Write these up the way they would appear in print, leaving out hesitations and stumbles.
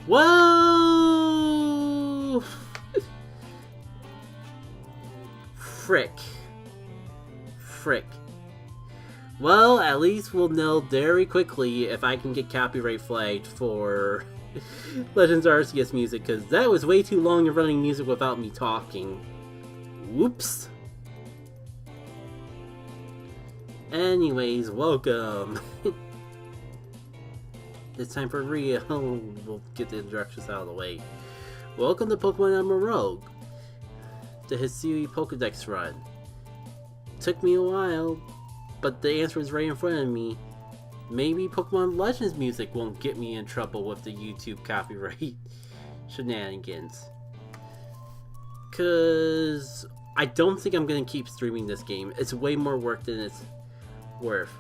Whoa! Frick. Well, at least we'll know very quickly if I can get copyright flagged for Legends Arceus music, because that was way too long of running music without me talking. Whoops. Anyways, welcome. It's time for real. We'll get the introductions out of the way. Welcome to Pokemon Emerald Rouge, the Hissui Pokedex run. Took me a while, but the answer was right in front of me. Maybe Pokemon Legends music won't get me in trouble with the YouTube copyright shenanigans. Cause I don't think I'm gonna keep streaming this game. It's way more work than it's worth.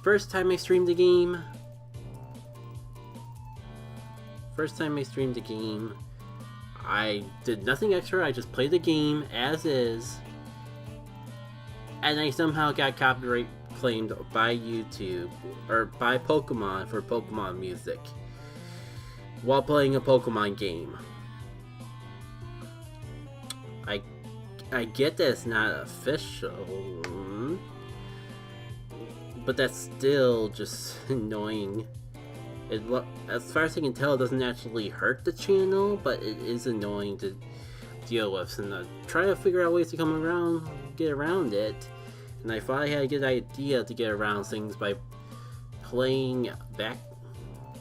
First time I streamed the game, I did nothing extra. I just played the game as is, and I somehow got copyright claimed by YouTube or by Pokemon for Pokemon music while playing a Pokemon game. I get that it's not official, but that's still just annoying. As far as I can tell, it doesn't actually hurt the channel, but it is annoying to deal with, and try to figure out ways to get around it. And I thought I had a good idea to get around things by playing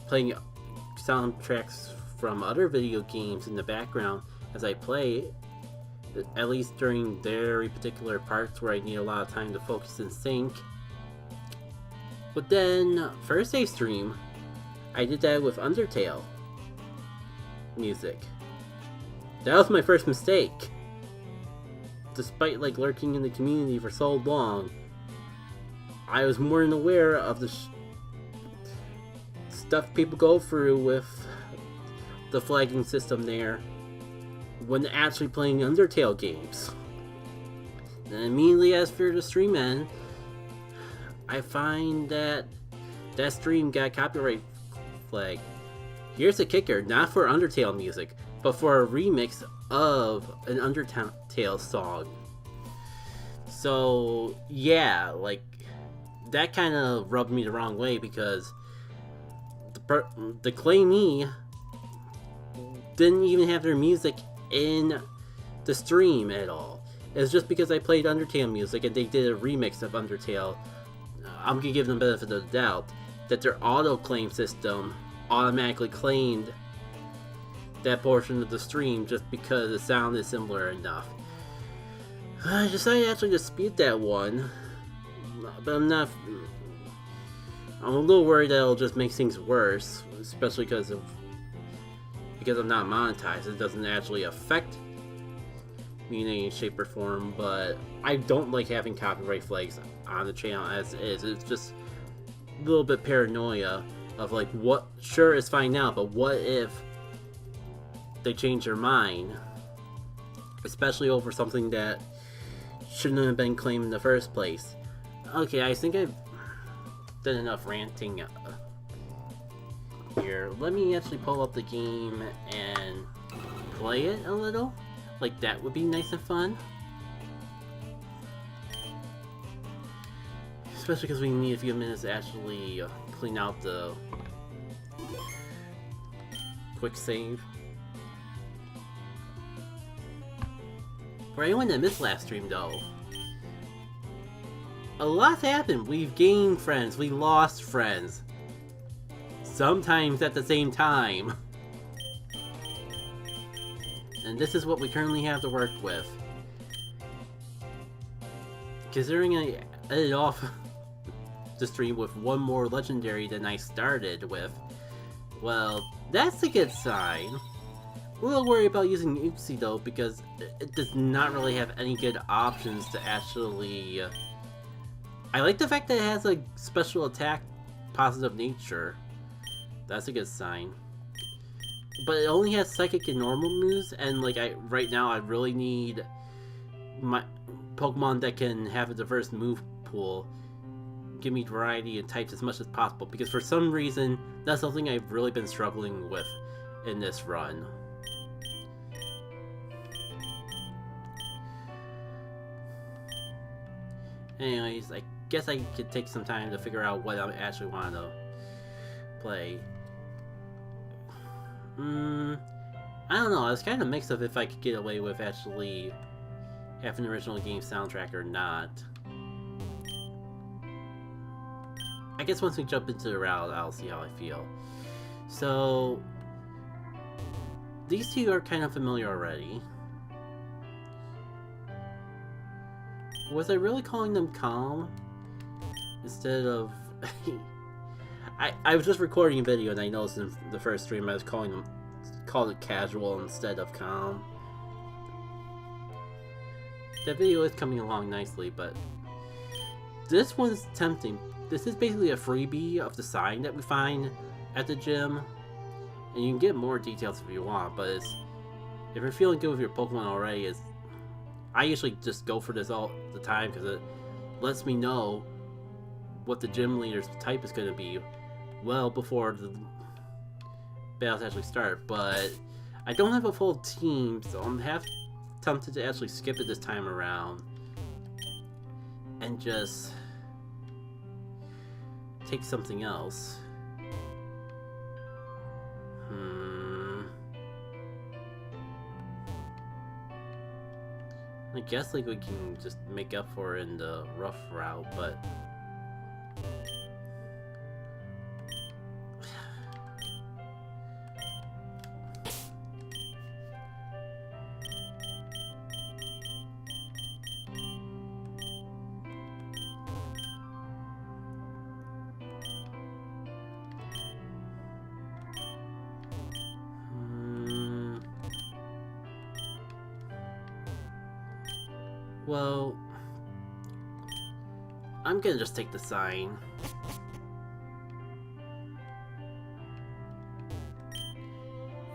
soundtracks from other video games in the background as I play, at least during very particular parts where I need a lot of time to focus and think. But then, first day stream, I did that with Undertale music. That was my first mistake. Despite lurking in the community for so long, I was more than aware of the stuff people go through with the flagging system there when actually playing Undertale games. And immediately as for the stream end, I find that stream got copyright flag. Here's the kicker, not for Undertale music, but for a remix of an Undertale song. So yeah, that kind of rubbed me the wrong way, because the claimee didn't even have their music in the stream at all. It's just because I played Undertale music and they did a remix of Undertale. I'm gonna give them the benefit of the doubt that their auto-claim system automatically claimed that portion of the stream just because it sounded similar enough. I decided to actually dispute that one, but I'm a little worried that it'll just make things worse, especially because I'm not monetized. It doesn't actually affect me in any shape or form, but I don't like having copyright flags on the channel as is. It's just a little bit paranoia of sure, it's fine now, but what if they change their mind, especially over something that shouldn't have been claimed in the first place. Okay, I think I've done enough ranting here. Let me actually pull up the game and play it a little. That would be nice and fun. Especially because we need a few minutes to actually clean out the quick save. For anyone that missed last stream though, a lot's happened. We've gained friends, we lost friends. Sometimes at the same time. And this is what we currently have to work with. Considering I ended off the stream with one more legendary than I started with, well, that's a good sign. A little worried about using Hissui though, because it does not really have any good options to actually... I like the fact that it has a special attack positive nature. That's a good sign. But it only has psychic and normal moves, and right now I really need my Pokemon that can have a diverse move pool. Give me variety and types as much as possible, because for some reason that's something I've really been struggling with in this run. Anyways, I guess I could take some time to figure out what I actually want to play. I don't know, I was kind of mixed up if I could get away with actually having an original game soundtrack or not. I guess once we jump into the route, I'll see how I feel. So, these two are kind of familiar already. Was I really calling them calm? Instead of... I was just recording a video and I noticed in the first stream I was called it casual instead of calm. That video is coming along nicely, but this one's tempting. This is basically a freebie of the sign that we find at the gym, and you can get more details if you want, but if you're feeling good with your Pokemon already, I usually just go for this all the time because it lets me know what the gym leader's type is going to be well before the battles actually start. But I don't have a full team, so I'm half tempted to actually skip it this time around and just take something else. I guess like we can just make up for it in the rough route, but well, I'm gonna just take the sign.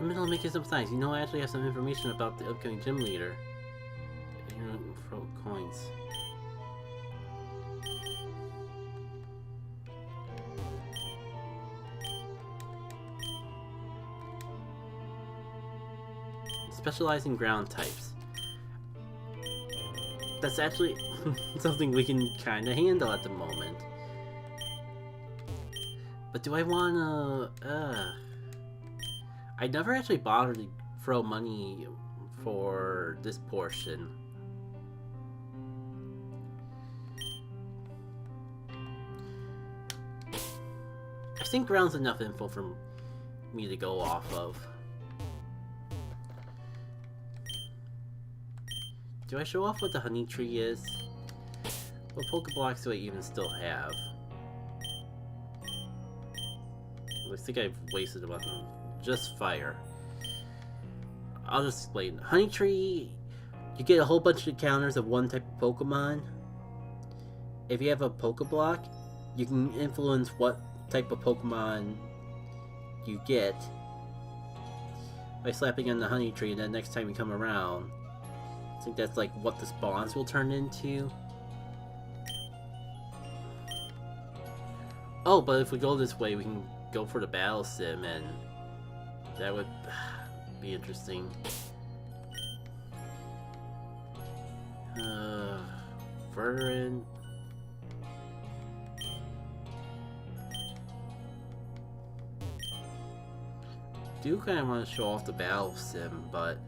In the middle of making some signs, you know, I actually have some information about the upcoming gym leader. For coins. Specializing ground types. That's actually something we can kind of handle at the moment. But do I want to... I never actually bothered to throw money for this portion. I think ground's enough info for me to go off of. Do I show off what the honey tree is? What Pokeblocks do I even still have? I think I've wasted about them. Just fire. I'll just explain. Honey tree, you get a whole bunch of encounters of one type of Pokemon. If you have a Pokeblock, you can influence what type of Pokemon you get by slapping on the honey tree, and then next time you come around, I think that's like what the spawns will turn into. Oh, but if we go this way, we can go for the battle sim, and that would be interesting. Further in. Do kind of want to show off the battle sim, but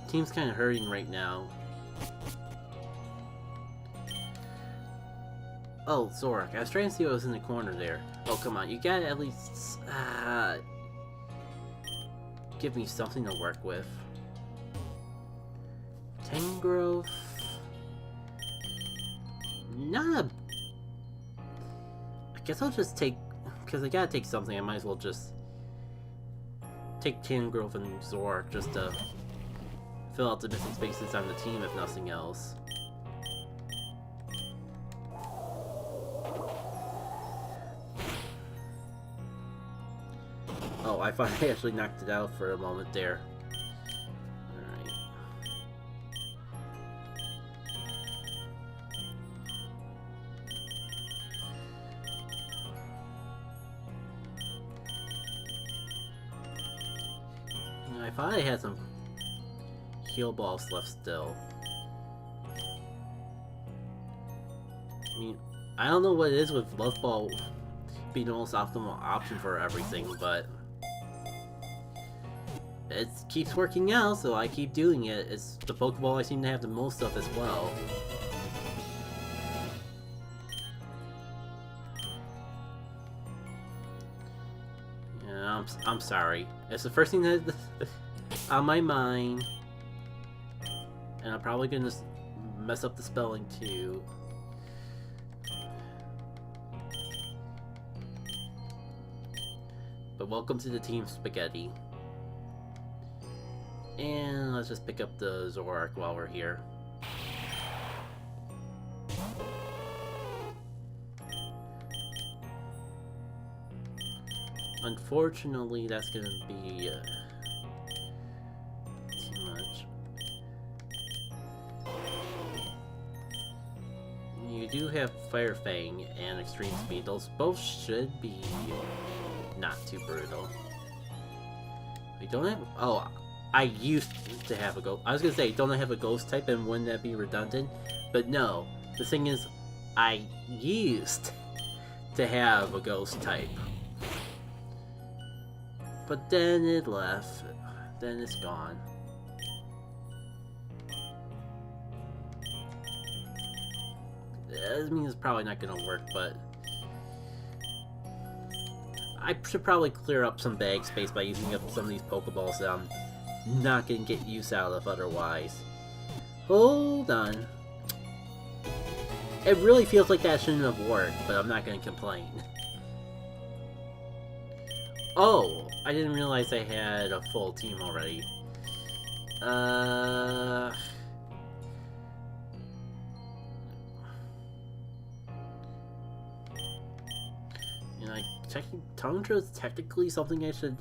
team's kind of hurting right now. Oh, Zorak. I was trying to see what was in the corner there. Oh, come on. You gotta at least give me something to work with. Tangrowth. Not a... I guess I'll just take... Because I gotta take something, I might as well just take Tangrowth and Zorak just to fill out the missing spaces on the team, if nothing else. Oh, I thought I actually knocked it out for a moment there. Alright. I thought I had some heal balls left still. I mean, I don't know what it is with Love Ball being the most optimal option for everything, but it keeps working out, so I keep doing it. It's the Pokeball I seem to have the most of as well. Yeah, I'm sorry. It's the first thing that's on my mind, and I'm probably gonna mess up the spelling too. But welcome to the Team Spaghetti. And let's just pick up the Zoroark while we're here. Unfortunately, that's gonna be too much. You do have Fire Fang and Extreme Speed. Those both should be not too brutal. We don't have... Oh, I used to have a ghost. I was gonna say, don't I have a ghost type, and wouldn't that be redundant? But no. The thing is, I used to have a ghost type. But then it left. Then it's gone. I mean, it's probably not gonna work, but I should probably clear up some bag space by using up some of these Pokeballs that I'm not gonna get use out of otherwise. Hold on. It really feels like that shouldn't have worked, but I'm not gonna complain. Oh, I didn't realize I had a full team already. You know, Tundra is technically something I should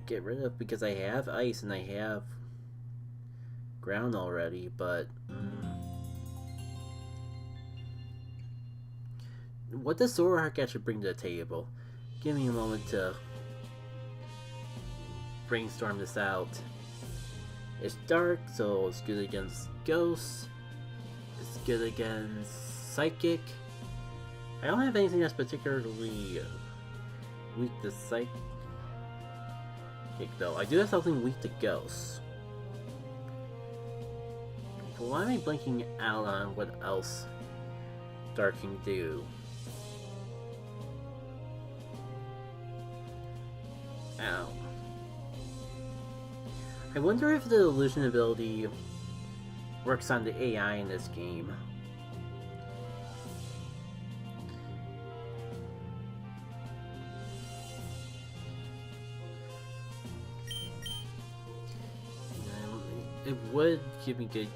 get rid of because I have ice and I have ground already, but what does Zoroark actually bring to the table? Give me a moment to brainstorm this out. It's dark, so it's good against ghosts. It's good against psychic. I don't have anything that's particularly weak to psychic, though. I do have something weak to ghosts. But why am I blanking out on what else Dark can do? Ow. I wonder if the illusion ability works on the AI in this game. It would give me good...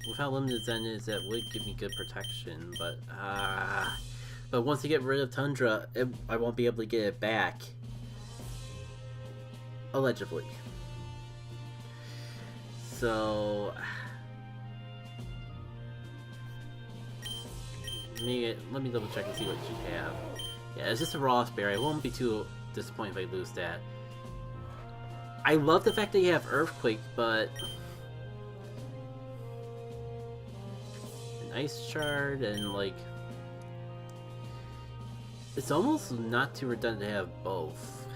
With how limited Zen is, that would give me good protection, but once I get rid of Tundra, I won't be able to get it back. Allegedly. So... let me double check and see what you have. Yeah, it's just a Raspberry. I won't be too disappointed if I lose that. I love the fact that you have Earthquake, but... an Ice Shard and, like... it's almost not too redundant to have both.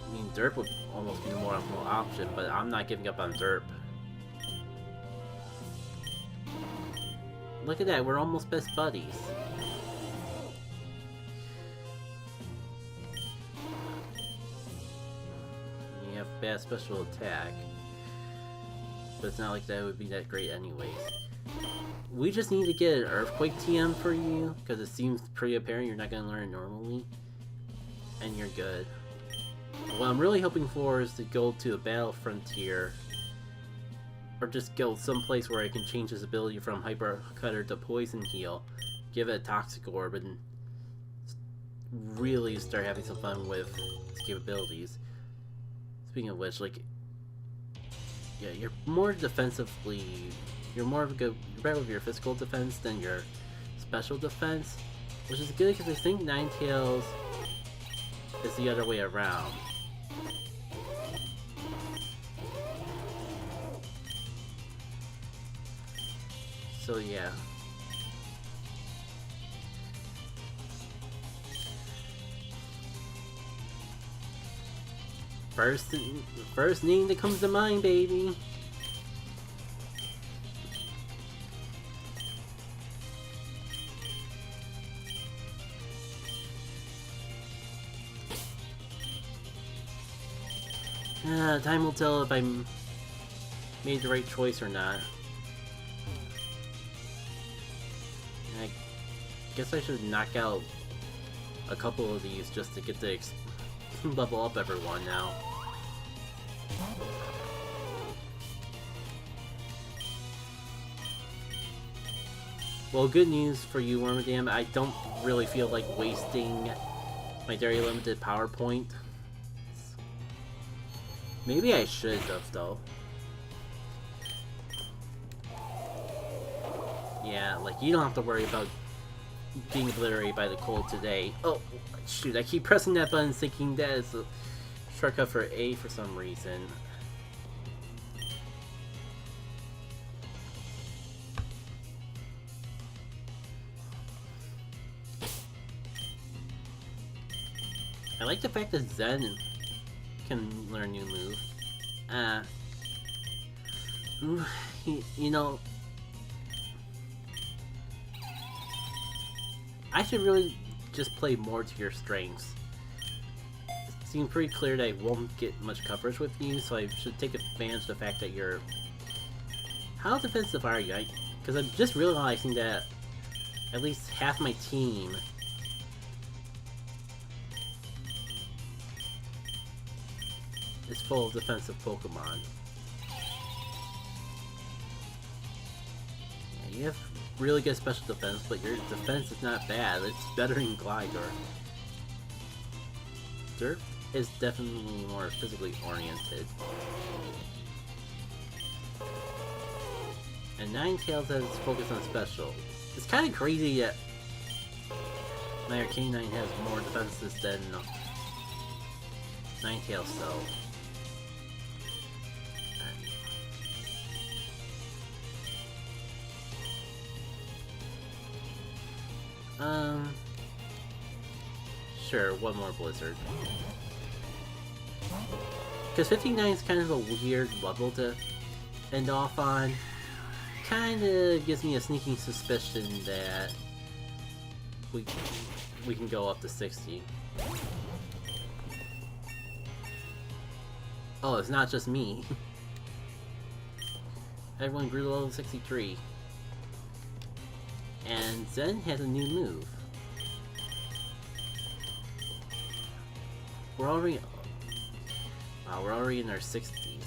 I mean, Derp would almost be the more optimal option, but I'm not giving up on Derp. Look at that, we're almost best buddies. You have bad special attack, but it's not like that would be that great anyways. We just need to get an Earthquake TM for you, because it seems pretty apparent you're not going to learn it normally, and you're good. What I'm really hoping for is to go to a Battle Frontier, or just go someplace where I can change his ability from Hyper Cutter to Poison Heal, give it a Toxic Orb, and really start having some fun with his capabilities. Speaking of which, like, yeah, you're more defensively, you're more of a good, better with your physical defense than your special defense. Which is good because I think Ninetales is the other way around. So yeah. First name that comes to mind, baby. Time will tell if I made the right choice or not. I guess I should knock out a couple of these just to get to level up everyone now. Well, good news for you, Wormadam. I don't really feel like wasting my very limited power point. Maybe I should have, though. Yeah, like, you don't have to worry about being obliterated by the cold today. Oh, shoot, I keep pressing that button thinking that is a shortcut for A for some reason. I like the fact that Zen can learn a new move. You know, I should really just play more to your strengths. It seems pretty clear that I won't get much coverage with you, so I should take advantage of the fact that you're... How defensive are you? Because I'm just realizing that at least half my team is full of defensive Pokemon. Yeah, you have really good special defense, but your defense is not bad. It's better than Gligar. Dirt is definitely more physically oriented. And Ninetales has focus on special. It's kind of crazy that my Arcanine has more defenses than Ninetales, though. Sure, one more Blizzard. Because 59 is kind of a weird level to end off on. Kinda gives me a sneaking suspicion that we can go up to 60. Oh, it's not just me. Everyone grew to level 63. And Zen has a new move. We're already in our 60s.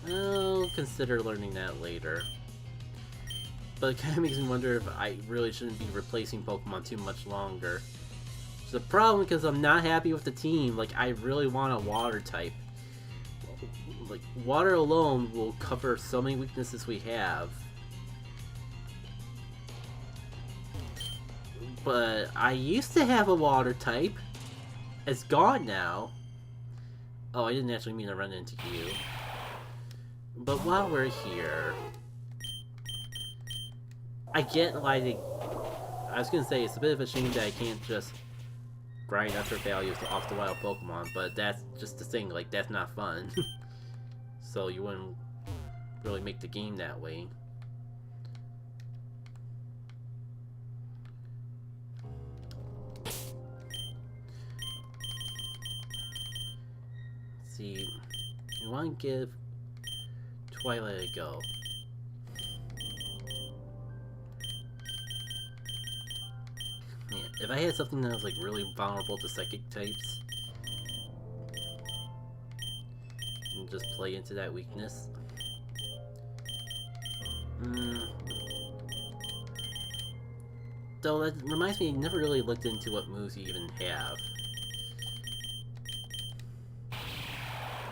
I'll consider learning that later. But it kind of makes me wonder if I really shouldn't be replacing Pokemon too much longer. It's a problem because I'm not happy with the team. Like, I really want a water type. Like, water alone will cover so many weaknesses we have. But I used to have a water type. It's gone now. Oh, I didn't actually mean to run into you. But while we're here, I get why they... I was gonna say, it's a bit of a shame that I can't just grind effort values off the wild Pokemon, but that's just the thing, like, that's not fun. So you wouldn't really make the game that way. Let's see, you want to give Twilight a go. Yeah, if I had something that was like really vulnerable to psychic types, and just play into that weakness. Though that reminds me, I never really looked into what moves you even have.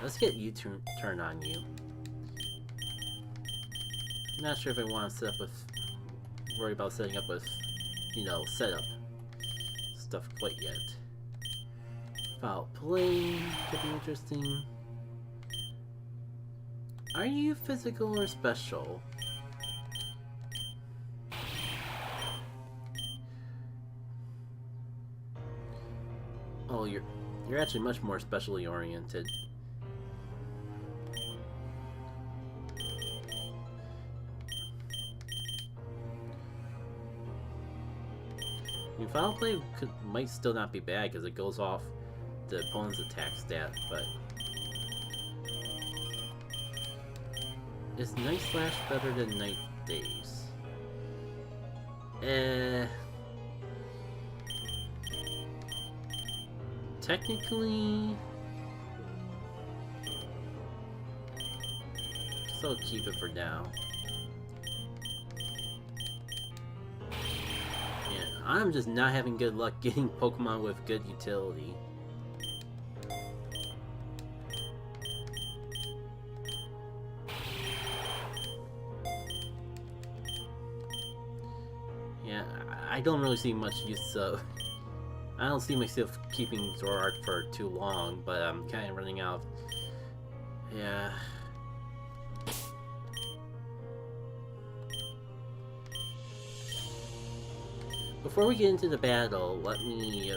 Let's get U-turn on you. Not sure if I want to set up with... worry about setting up with, you know, setup stuff quite yet. Foul play could be interesting. Are you physical or special? Oh, you're actually much more specially oriented. I mean, foul play might still not be bad because it goes off the opponent's attack stat, but is Night Slash better than Night Days? Technically, so I'll keep it for now. Yeah, I'm just not having good luck getting Pokemon with good utility. Yeah, I don't really see much use of... I don't see myself keeping Zoroark for too long, but I'm kind of running out. Yeah. Before we get into the battle, let me...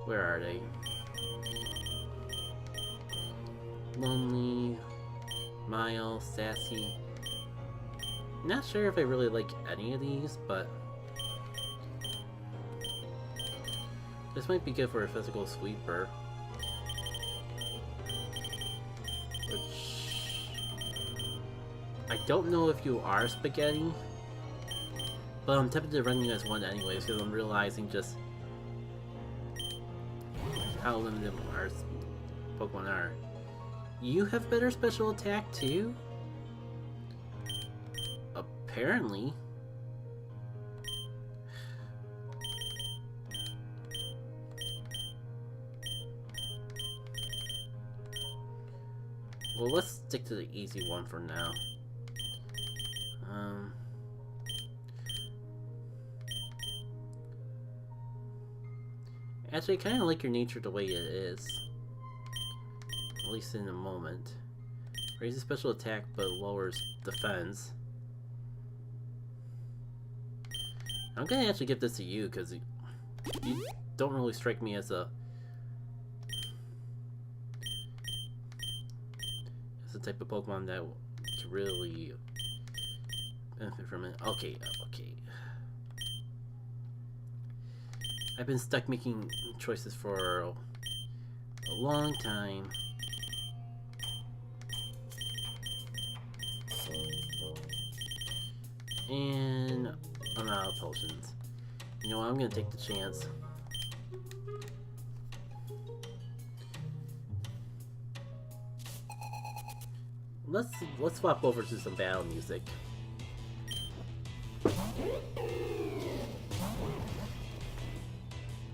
where are they? Lonely, Mild, Sassy... Not sure if I really like any of these, but this might be good for a physical sweeper. Which I don't know if you are Spaghetti, but I'm tempted to run you as one anyways because I'm realizing just how limited our Pokemon are. You have better special attack too? Apparently. Well, let's stick to the easy one for now. Actually, I kind of like your nature the way it is. At least in the moment. Raises special attack but lowers defense. I'm gonna actually give this to you because you don't really strike me as the type of Pokemon that can really benefit from it. Okay, okay. I've been stuck making choices for a long time. And I'm out of potions. You know what, I'm gonna take the chance. Let's swap over to some battle music.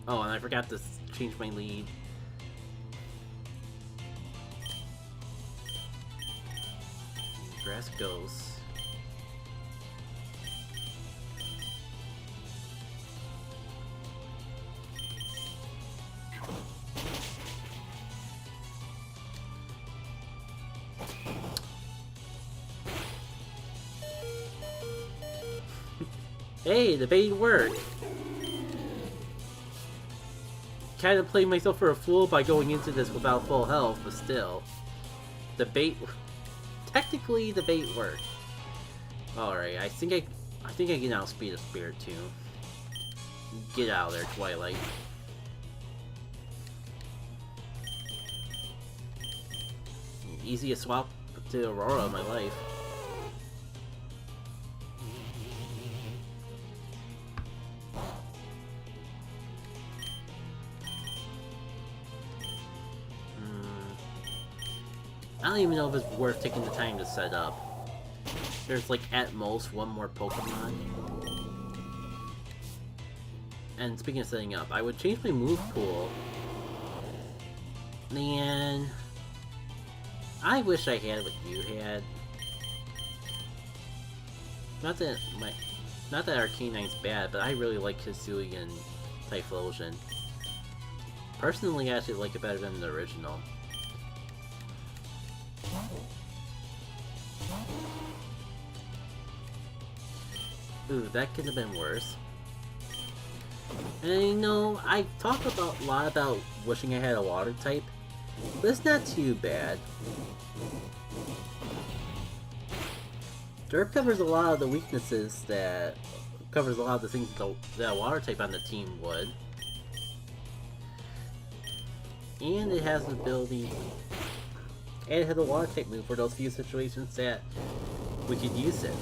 Oh, and I forgot to change my lead. Grass goes. Hey, the bait worked! Kind of played myself for a fool by going into this without full health, but still. The bait... Technically, the bait worked. Alright, I think I can outspeed a Spirit too. Get out of there, Twilight. Easiest swap to Aurora in my life. I don't even know if it's worth taking the time to set up. There's like at most one more Pokemon. And speaking of setting up, I would change my move pool Man, I wish I had what you had. Not that Arcanine's bad, but I really like Hissui and Typhlosion. Personally, I actually like it better than the original. Ooh, that could have been worse. And you know, I talk a lot about wishing I had a water type, but it's not too bad. Derp covers a lot of the weaknesses that covers a lot of the things that a water type on the team would. And it has the ability, and it has a water type move for those few situations that we could use it.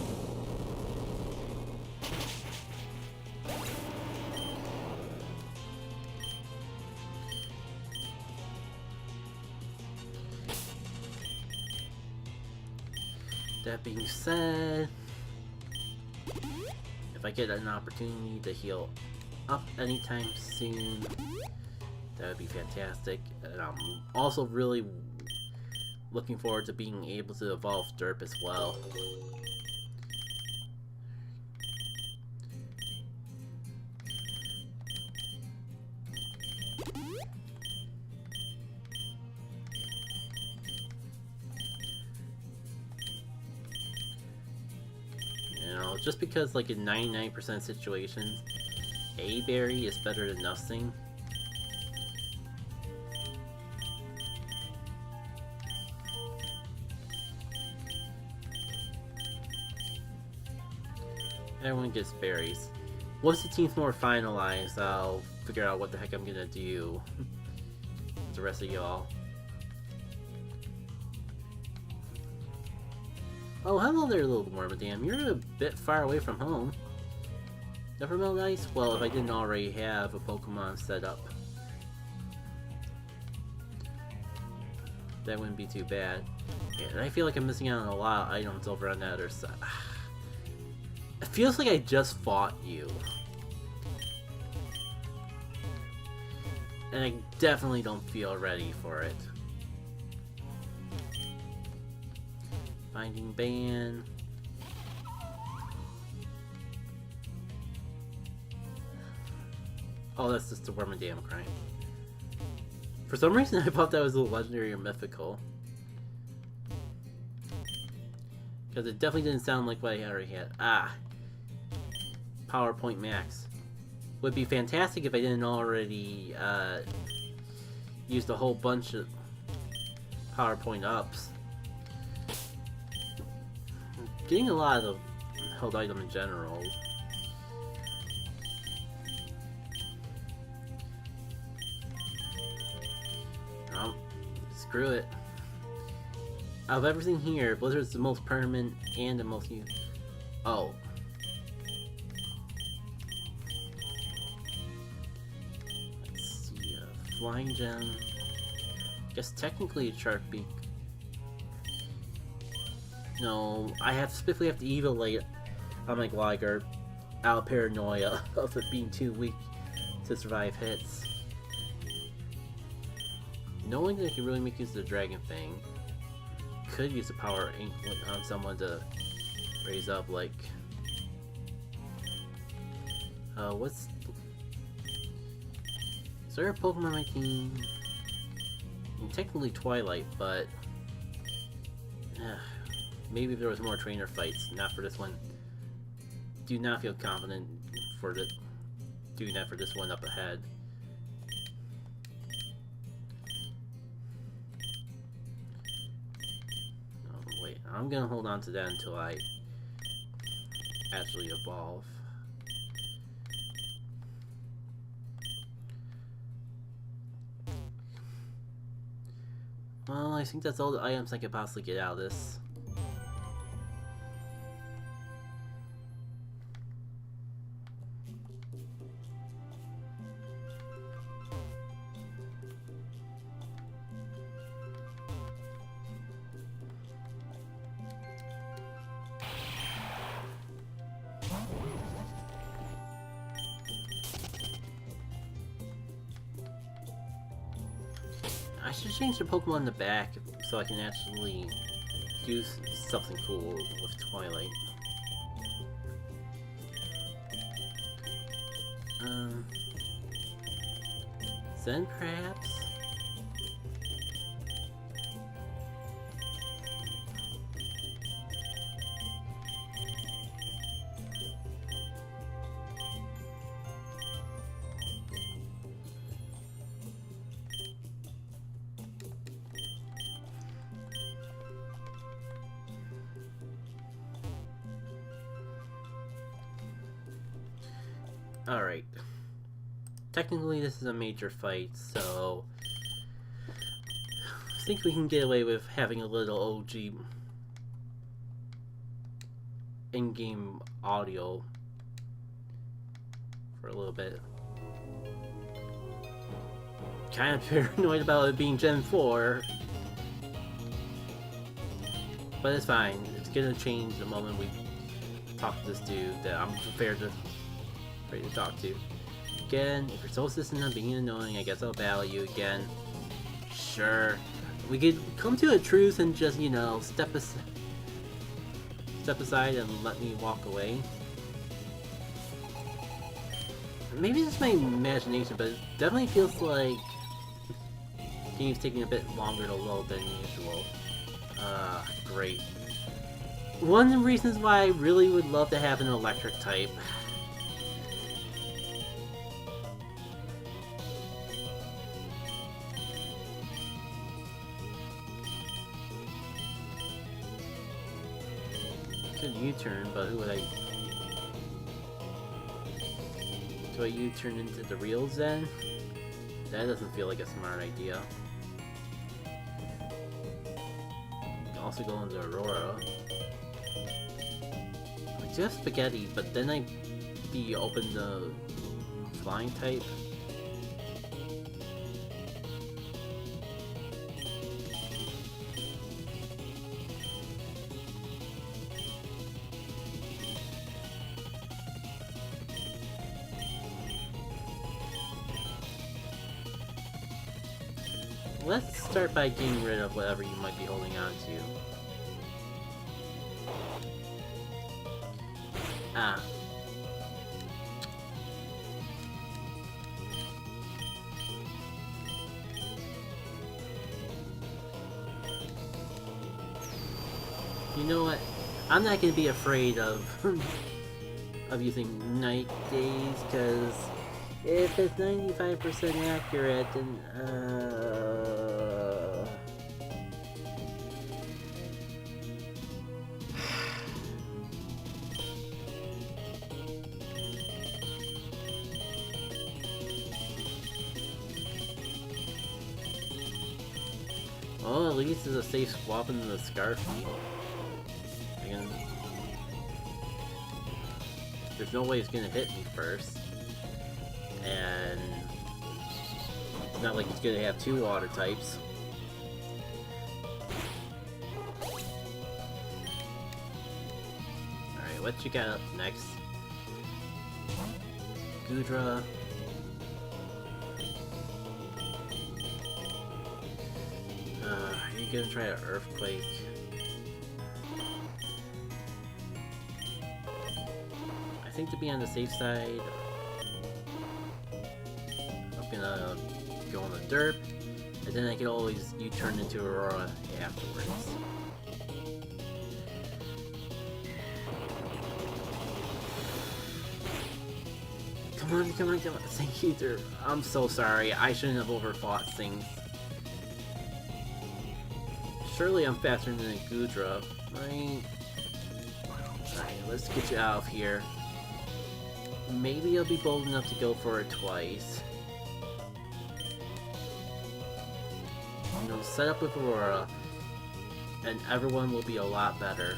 That being said, if I get an opportunity to heal up anytime soon, that would be fantastic. And I'm also really looking forward to being able to evolve Derp as well. Just because, like, in 99% situations, a berry is better than nothing. Everyone gets berries. Once the team's more finalized, I'll figure out what the heck I'm gonna do with the rest of y'all. Oh, hello there, little Wormadam. You're a bit far away from home. Never melt ice? Well, if I didn't already have a Pokemon set up, that wouldn't be too bad. Yeah, and I feel like I'm missing out on a lot of items over on the other side. It feels like I just fought you. And I definitely don't feel ready for it. Binding ban. Oh, that's just a Wormadam crying. For some reason, I thought that was a legendary or mythical. Because it definitely didn't sound like what I already had. Ah! PowerPoint Max. Would be fantastic if I didn't already used a whole bunch of PowerPoint ups. Getting a lot of the held item in general. Screw it. Out of everything here, Blizzard's the most permanent and the most new. Oh. Let's see, Flying Gem. I guess technically a Shark Beak. No, I specifically have to evaluate on my Gligar out of paranoia of it being too weak to survive hits. Knowing that I can really make use of the Dragon Fang, could use a power on someone to raise up, like... what's... Is there a Pokemon on my team? I mean, technically Twilight, but... maybe if there was more trainer fights, not for this one. Do not feel confident for doing that for this one up ahead. Oh, wait, I'm gonna hold on to that until I actually evolve. Well, I think that's all the items I could possibly get out of this. I should change the Pokemon in the back so I can actually do something cool with Twilight. Zen, perhaps? Alright. Technically this is a major fight, so I think we can get away with having a little OG in-game audio for a little bit. Kind of paranoid about it being Gen 4, but it's fine. It's gonna change the moment we talk to this dude that I'm prepared to talk to. Again, if you're so insistent on being annoying, I guess I'll battle you again. Sure. We could come to a truce and just, you know, step aside and let me walk away. Maybe it's my imagination, but it definitely feels like the game's taking a bit longer to load than usual. Great. One of the reasons why I really would love to have an electric type. U-turn, but who would I... Do I U-turn into the real Zen? That doesn't feel like a smart idea. Also go into Aurora. I do have Spaghetti, but then I'd be open to flying type. Let's start by getting rid of whatever you might be holding on to. Ah. You know what? I'm not gonna be afraid of using night gaze, because if it's 95% accurate, then well, at least it's a safe swap into the Scarf. Again, there's no way it's gonna hit me first. And it's not like he's gonna have two water types. Alright, what you got up next? Gudra. Are you gonna try an Earthquake? I think to be on the safe side, gonna go on the derp, and then I can always U-turn into Aurora afterwards. Come on, come on, come on. Thank you, Derp. I'm so sorry. I shouldn't have overfought things. Surely I'm faster than a Gudra, right? Alright, let's get you out of here. Maybe I'll be bold enough to go for it twice. You know, set up with Aurora, and everyone will be a lot better.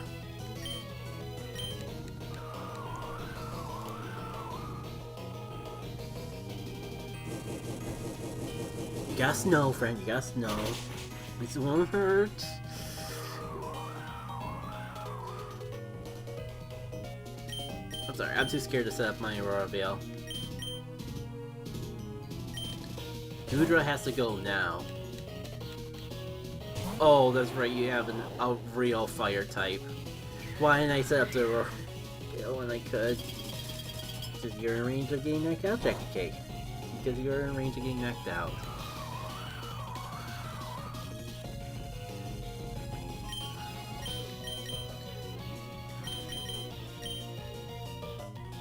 You gotta snow, friend, you gotta snow. This won't hurt. I'm sorry, I'm too scared to set up my Aurora Veil. Gudra has to go now. Oh, that's right, you have a real fire type. Why didn't I set up the roar when I could? Because you're in range of getting knocked out, Jackie Cake. Because you're in range of getting knocked out.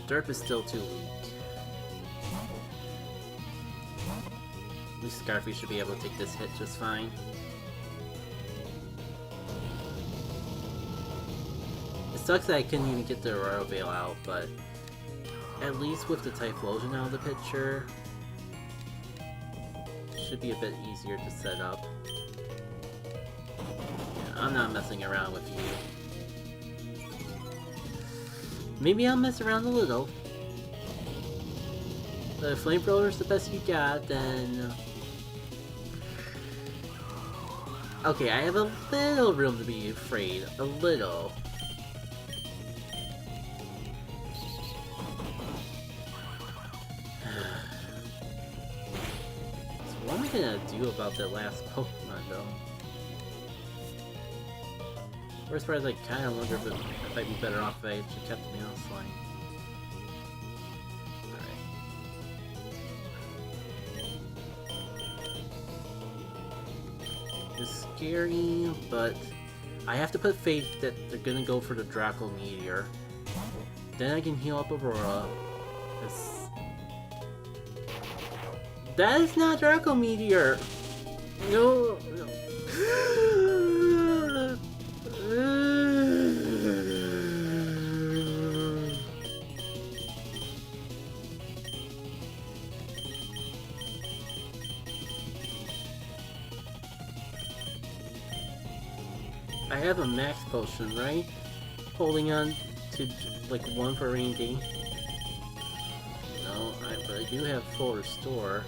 Derp is still too weak. At least Scarfy should be able to take this hit just fine. It sucks that I couldn't even get the Aurora Veil out, but at least with the Typhlosion out of the picture, it should be a bit easier to set up. Yeah, I'm not messing around with you. Maybe I'll mess around a little. But if Flamethrower's the best you got, then... Okay, I have a little room to be afraid. A little. So what am I gonna do about that last Pokemon, though? Worst part is I kinda wonder if I'd be better off if I actually kept the Meowslang. Alright. It's scary, but I have to put faith that they're gonna go for the Draco Meteor. Then I can heal up Aurora. That is not Draco Meteor! No, no. I have a max potion, right? Holding on to like one for rainy day. No, but I do have full restore.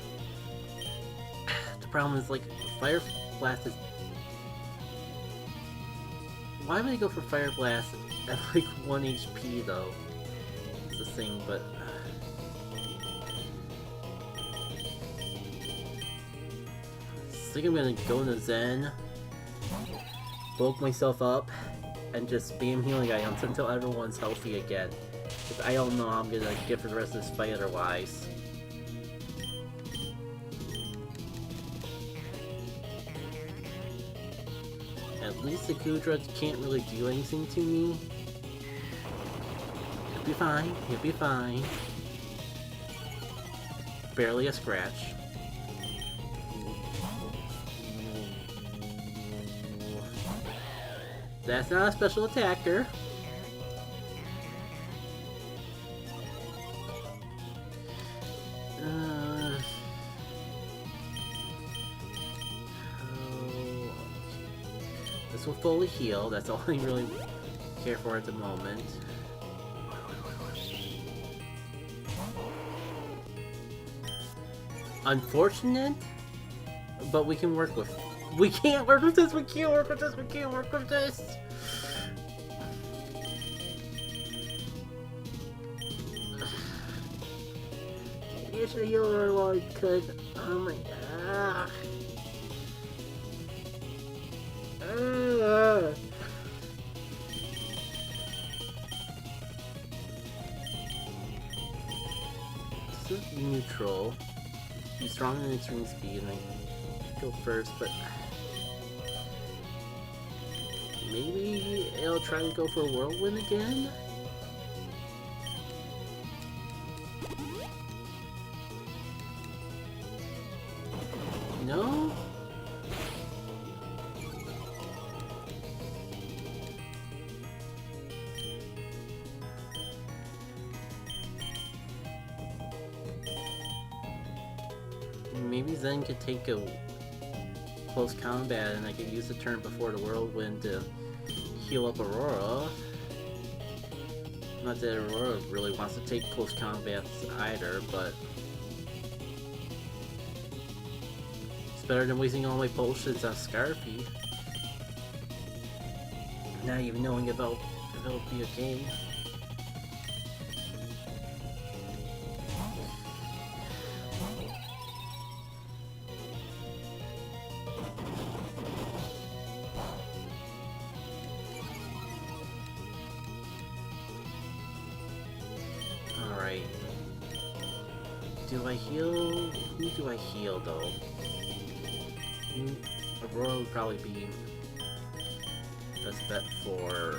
The problem is like Fire Blast is. Why would I go for Fire Blast at like 1 HP though? It's the thing, but. I think I'm gonna go into Zen. Bulk myself up and just spam healing items until everyone's healthy again. Because I don't know how I'm gonna get for the rest of this fight otherwise. At least the Kudra can't really do anything to me. He'll be fine, he'll be fine. Barely a scratch. That's not a special attacker. This will fully heal. That's all I really care for at the moment. Unfortunate, but we can work with. We can't work with this, we can't work with this, we can't work with this! Wish a healer while I could. Oh my god. This is neutral. He's strong in extreme speed, and I go first, but maybe it'll try to go for a Whirlwind again? No? Maybe Zen could take a close combat and I could use the turn before the Whirlwind to heal up Aurora. Not that Aurora really wants to take close combats either, but it's better than wasting all my potions on Scarfy. Not even knowing if it'll be okay. Do I heal? Who do I heal though? Aurora would probably be best bet for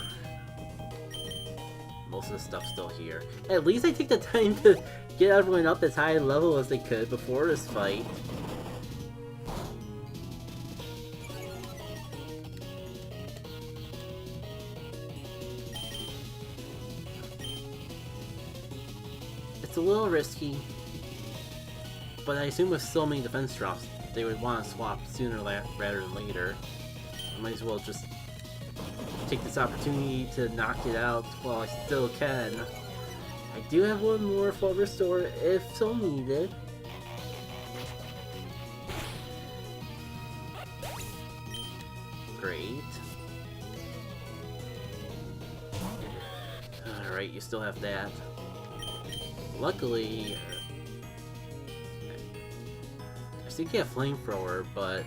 most of the stuff still here. At least I take the time to get everyone up as high a level as they could before this fight. It's a little risky, but I assume with so many defense drops, they would want to swap sooner rather than later. I might as well just take this opportunity to knock it out while I still can. I do have one more full restore if so needed. Great. Alright, you still have that. Luckily, I still get a flamethrower, but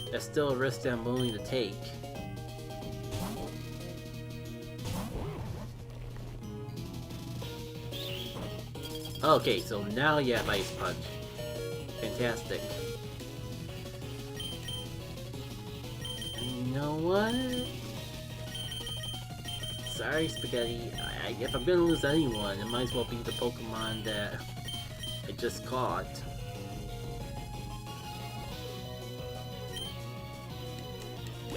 that's still a risk that I'm willing to take. Okay, so now you have Ice Punch. Fantastic. And you know what? Sorry, Spaghetti. If I'm gonna lose anyone, it might as well be the Pokemon that I just caught.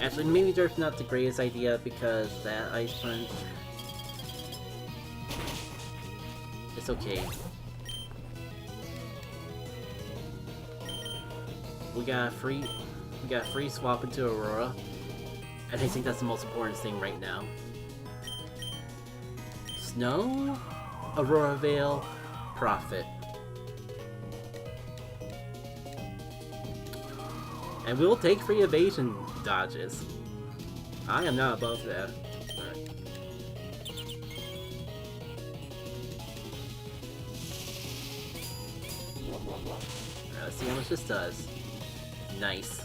Actually, maybe Dirt's not the greatest idea because that Ice Punch... It's okay. We got a free swap into Aurora, and I think that's the most important thing right now. Snow, Aurora Veil, Profit. And we'll take free evasion dodges. I am not above that. Alright. Let's see how much this does. Nice.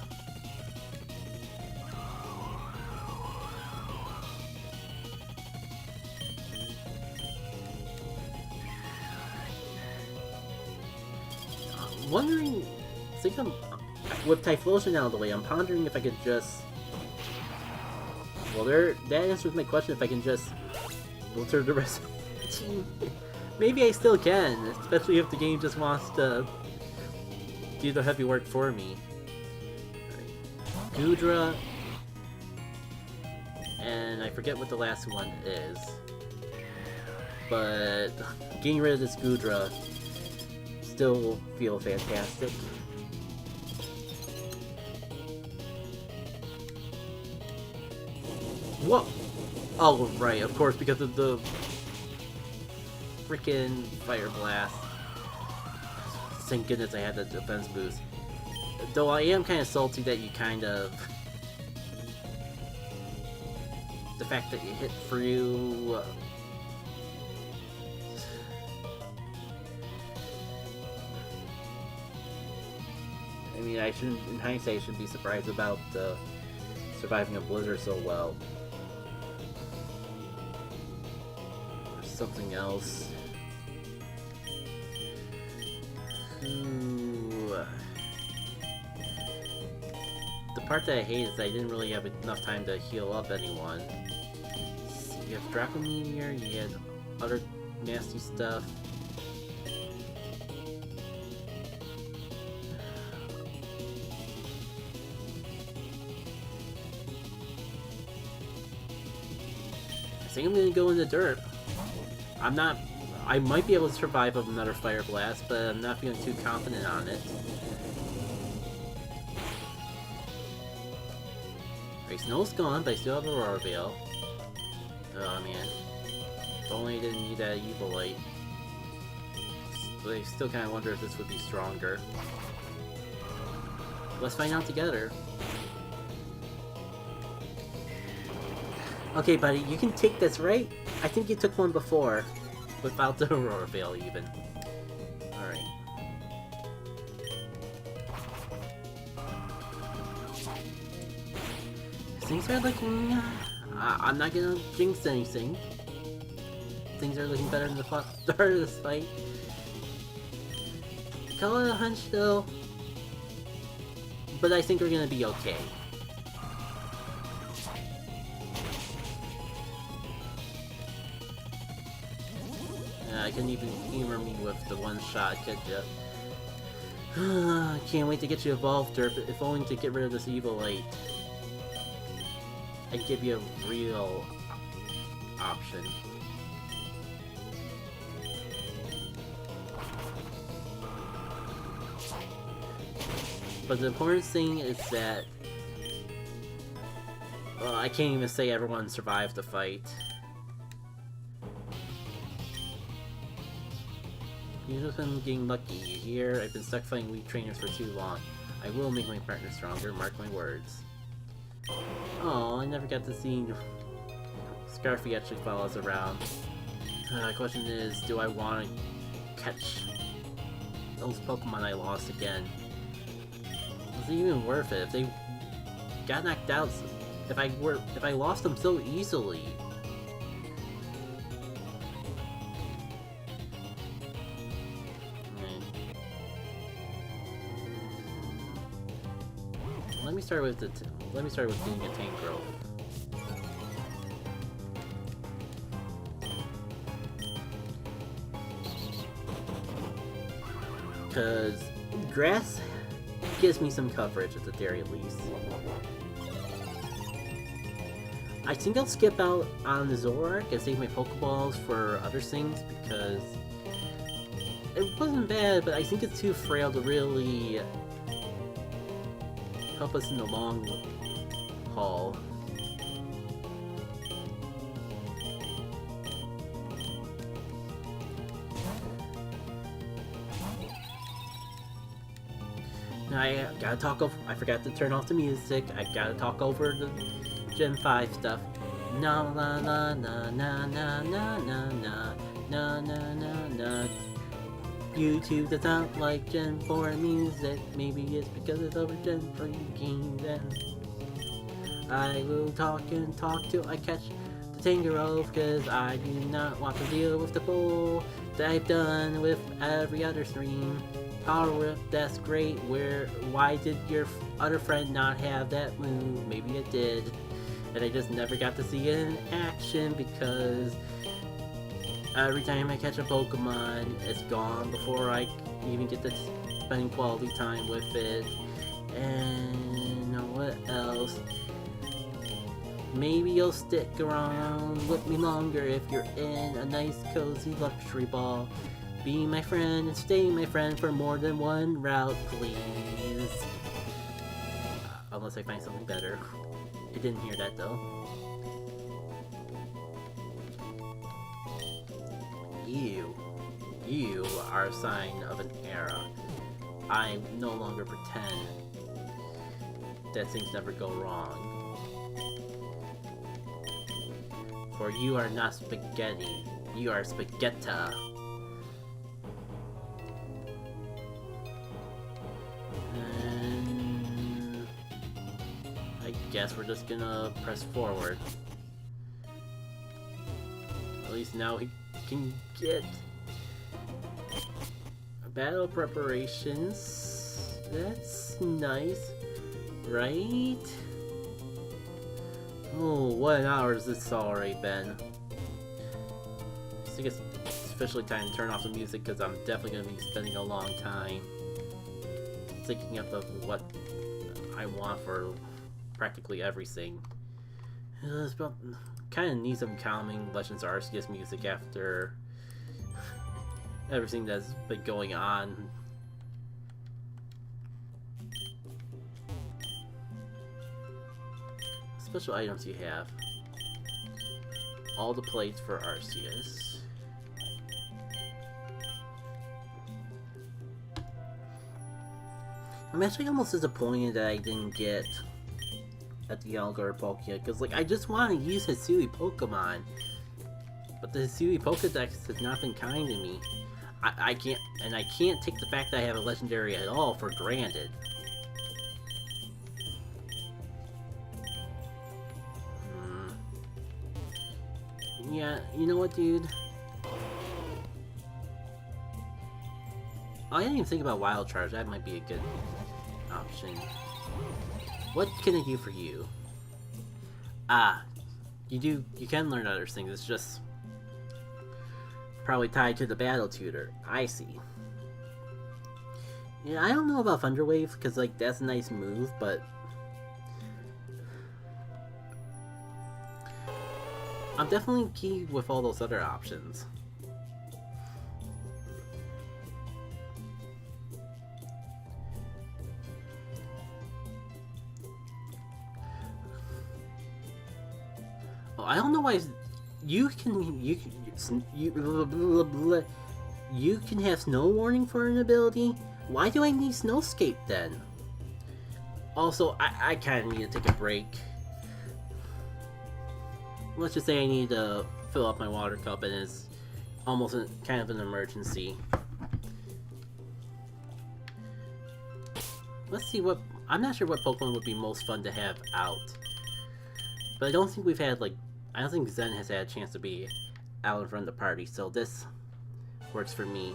Wondering, with Typhlosion out of the way, I'm pondering if I could just... Well, that answers my question if I can just filter the rest of the team. Maybe I still can, especially if the game just wants to do the heavy work for me. Right. Goodra, and I forget what the last one is. But getting rid of this Goodra still feel fantastic. What? Oh, right, of course, because of the freaking Fire Blast. Thank goodness I had the defense boost. Though I am kind of salty that you kind of... The fact that you hit through... I mean, I shouldn't, in hindsight, I shouldn't be surprised about surviving a blizzard so well. There's something else. Ooh. The part that I hate is that I didn't really have enough time to heal up anyone. So you have Draco Meteor, you had other nasty stuff. I think I'm gonna go in the dirt. I might be able to survive another Fire Blast, but I'm not feeling too confident on it. Alright, Snow's gone, but I still have Aurora Veil. Oh man. If only I didn't need that Evolite. But I still kinda wonder if this would be stronger. Let's find out together. Okay, buddy, you can take this, right? I think you took one before. Without the Aurora Veil, even. Alright. Things are looking... I'm not gonna jinx anything. things are looking better than the start of this fight. Call it a hunch though, but I think we're gonna be okay. I couldn't even humor me with the one shot, could ya? Can't wait to get you evolved, Derp, if only to get rid of this evil light. And give you a real option. But the important thing is that I can't even say everyone survived the fight. You've just been getting lucky. You hear? I've been stuck fighting weak trainers for too long. I will make my partner stronger, mark my words. Oh, I never got to see Scarfy actually follow us around. The question is, do I want to catch those Pokemon I lost again? Was it even worth it? If they got knocked out, if I lost them so easily? Let me start with getting a tank growth. Because grass gives me some coverage at the very least. I think I'll skip out on the Zoroark and save my Pokeballs for other things because it wasn't bad, but I think it's too frail to really help us in the long haul. Now I gotta talk over. I forgot to turn off the music. I gotta talk over the Gen 5 stuff. Na na na na na na na na na na na na na. YouTube does not like Gen 4 music. Maybe it's because it's over Gen 3 games. And I will talk and talk till I catch the Tangrowth, cause I do not want to deal with the bull that I've done with every other stream. Power Whip, that's great. Why did your other friend not have that move? Maybe it did, and I just never got to see it in action because every time I catch a Pokemon, it's gone before I even get to spend quality time with it. And what else? Maybe you'll stick around with me longer if you're in a nice cozy luxury ball. Be my friend and stay my friend for more than one route, please. Unless I find something better. I didn't hear that though. You are a sign of an era. I no longer pretend that things never go wrong. For you are not spaghetti, you are spagetta. And I guess we're just gonna press forward. At least now he can get battle preparations. That's nice, right? Oh, what an hour has this already been? I think it's officially time to turn off the music because I'm definitely going to be spending a long time thinking up of what I want for practically everything. Kind of need some calming Legends Arceus music after everything that's been going on. Special items you have. All the plates for Arceus. I'm actually almost disappointed that I didn't get at the Algar Pokédex, because like I just want to use Hissui Pokemon, but the Hissui Pokédex has not been kind to me. I can't take the fact that I have a legendary at all for granted. Yeah, you know what, dude? I didn't even think about Wild Charge. That might be a good option. What can I do for you? Ah, you can learn other things. It's just probably tied to the battle tutor. I see. Yeah, I don't know about Thunder Wave because like that's a nice move, but I'm definitely key with all those other options. Oh, I don't know why you can have snow warning for an ability. Why do I need Snowscape then? Also, I kind of need to take a break. Let's just say I need to fill up my water cup and it's almost kind of an emergency. Let's see what... I'm not sure what Pokemon would be most fun to have out. But I don't think we've had, like... I don't think Zen has had a chance to be out in front of the party, so this works for me.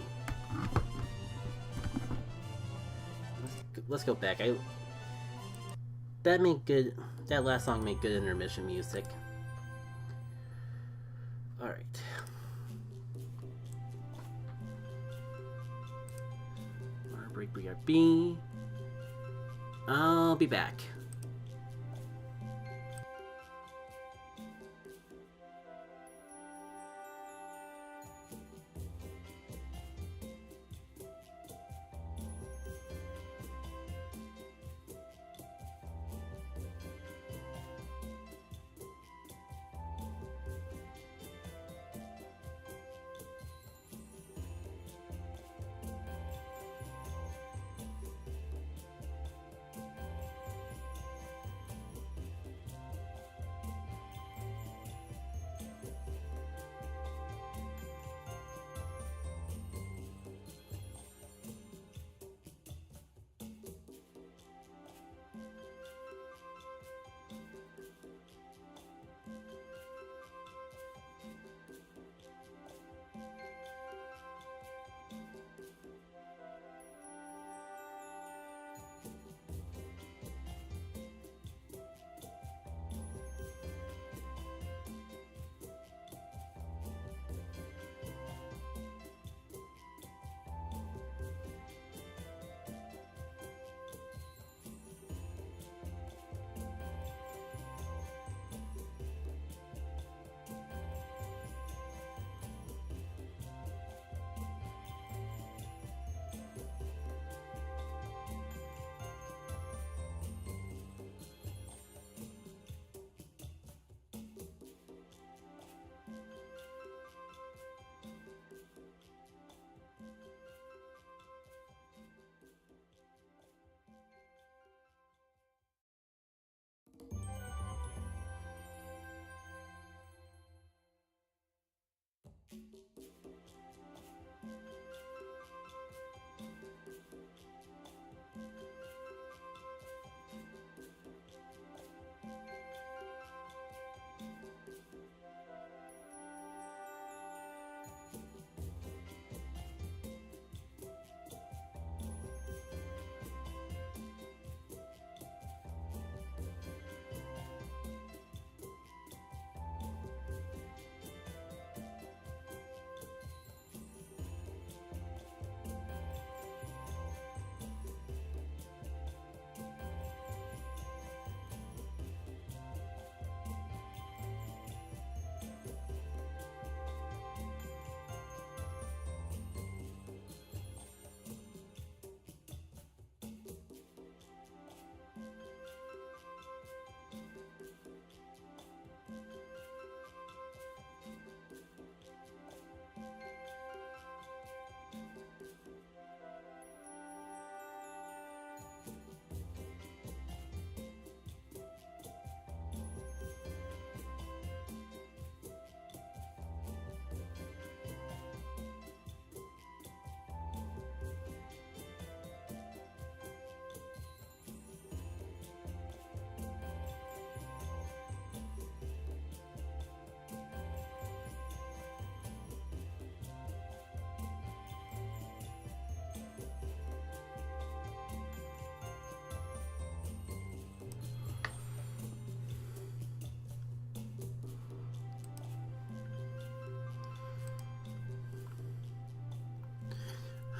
Let's go back. That last song made good intermission music. Alright. Break BRB. I'll be back.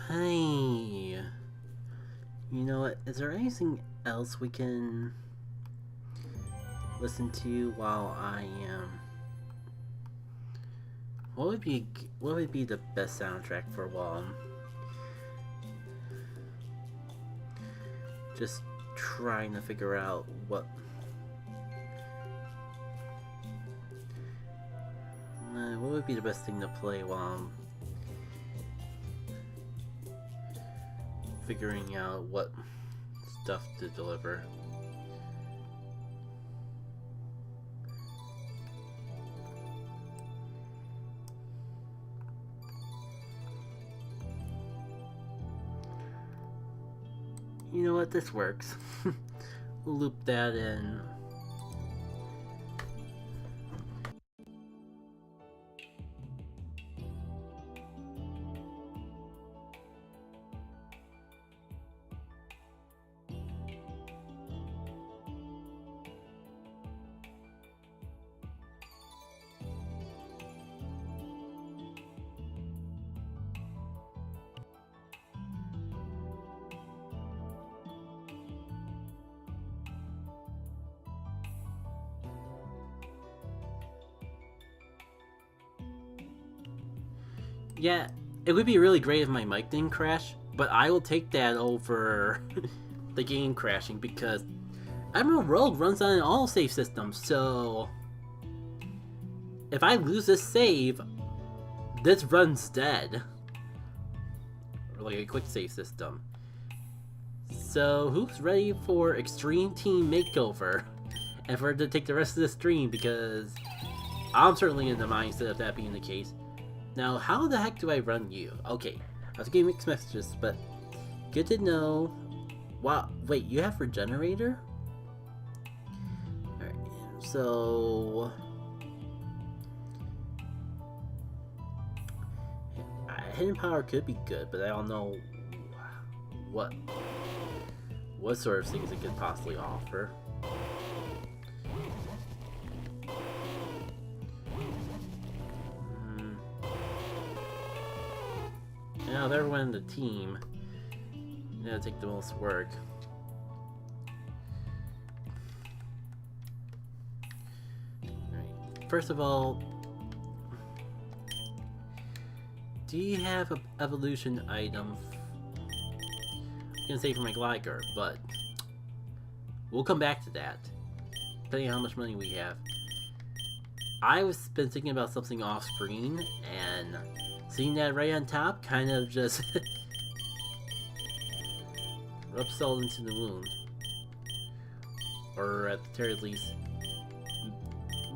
Hey, you know what? Is there anything else we can listen to while I am? What would be the best soundtrack for while I'm just trying to figure out what? What would be the best thing to play while I'm figuring out what stuff to deliver? You know what? This works. We'll loop that in. Yeah, it would be really great if my mic didn't crash, but I will take that over the game crashing because Emerald Rouge runs on an all-save system, so if I lose this save, this run's dead. Or like a quick save system. So who's ready for Extreme Team Makeover? And for it to take the rest of the stream, because I'm certainly in the mindset of that being the case. Now, how the heck do I run you? Okay, I was getting mixed messages, but good to know. Wow, wait, you have Regenerator? Alright, so Hidden Power could be good, but I don't know what sort of things it could possibly offer. Now, with everyone in the team, it'll take the most work. Alright. First of all, do you have an evolution item? I'm gonna say for my glider, but we'll come back to that, depending on how much money we have. I was been thinking about something off screen, and seeing that right on top kind of just rubs salt into the wound. Or at the very least,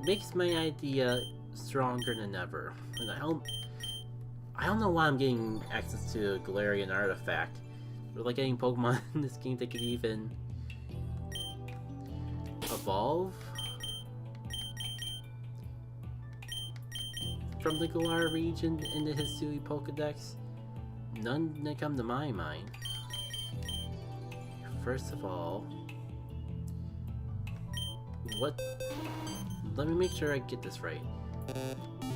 makes my idea stronger than ever. And I don't know why I'm getting access to a Galarian artifact. But like getting Pokemon in this game that could even evolve from the Galar region in the Hissui Pokedex. None that come to my mind. First of all, what? Let me make sure I get this right.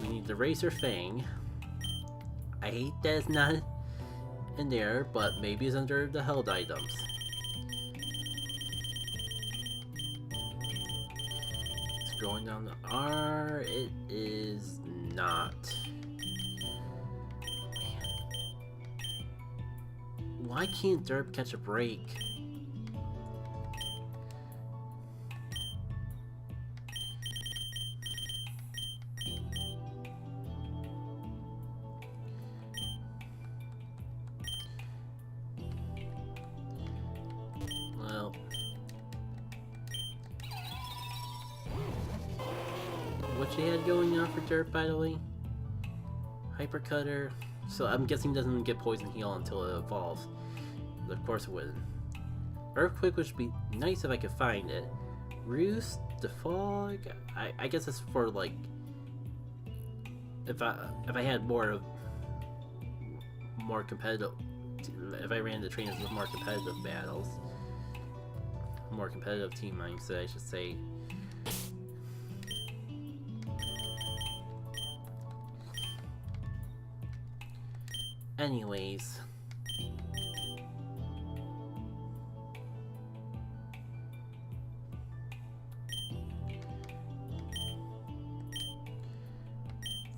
We need the Razor Fang. I hate that it's not in there, but maybe it's under the held items. Scrolling down the R, it is not. Man. Why can't Derp catch a break? Well, what she had going on for Derp, by the way? Hyper Cutter. So I'm guessing it doesn't get Poison Heal until it evolves. Of course it wouldn't. Earthquake, which would be nice if I could find it. Roost, the Fog. I guess it's for like if I had more competitive. If I ran the trainers with more competitive battles, more competitive team mindset, I should say. Anyways,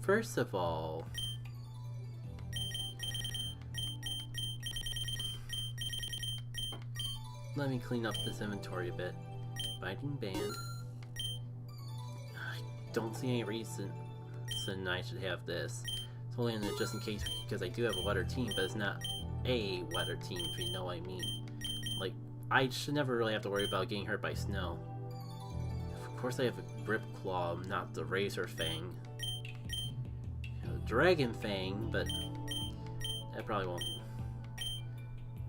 first of all, let me clean up this inventory a bit. Binding band. I don't see any reason I should have this. It's only in there just in case because I do have a weather team, but it's not a weather team, if you know what I mean. Like, I should never really have to worry about getting hurt by snow. Of course I have a grip claw, not the razor fang. Dragon Fang, but that probably won't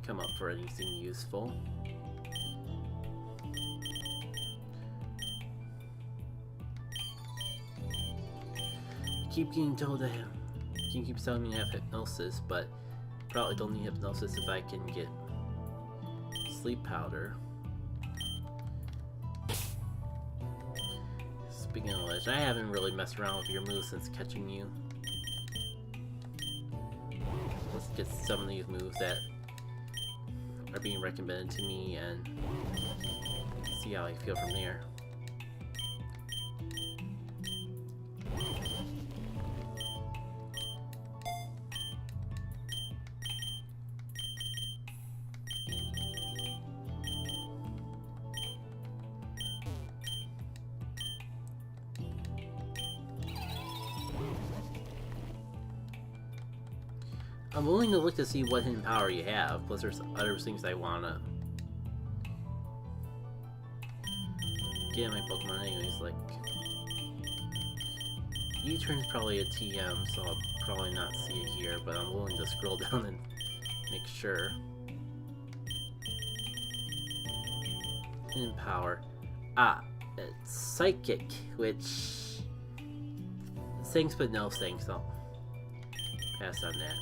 come up for anything useful. Keep getting told to have. He keeps telling me to have hypnosis, but probably don't need hypnosis if I can get sleep powder. Speaking of which, I haven't really messed around with your moves since catching you. Let's get some of these moves that are being recommended to me and see how I feel from there. I'm willing to look to see what hidden power you have, plus there's other things I wanna get in my Pokemon anyways, like U-turn's probably a TM, so I'll probably not see it here, but I'm willing to scroll down and make sure. Hidden power. Ah, it's Psychic, which thanks but no thanks, I'll pass on that.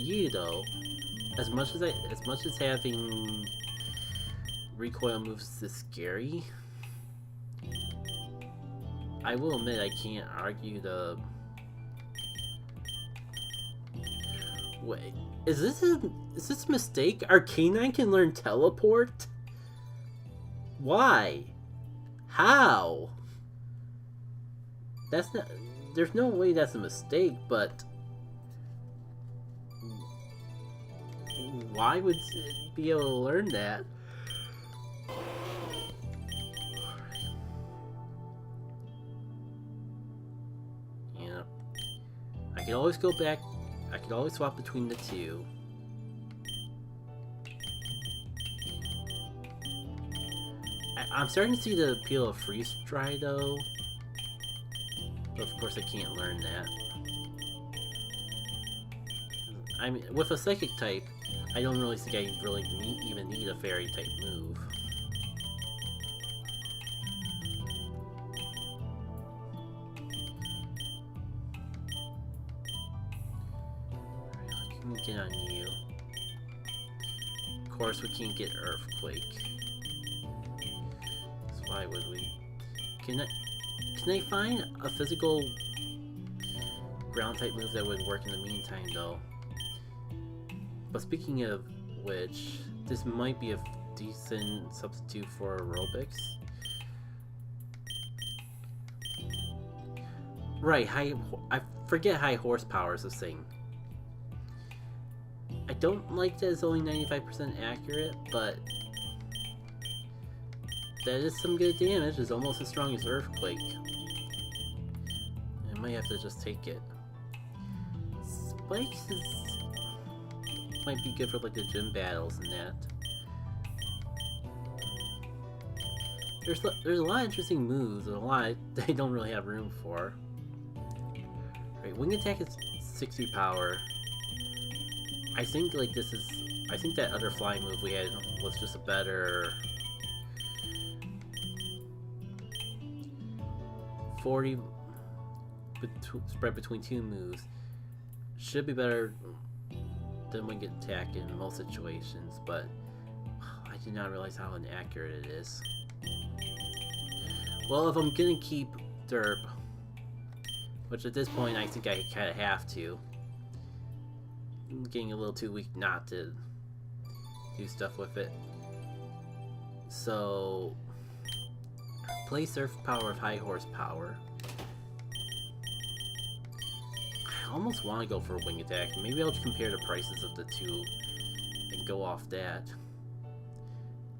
You though, as much as having recoil moves is scary, I will admit I can't argue the. Wait, is this a mistake? Arcanine can learn teleport? Why? How? That's not. There's no way that's a mistake, but why would it be able to learn that? Yeah. I can always go back. I can always swap between the two. I'm starting to see the appeal of Freeze Dry though. But of course I can't learn that. I mean, with a Psychic type, I don't really think I really even need a Fairy type move. Alright, can we get on you? Of course we can't get Earthquake. So why would we? Can I find a physical ground type move that would work in the meantime though? But speaking of which, this might be a decent substitute for aerobics. Right, I forget high horsepower is a thing. I don't like that it's only 95% accurate, but that is some good damage. It's almost as strong as Earthquake. I might have to just take it. Spikes might be good for like the gym battles and that. There's a lot of interesting moves and a lot they don't really have room for. Right, wing attack is 60 power. I think like I think that other flying move we had was just a better 40 spread between two moves. Should be better than wing attack in most situations, but I did not realize how inaccurate it is. Well, if I'm gonna keep Derp, which at this point I think I kinda have to, I'm getting a little too weak not to do stuff with it. So, play Surf Power of High Horsepower. I almost want to go for a wing attack. Maybe I'll compare the prices of the two and go off that.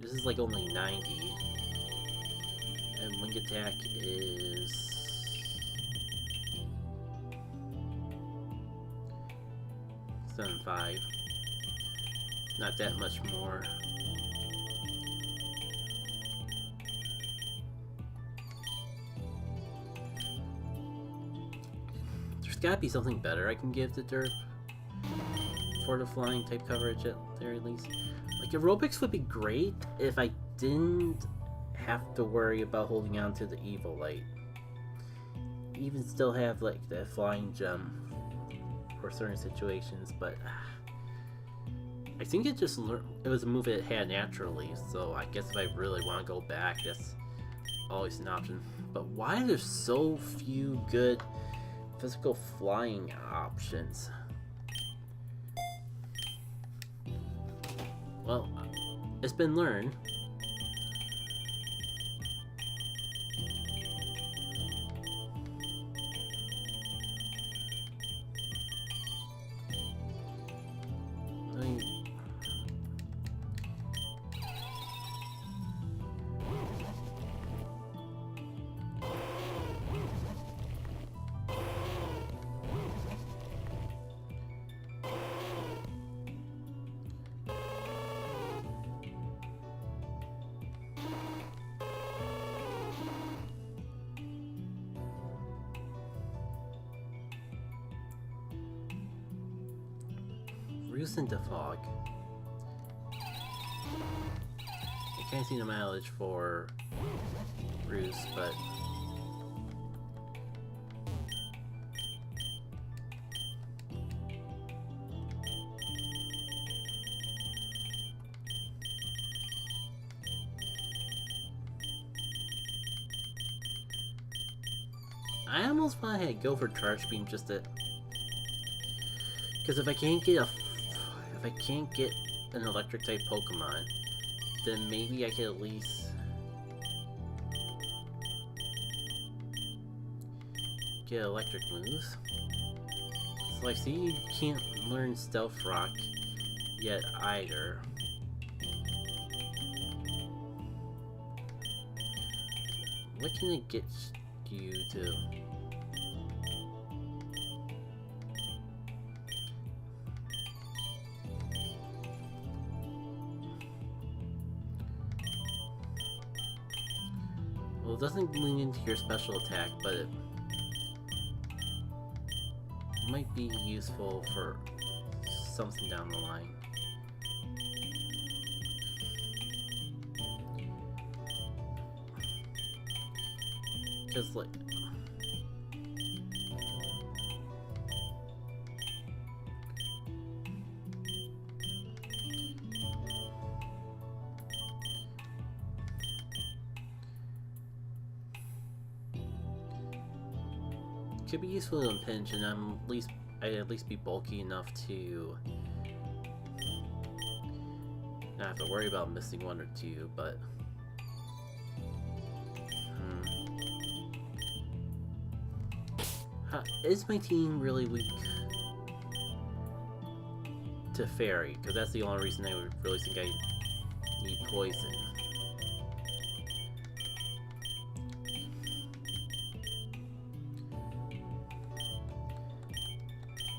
This is like only 90. And wing attack is 75. Not that much more. There's gotta be something better I can give to Derp for the flying type coverage at the very least. Like aerobics would be great if I didn't have to worry about holding on to the evil light. Even still have like that flying gem for certain situations, but I think it just it was a move it had naturally, so I guess if I really want to go back, that's always an option. But why there's so few good physical flying options? Well, it's been learned. Recent fog. I can't see the mileage for Rouge, but I almost want to go for Charge Beam just to, because if I can't get an electric type Pokemon, then maybe I could at least get electric moves. So I see you can't learn Stealth Rock yet either. What can it get you to? Well, it doesn't lean into your special attack, but it might be useful for something down the line. Because, like, could be useful in a pinch, and I'd at least be bulky enough to not have to worry about missing one or two, but is my team really weak to Fairy? Because that's the only reason I would really think I need Poison.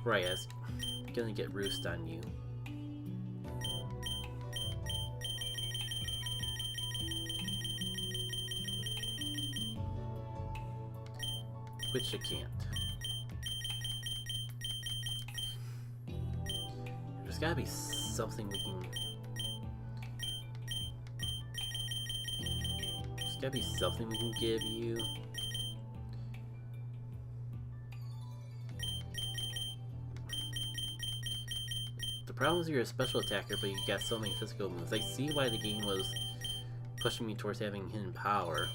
Right, I was gonna get Roost on you. Which I can't. There's gotta be something we can... There's gotta be something we can give you. The problem is you're a special attacker, but you got so many physical moves. I see why the game was pushing me towards having hidden power.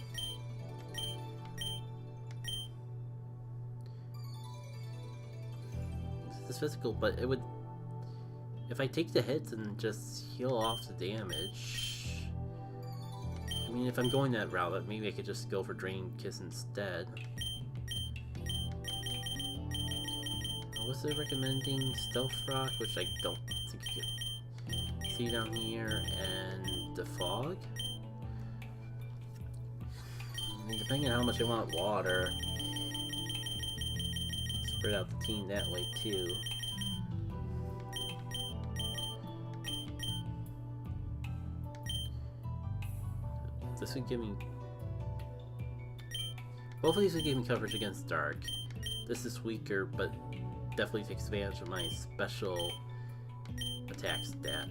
It's physical, but it would... If I take the hits and just heal off the damage... I mean, if I'm going that route, maybe I could just go for Draining Kiss instead. Was it recommending Stealth Rock, which I don't think you can see down here, and the Fog? I mean, depending on how much I want water, spread out the team that way too. This would give me... Both of these would give me coverage against Dark. This is weaker, but definitely takes advantage of my special attack stat.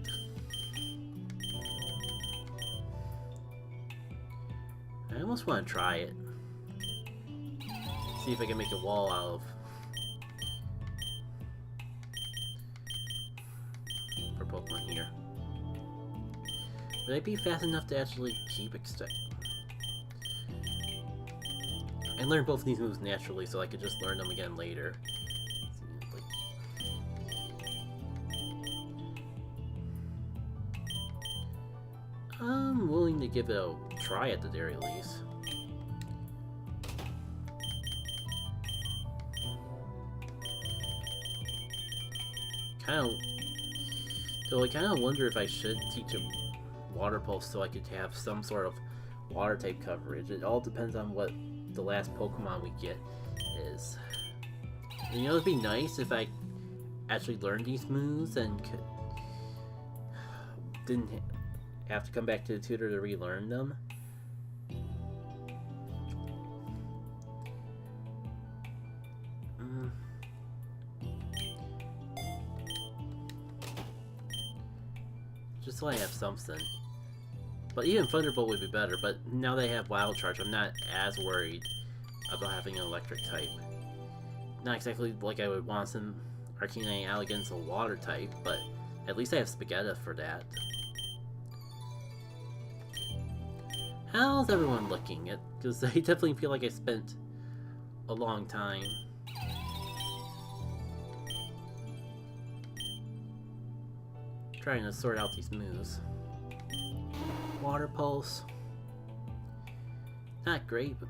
I almost want to try it. See if I can make a wall out of... for Pokemon here. Would I be fast enough to actually keep I learned both of these moves naturally, so I could just learn them again later. I'm willing to give it a try at the very least. I kind of wonder if I should teach a Water Pulse so I could have some sort of water type coverage. It all depends on what the last Pokemon we get is. And, you know, it'd be nice if I actually learned these moves and didn't have to come back to the tutor to relearn them. Just so I have something. But even Thunderbolt would be better, but now they have Wild Charge, I'm not as worried about having an electric type. Not exactly like I would want some Arcanine out against a water type, but at least I have Spaghetti for that. How's everyone looking? Because I definitely feel like I spent a long time. Trying to sort out these moves. Water Pulse. Not great, but...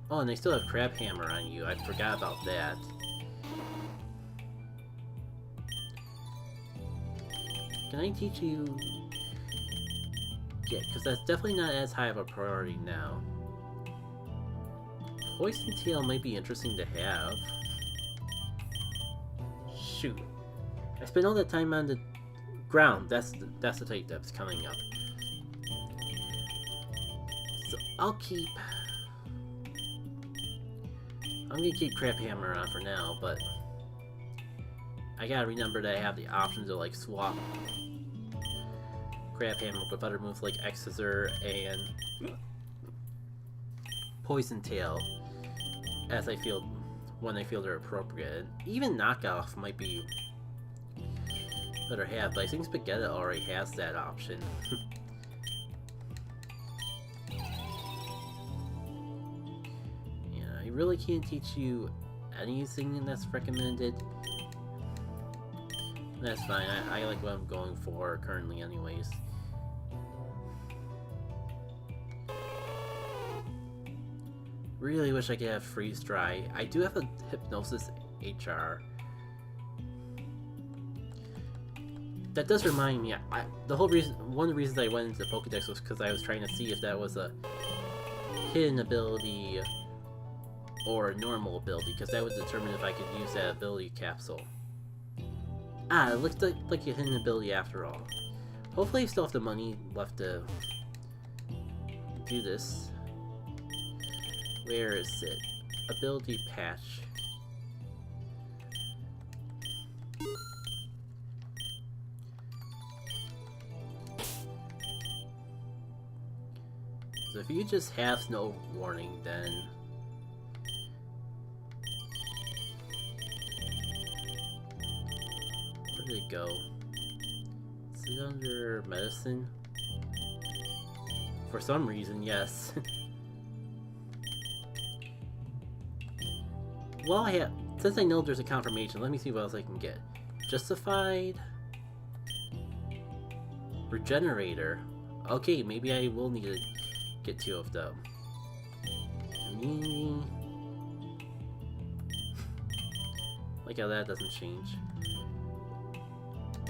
Oh, and they still have Crab Hammer on you. I forgot about that. Can I teach you... Yeah, because that's definitely not as high of a priority now. Poison Tail might be interesting to have. Shoot. I spent all that time on the ground. That's the type that's coming up. So I'm gonna keep Crab Hammer on for now, but I gotta remember that I have the option to like swap Crab Hammer with other moves like Exeter and Poison Tail as I feel when I feel they're appropriate. Even Knockoff might be better have, but I think Spaghetti already has that option. Yeah, I really can't teach you anything that's recommended. That's fine, I like what I'm going for currently anyways. Really wish I could have Freeze Dry. I do have a Hypnosis HR. That does remind me, one of the reasons I went into the Pokedex was because I was trying to see if that was a hidden ability or a normal ability, because that would determine if I could use that ability capsule. Ah, it looks like a hidden ability after all. Hopefully I still have the money left to do this. Where is it? Ability patch. So if you just have Snow Warning, then... Where did it go? Is it under Medicine? For some reason, yes. Well, since I know there's a confirmation, let me see what else I can get. Justified... Regenerator. Okay, maybe I will need to get 2 of them. Like how that doesn't change.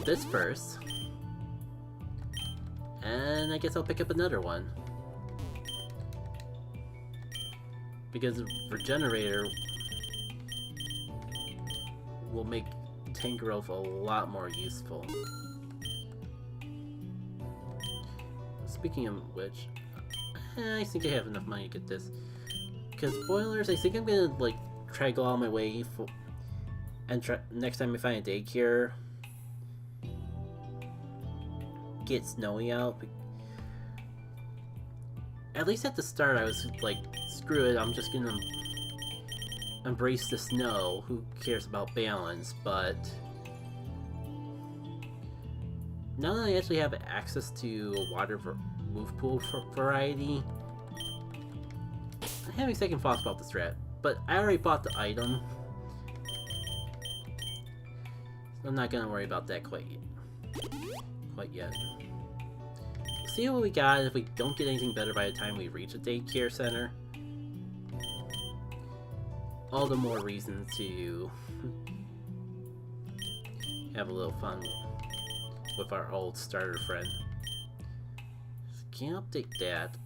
This first. And I guess I'll pick up another one. Because Regenerator will make tank growth a lot more useful. Speaking of which, I think I have enough money to get this. Because boilers, I think I'm gonna like try to go out of my way for, and try, next time I find a daycare, get snowy out. At least at the start I was like, screw it, I'm just gonna embrace the snow, who cares about balance, but now that I actually have access to a water move pool variety, I'm having second thoughts about the strat, but I already bought the item, so I'm not gonna worry about that quite yet. See what we got. If we don't get anything better by the time we reach a daycare center, all the more reason to have a little fun with our old starter friend. Can't update that.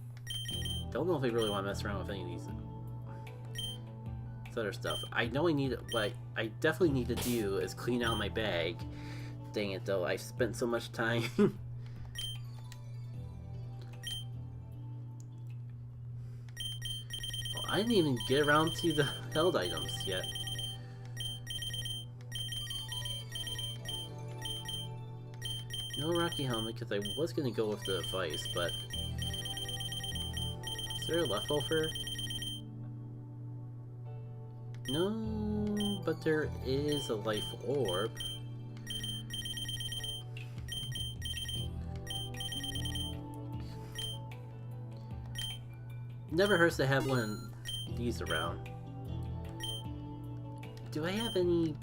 Don't know if I really want to mess around with any of these other stuff. I know I need what I definitely need to do is clean out my bag. Dang it though, I spent so much time. I didn't even get around to the held items yet. No Rocky Helmet, because I was going to go with the Vice, but... Is there a leftover? No, but there is a Life Orb. Never hurts to have one of these around. Do I have any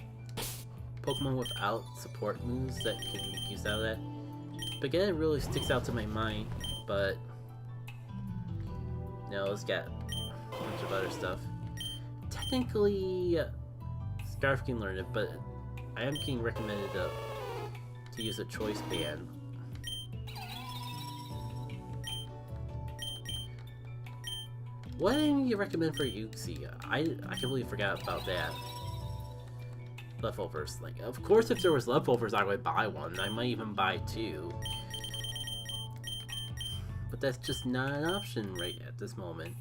Pokemon without support moves that can make use out of that? Spaghetti really sticks out to my mind, but no, it's got a bunch of other stuff. Technically, Scarf can learn it, but I am getting recommended to use a choice band. What do you recommend for Uxie? I completely forgot about that. Leftovers. Like, of course if there was leftovers I would buy one. I might even buy two. But that's just not an option right at this moment.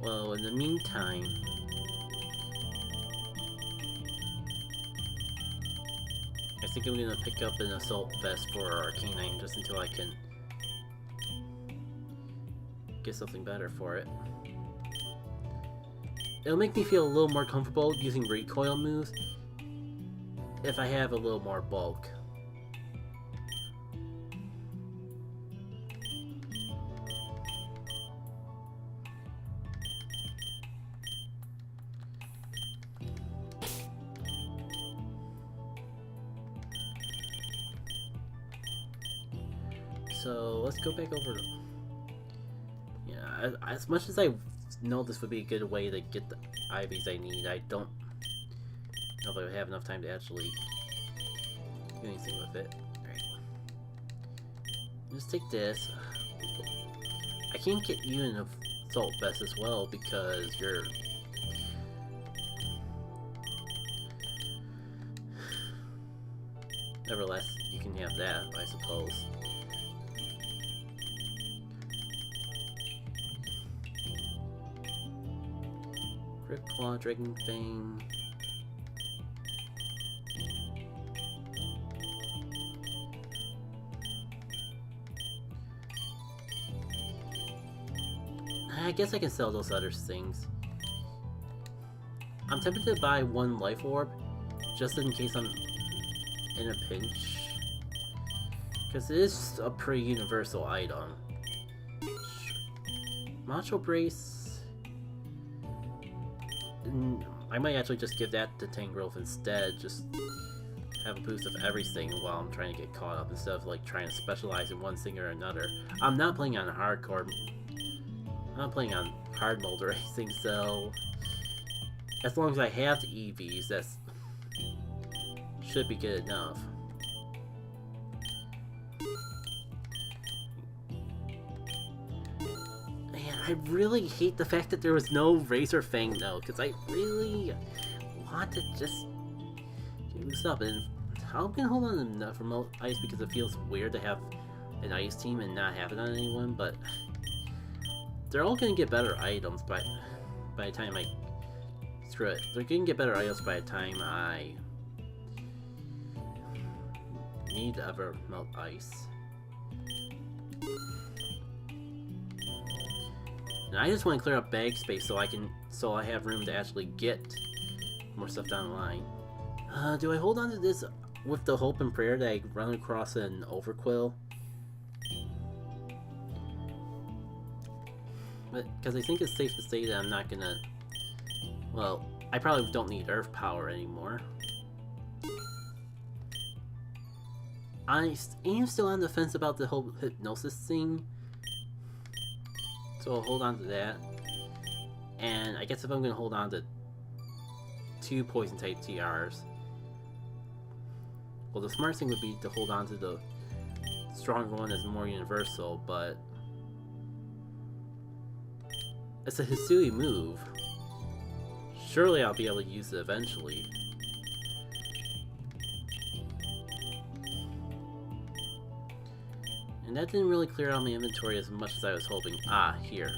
Well, in the meantime, I think I'm gonna pick up an assault vest for our canine just until I can get something better for it. It'll make me feel a little more comfortable using recoil moves if I have a little more bulk. So let's go back over to... Yeah, as much as I know this would be a good way to get the IVs I need, I don't know if I would have enough time to actually do anything with it. Alright. Just take this. I can't get you an assault vest as well because you're... Nevertheless, you can have that, I suppose. Rip Claw, Dragon Fang. I guess I can sell those other things. I'm tempted to buy one Life Orb, just in case I'm in a pinch. Because it is a pretty universal item. Macho Brace I might actually just give that to Tangrowth instead. Just have a boost of everything while I'm trying to get caught up instead of like trying to specialize in one thing or another. I'm not playing on hardcore. I'm not playing on hard mode or anything, so as long as I have the EVs, that should be good enough. Man, I really hate the fact that there was no Razor Fang though, because I really want to just use up. And I'm gonna hold on to enough remote ice because it feels weird to have an ice team and not have it on anyone, but they're all gonna get better items by the time I screw it. They're gonna get better items by the time I need to ever melt ice. And I just want to clear up bag space so I have room to actually get more stuff down the line. Do I hold on to this with the hope and prayer that I run across an overquill? Because I think it's safe to say that I'm not gonna... Well, I probably don't need Earth Power anymore. I am still on the fence about the whole hypnosis thing, so I'll hold on to that. And I guess if I'm gonna hold on to 2 poison type TRs, well, the smart thing would be to hold on to the stronger one that's more universal, but it's a Hissui move. Surely I'll be able to use it eventually. And that didn't really clear out my inventory as much as I was hoping. Ah, here.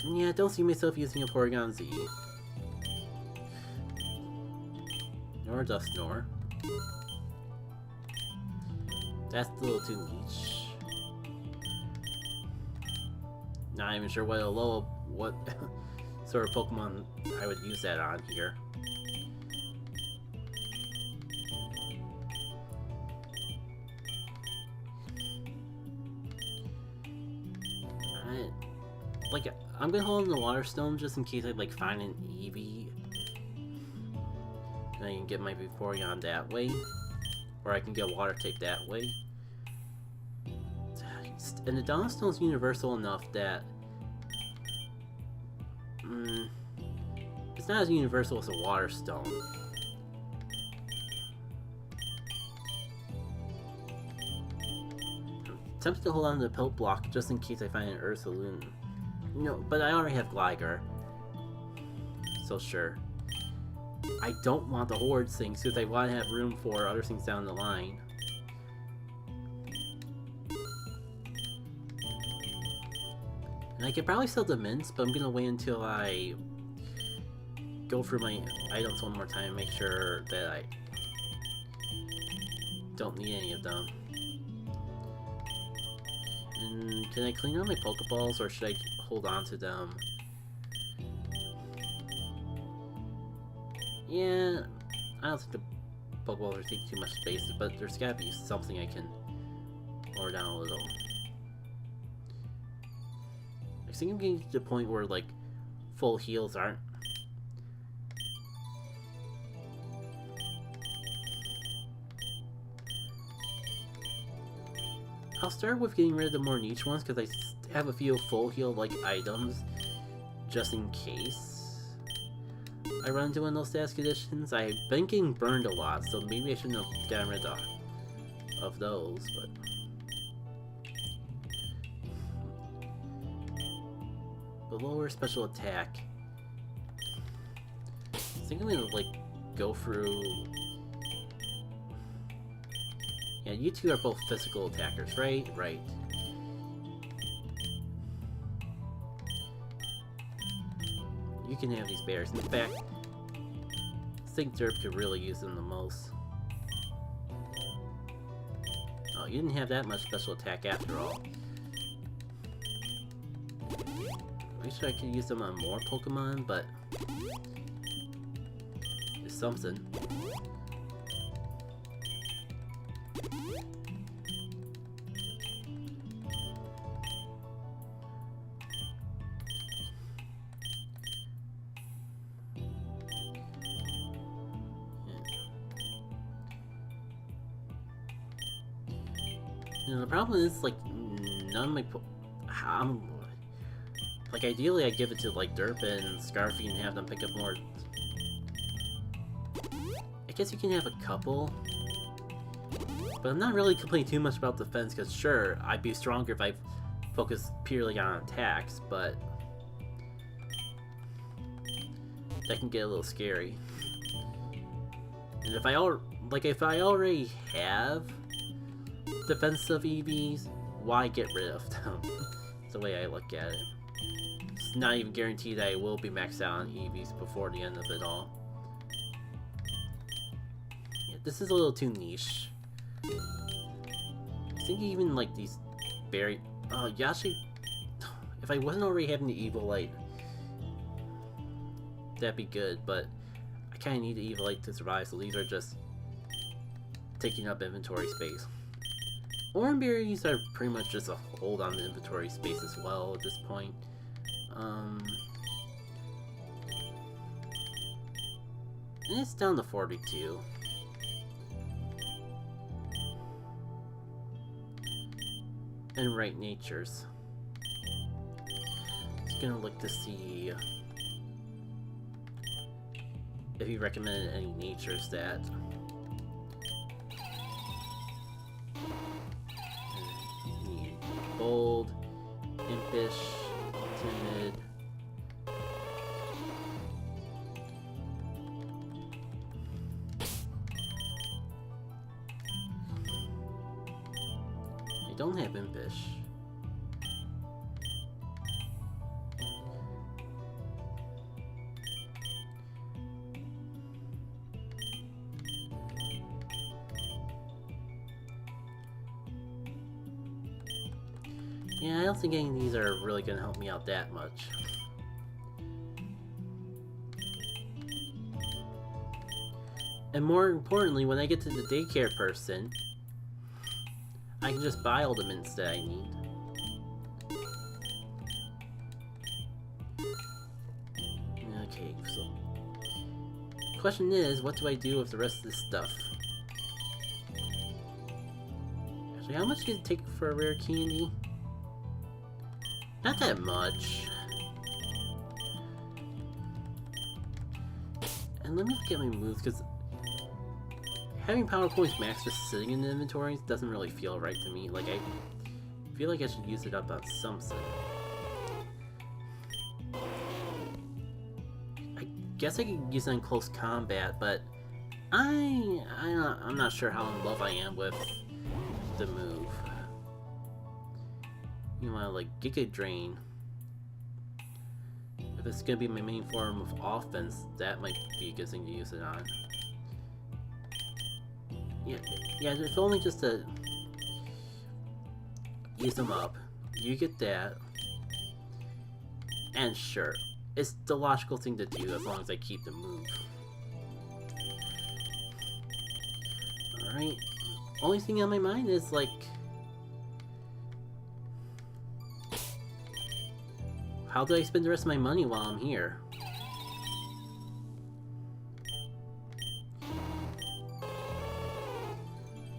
Yeah, I don't see myself using a Porygon Z. Nor a Dusknoir. That's a little too niche. Not even sure what sort of Pokemon I would use that on here. I'm gonna hold on the Water Stone just in case I like find an Eevee. And I can get my Vaporeon that way. Or I can get Water type that way. And the Dawn Stone's universal enough that it's not as universal as a Water Stone. I'm tempted to hold on to the Pilt Block just in case I find an Ursaline. No, but I already have Gligar. So sure. I don't want the Horde things because I want to have room for other things down the line. And I could probably sell the mints, but I'm gonna wait until I go through my items one more time and make sure that I don't need any of them. And can I clean out my Pokeballs, or should I hold on to them? Yeah, I don't think the Pokeballs are taking too much space, but there's gotta be something I can lower down a little. I think I'm getting to the point where, like, full heals aren't... I'll start with getting rid of the more niche ones, because I have a few full heal-like items, just in case I run into one of those status conditions. I've been getting burned a lot, so maybe I shouldn't have gotten rid of those, but... The lower special attack. I think I'm gonna, like, go through... Yeah, you two are both physical attackers, right? Right. You can have these bears. In fact, I think Derp could really use them the most. Oh, you didn't have that much special attack after all. I wish I could use them on more Pokemon, but it's something. You know, the problem is, like, none of my... like, ideally I'd give it to, like, Derp and Scarfy and have them pick up more... I guess you can have a couple. But I'm not really complaining too much about defense, because sure, I'd be stronger if I focused purely on attacks, but... that can get a little scary. And if I already have defensive EVs, why get rid of them? That's the way I look at it. It's not even guaranteed that I will be maxed out on EVs before the end of it all. Yeah, this is a little too niche. I think even like these berry... Oh, Yashi... If I wasn't already having the Evil Light, that'd be good, but I kinda need the Evil Light to survive, so these are just taking up inventory space. Orange berries are pretty much just a hold on the inventory space as well at this point. And it's down to 42. And right natures. Just gonna look to see if he recommended any natures that bold, impish, timid. I don't have impish. Yeah, I don't think any of these are really going to help me out that much. And more importantly, when I get to the daycare person, I can just buy all the mints that I need. Okay, so... question is, what do I do with the rest of this stuff? Actually, how much does it take for a rare candy? Not that much. And let me look at my moves, because having power points max just sitting in the inventories doesn't really feel right to me. Like, I feel like I should use it up on something. I guess I could use it in close combat, but I'm not sure how in love I am with the move. You want to like Giga Drain. If it's gonna be my main form of offense, that might be a good thing to use it on. Yeah, if only just to use them up. You get that. And sure, it's the logical thing to do as long as I keep the move. Alright. Only thing on my mind is like, how do I spend the rest of my money while I'm here?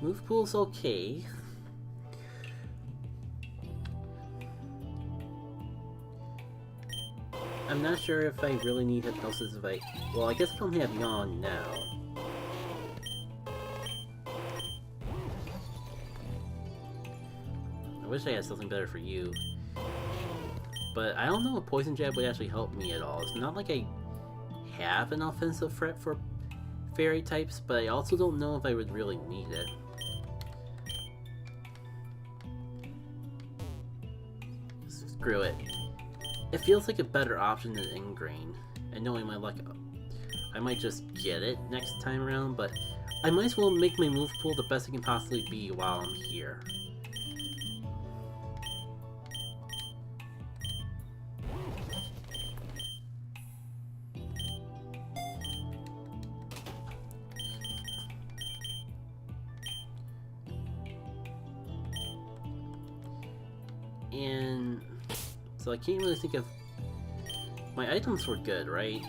Move pool's okay. I'm not sure if I really need hypnosis if I... Well, I guess I don't have Yawn now. I wish I had something better for you. But I don't know if Poison Jab would actually help me at all. It's not like I have an offensive threat for fairy types, but I also don't know if I would really need it. Screw it. It feels like a better option than Ingrain. And knowing my luck, I might just get it next time around, but I might as well make my move pool the best it can possibly be while I'm here. And so I can't really think of... My items were good, right?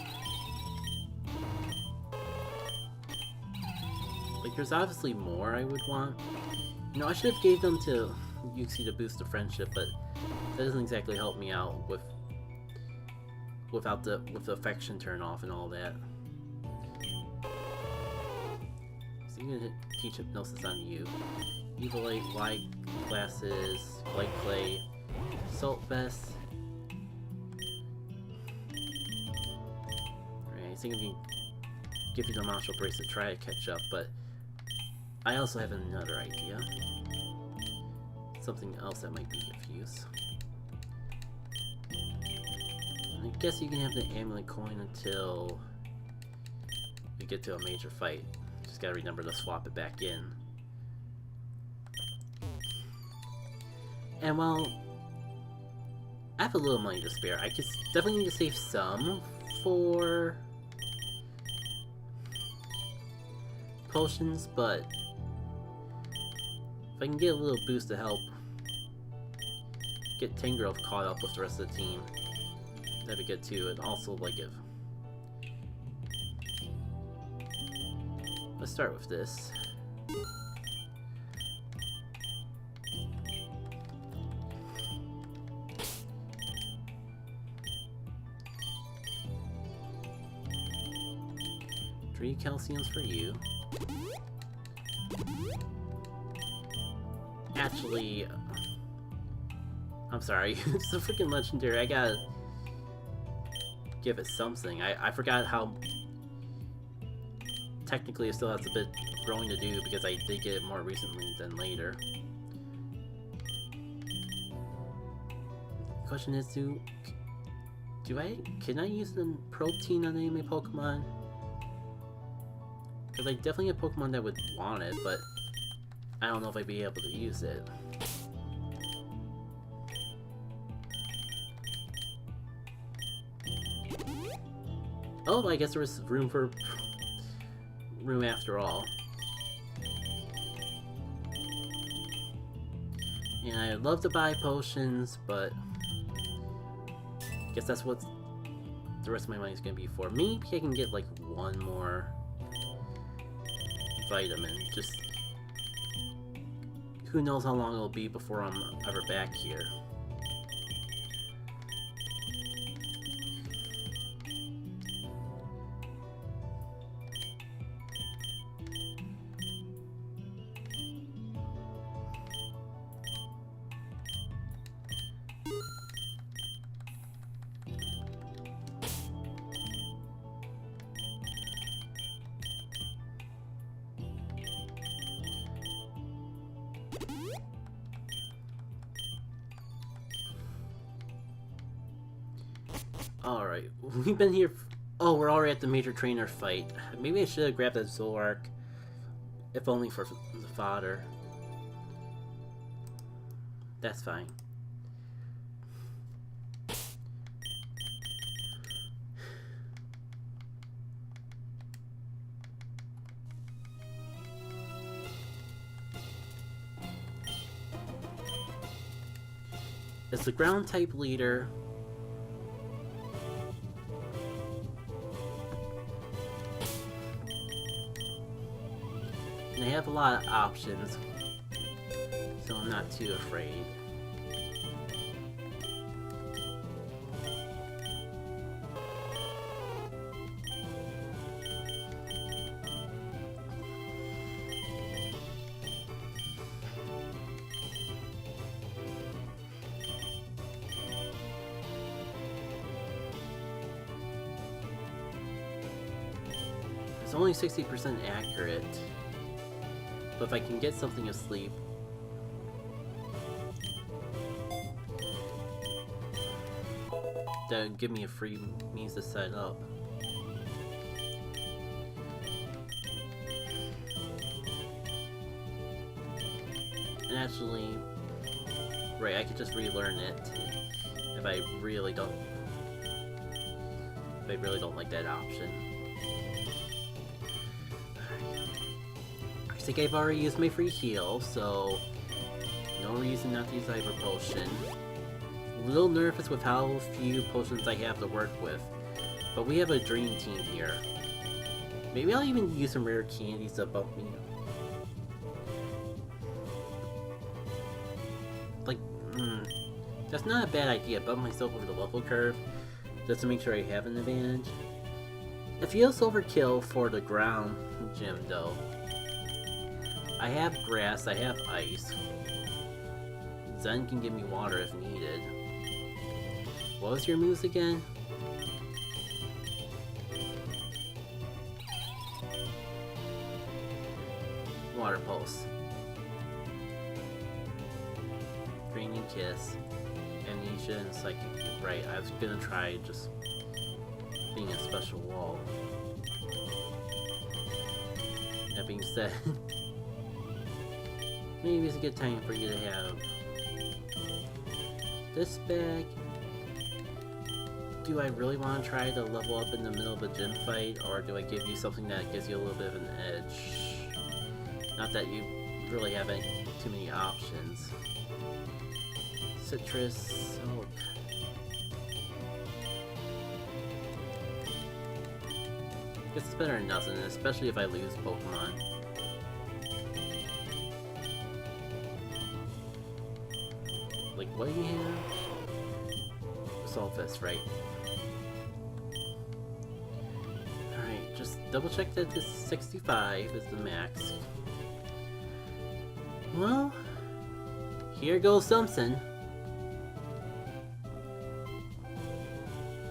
Like, there's obviously more I would want. You know, I should have gave them to Yuxi to boost the friendship, but that doesn't exactly help me out with the affection turn off and all that. So I'm gonna teach hypnosis on you. Evilite, white glasses, white clay, salt vest. Alright, I think I can give you the martial bracelet, try to catch up, but I also have another idea. Something else that might be of use. I guess you can have the amulet coin until we get to a major fight. Just gotta remember to swap it back in. And well, I have a little money to spare. I could definitely need to save some for potions, but if I can get a little boost to help get Tangrowth caught up with the rest of the team, that'd be good too. And also, like, if let's start with this. Three calciums for you. Actually, I'm sorry, it's a freaking legendary. I gotta give it something. I forgot how technically it still has a bit of growing to do because I did get it more recently than later. The question is, can I use the protein on any of my Pokemon? Because I definitely have Pokemon that would want it, but I don't know if I'd be able to use it. Oh, I guess there was room after all. And I'd love to buy potions, but I guess that's what the rest of my money's gonna be for. Maybe I can get like one more vitamin. Just who knows how long it'll be before I'm ever back here. Alright, we've been here. Oh, we're already at the major trainer fight. Maybe I should have grabbed that Zoroark. If only for the fodder. That's fine. As the ground type leader, and I have a lot of options, so I'm not too afraid. It's only 60% accurate, but if I can get something asleep, that would give me a free means to set up. And actually, right, I could just relearn it if I really don't like that option. I think I've already used my free heal, so no reason not to use Hyper Potion. A little nervous with how few potions I have to work with, but we have a dream team here. Maybe I'll even use some rare candies to bump me That's not a bad idea. Bump myself over the level curve just to make sure I have an advantage. It feels overkill for the ground gym though. I have grass, I have ice. Zen can give me water if needed. What was your moves again? Water Pulse. Draining Kiss. Amnesia and Psychic. Right, I was gonna try just being a special wall. That being said, maybe it's a good time for you to have this back. Do I really want to try to level up in the middle of a gym fight, or do I give you something that gives you a little bit of an edge? Not that you really have too many options. Citrus, Oak. Guess it's better than nothing, especially if I lose Pokemon. Like, what do you have? Solfus, right? Alright, just double check that this 65 is the max. Well, here goes something.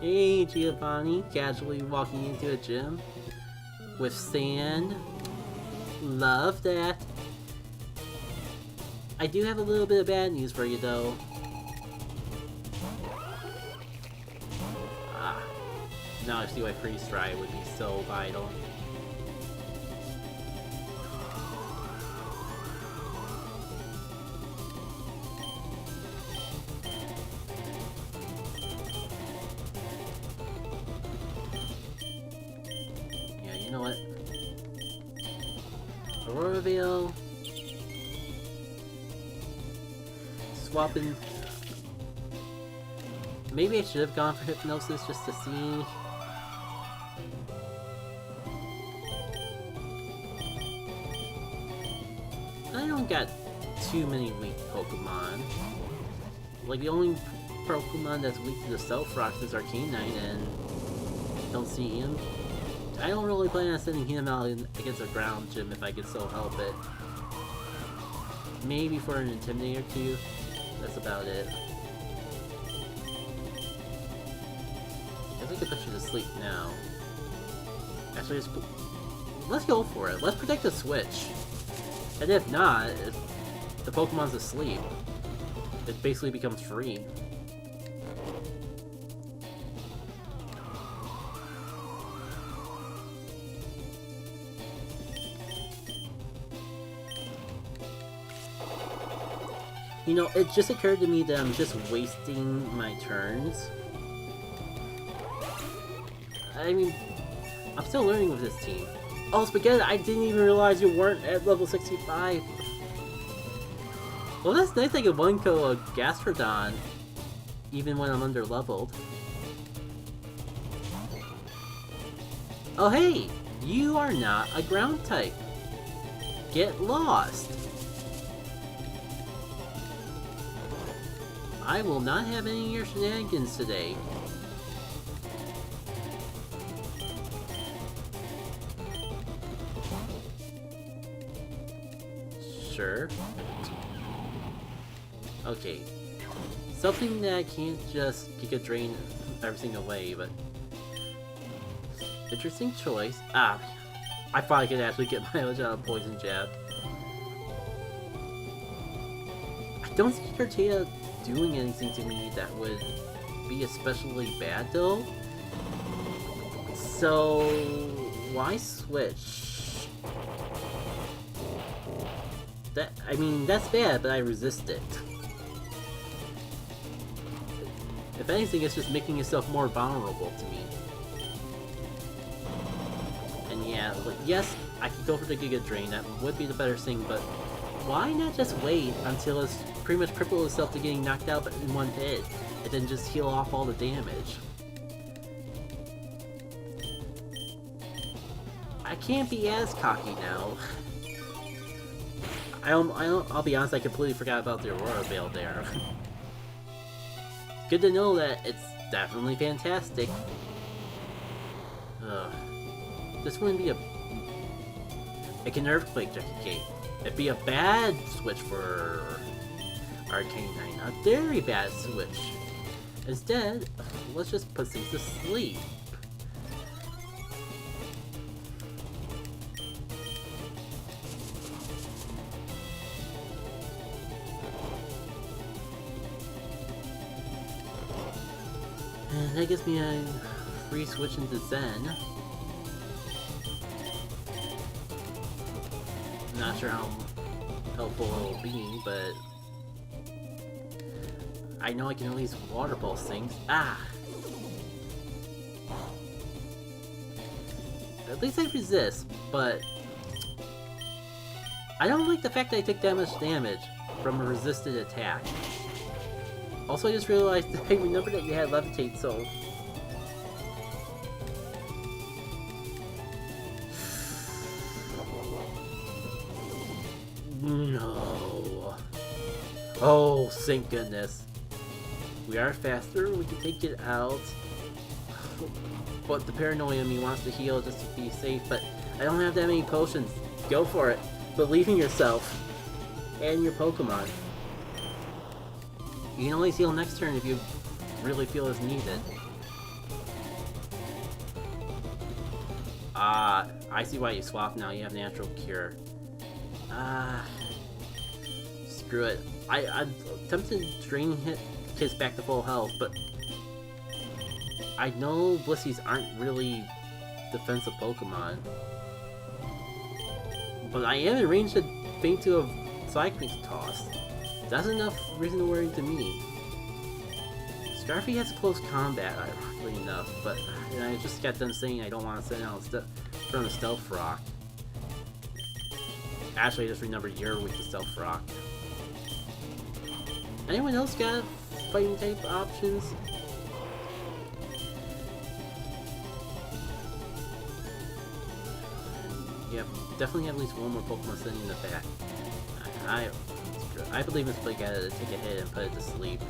Hey, Giovanni, casually walking into a gym with sand. Love that. I do have a little bit of bad news for you, though. Ah, now I see why Freeze Dry would be so vital. You know what? Aurora Veil. Swapping. Maybe I should have gone for Hypnosis just to see. I don't got too many weak Pokemon. Like, the only Pokemon that's weak to the Stealth Rocks is Arcanine, and don't see him. I don't really plan on sending him out against a ground gym if I could so help it. Maybe for an Intimidate or two. That's about it. I guess I could put you to sleep now. Actually, let's go for it. Let's protect the Switch. And if not, if the Pokemon's asleep, it basically becomes free. You know, it just occurred to me that I'm just wasting my turns. I mean, I'm still learning with this team. Oh, Spaghetti, I didn't even realize you weren't at level 65. Well, that's nice I can one-ko a Gastrodon, even when I'm under-leveled. Oh hey, you are not a ground type. Get lost. I will not have any of your shenanigans today. Sure. Okay. Something that I can't just Giga Drain everything away, but... Interesting choice. Ah, I probably could actually get mileage out of Poison Jab. I don't see Tortilla doing anything to me that would be especially bad though. So why switch? That, I mean, that's bad, but I resist it. If anything, it's just making yourself more vulnerable to me. And yeah, like, yes, I could go for the Giga Drain, that would be the better thing, but why not just wait until it's pretty much cripple itself to getting knocked out in one hit, and then just heal off all the damage? I can't be as cocky now. I'll be honest, I completely forgot about the Aurora Veil there. good to know that it's definitely fantastic. This wouldn't be like an earthquake just in case. It'd be a bad switch for Arcanine, a very bad switch. Instead, let's just put things to sleep. And that gives me a free switch into Zen. Not sure how helpful it will be, but I know I can at least water pulse things. Ah! At least I resist, but I don't like the fact that I take that much damage from a resisted attack. Also, I just realized that I remember that you had Levitate, so... No. Oh, thank goodness. We are faster, we can take it out. But the paranoia in me wants to heal just to be safe, but I don't have that many potions. Go for it. Believe in yourself. And your Pokemon. You can always heal next turn if you really feel it's needed. I see why you swap now. You have Natural Cure. Screw it. I'm tempted to drain Kiss back to full health, but I know Blissies aren't really defensive Pokemon. But I am in range to feint to a Cyclone Toss. That's enough reason to worry to me. Scarfy has close combat, ironically enough, but I just got done saying I don't want to send out from a Stealth Rock. Actually, I just remembered you're weak to Stealth Rock. Anyone else got fighting type options? Yep, definitely have at least one more Pokemon sitting in the back. I believe this play got to take a hit and put it to sleep.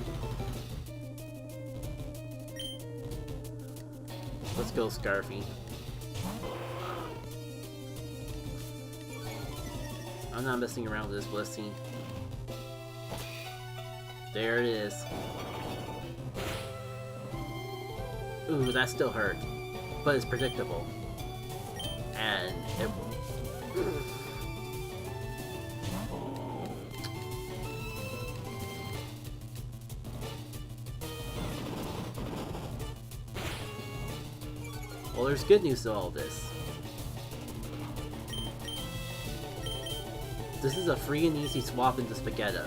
Let's go, Scarfy. I'm not messing around with this Blissey. There it is. Ooh, that still hurt. But it's predictable. And it... Well, there's good news to all this. This is a free and easy swap into Spaghetti.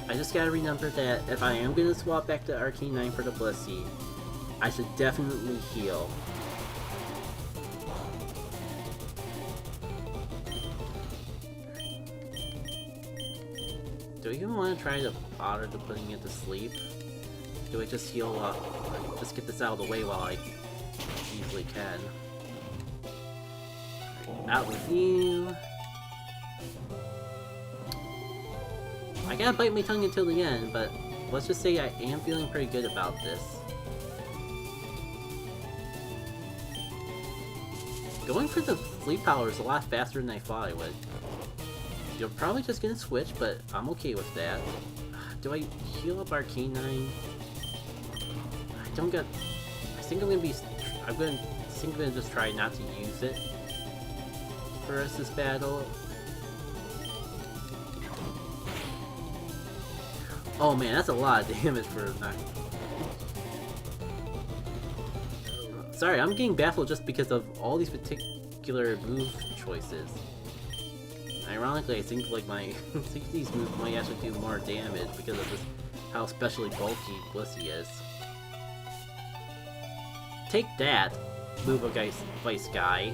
I just gotta remember that if I am gonna swap back to Arcanine for the Blissey, I should definitely heal. Do I even want to try to bother to putting it to sleep? Do I just heal up? Just get this out of the way while I easily can. Out with you. I gotta bite my tongue until the end, but let's just say I am feeling pretty good about this. Going for the sleep power is a lot faster than I thought I would. You're probably just gonna switch, but I'm okay with that. Do I heal up Arcanine? I don't get... I think I'm gonna just try not to use it for the rest of this battle. Oh man, that's a lot of damage for not... Sorry, I'm getting baffled just because of all these particular move choices. Ironically, I think like I think these moves might actually do more damage because of just how especially bulky Blissey is. Take that, move a Vice Guy.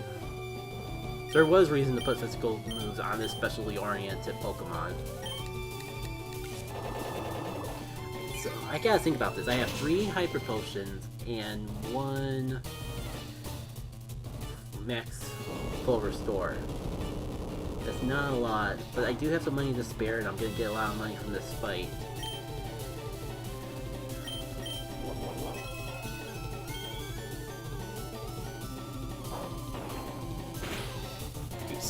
There was reason to put physical moves on this specially oriented Pokemon. So I gotta think about this. I have 3 Hyper Potions and 1 Max Full Restore. That's not a lot, but I do have some money to spare and I'm gonna get a lot of money from this fight.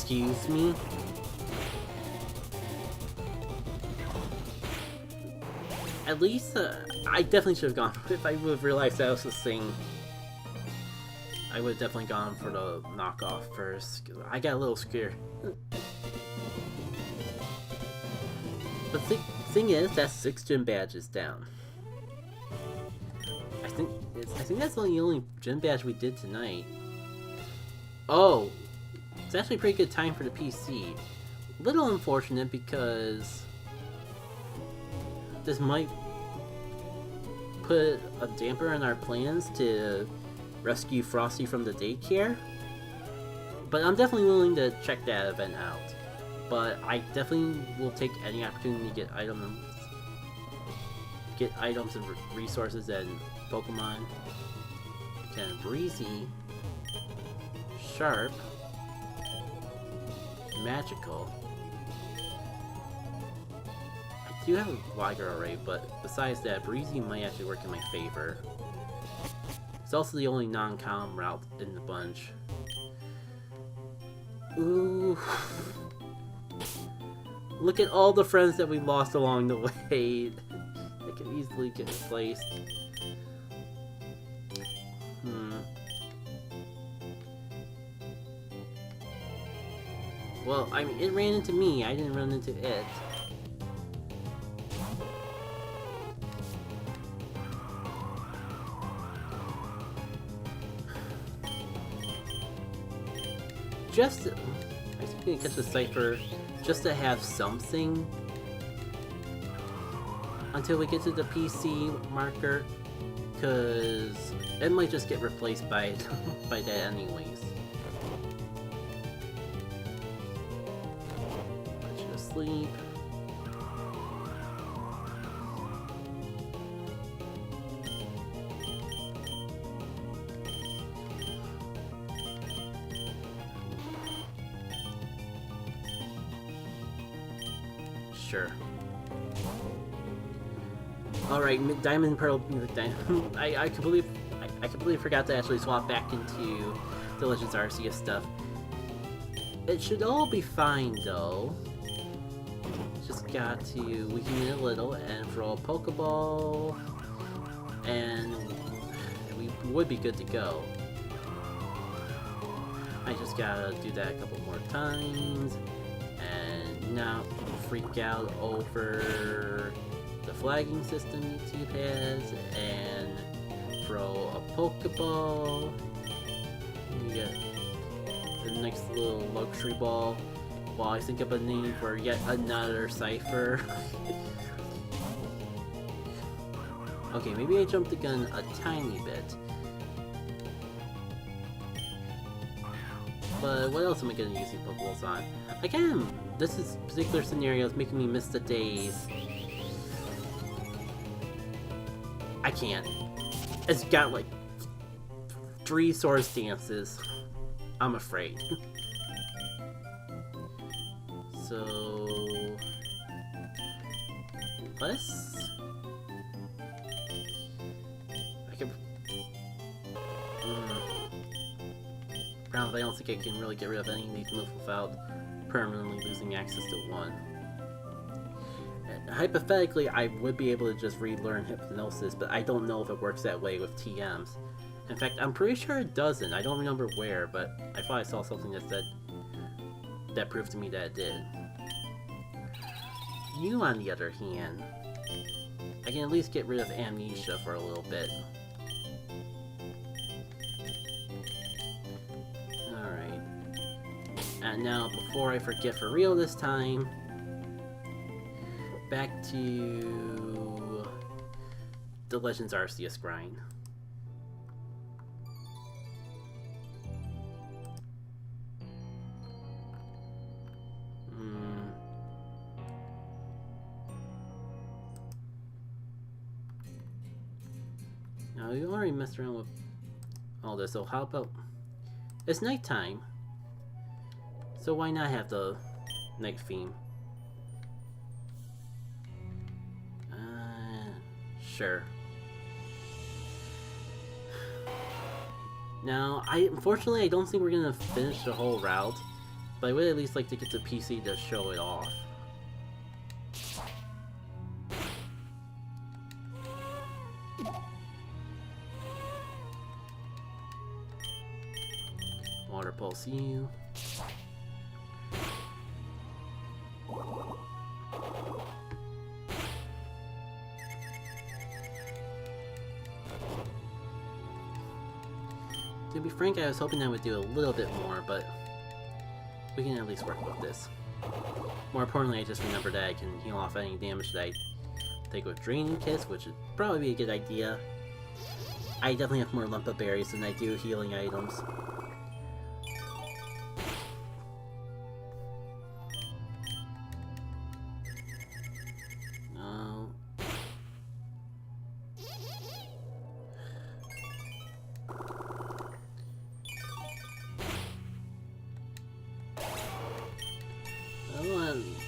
Excuse me? At least, I definitely should have gone. If I would have realized that was this thing, I would have definitely gone for the knockoff first. I got a little scared. But the thing is, that's 6 gym badges down. I think that's the only gym badge we did tonight. Oh, it's actually a pretty good time for the PC. Little unfortunate because this might put a damper on our plans to rescue Frosty from the daycare. But I'm definitely willing to check that event out. But I definitely will take any opportunity to get items and resources and Pokemon. And Breezy, Sharp, Magical. I do have a Liger already, but besides that, Breezy might actually work in my favor. It's also the only non-com route in the bunch. Ooh. Look at all the friends that we lost along the way. They could easily get replaced. Well, I mean, it ran into me. I didn't run into it. Just, I think we can catch the Cypher just to have something until we get to the PC marker, because it might just get replaced by by that anyways. Put you to sleep. Sure. Alright, Diamond Pearl. I completely forgot to actually swap back into the Legends Arceus stuff. It should all be fine though. Just got to weaken it a little and throw a Pokeball, and we would be good to go. I just gotta do that a couple more times, and now freak out over the flagging system YouTube has, and throw a Pokeball. You get the next little luxury ball while I think of a name for yet another Cypher. Okay, maybe I jumped the gun a tiny bit. But what else am I gonna use these Pokeballs on? Again, this particular scenario is making me miss the days. I can't. It's got like 3 Swords Dances, I'm afraid. So let's. I can. I don't think I can really get rid of any of these moves without permanently losing access to one. And hypothetically, I would be able to just relearn Hypnosis, but I don't know if it works that way with TMs. In fact, I'm pretty sure it doesn't. I don't remember where, but I thought I saw something that said that proved to me that it did. You, on the other hand, I can at least get rid of Amnesia for a little bit. Alright. And now, before I forget for real this time, back to the Legends Arceus grind. Now, we already messed around with all this, so how about... It's nighttime, so why not have the night theme? Sure. Now, unfortunately, I don't think we're gonna finish the whole route, But I would at least like to get the PC to show it off. Water pulse you. To be frank, I was hoping I would do a little bit more, but we can at least work with this. More importantly, I just remembered that I can heal off any damage that I take with Draining Kiss, which would probably be a good idea. I definitely have more Lumpa Berries than I do healing items.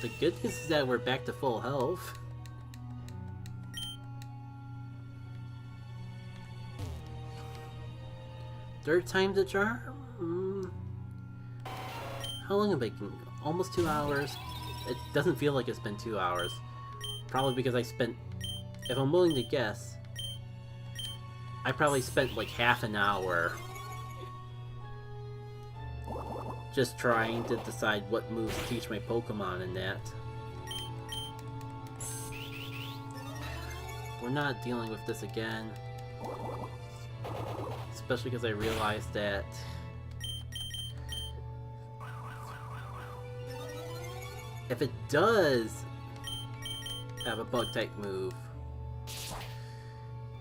The good news is that we're back to full health. Third time the charm? How long have I been? Almost 2 hours? It doesn't feel like it's been 2 hours. Probably because I spent, if I'm willing to guess, I probably spent like half an hour just trying to decide what moves to teach my Pokemon and that. We're not dealing with this again. Especially because I realized that if it does have a bug type move,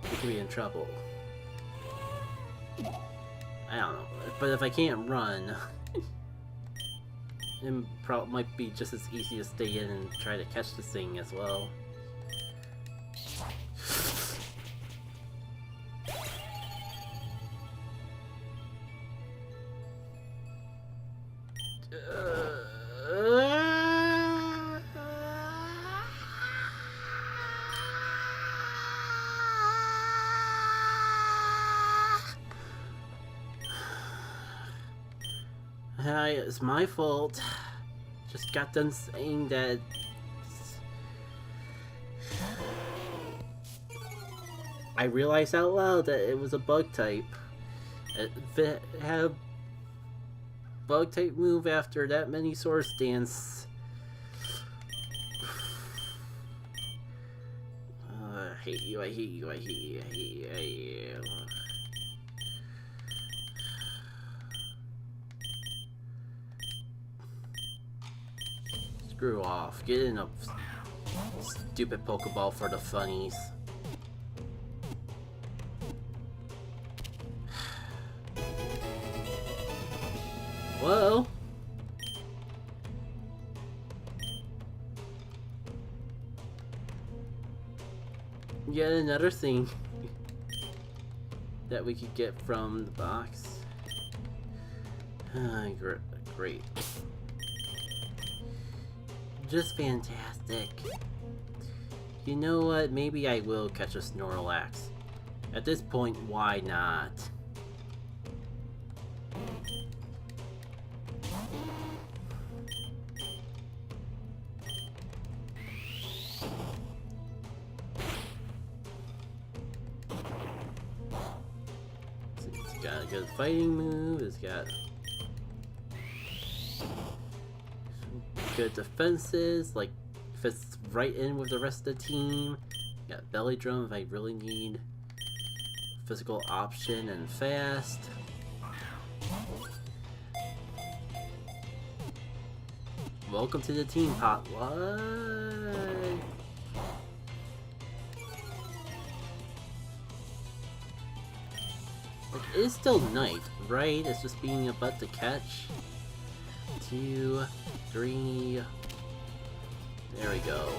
we could be in trouble. I don't know. But if I can't run, it might be just as easy to stay in and try to catch this thing as well. It's my fault. Just got done saying that. I realized out loud that it was a bug type. If it had a bug type move after that many Swords Dance. I hate you, I hate you, I hate you, I hate you, I hate you. Screw off. Get in a stupid Pokeball for the funnies. Whoa! Yet another thing that we could get from the box. Great. Just fantastic. You know what? Maybe I will catch a Snorlax. At this point, why not? It's got a good fighting move. It's got good defenses, like fits right in with the rest of the team. Got Belly Drum if I really need physical option and fast. Welcome to the team, Pot. What? Like, it's still night, right? It's just being a butt to catch. 2, 3. There we go.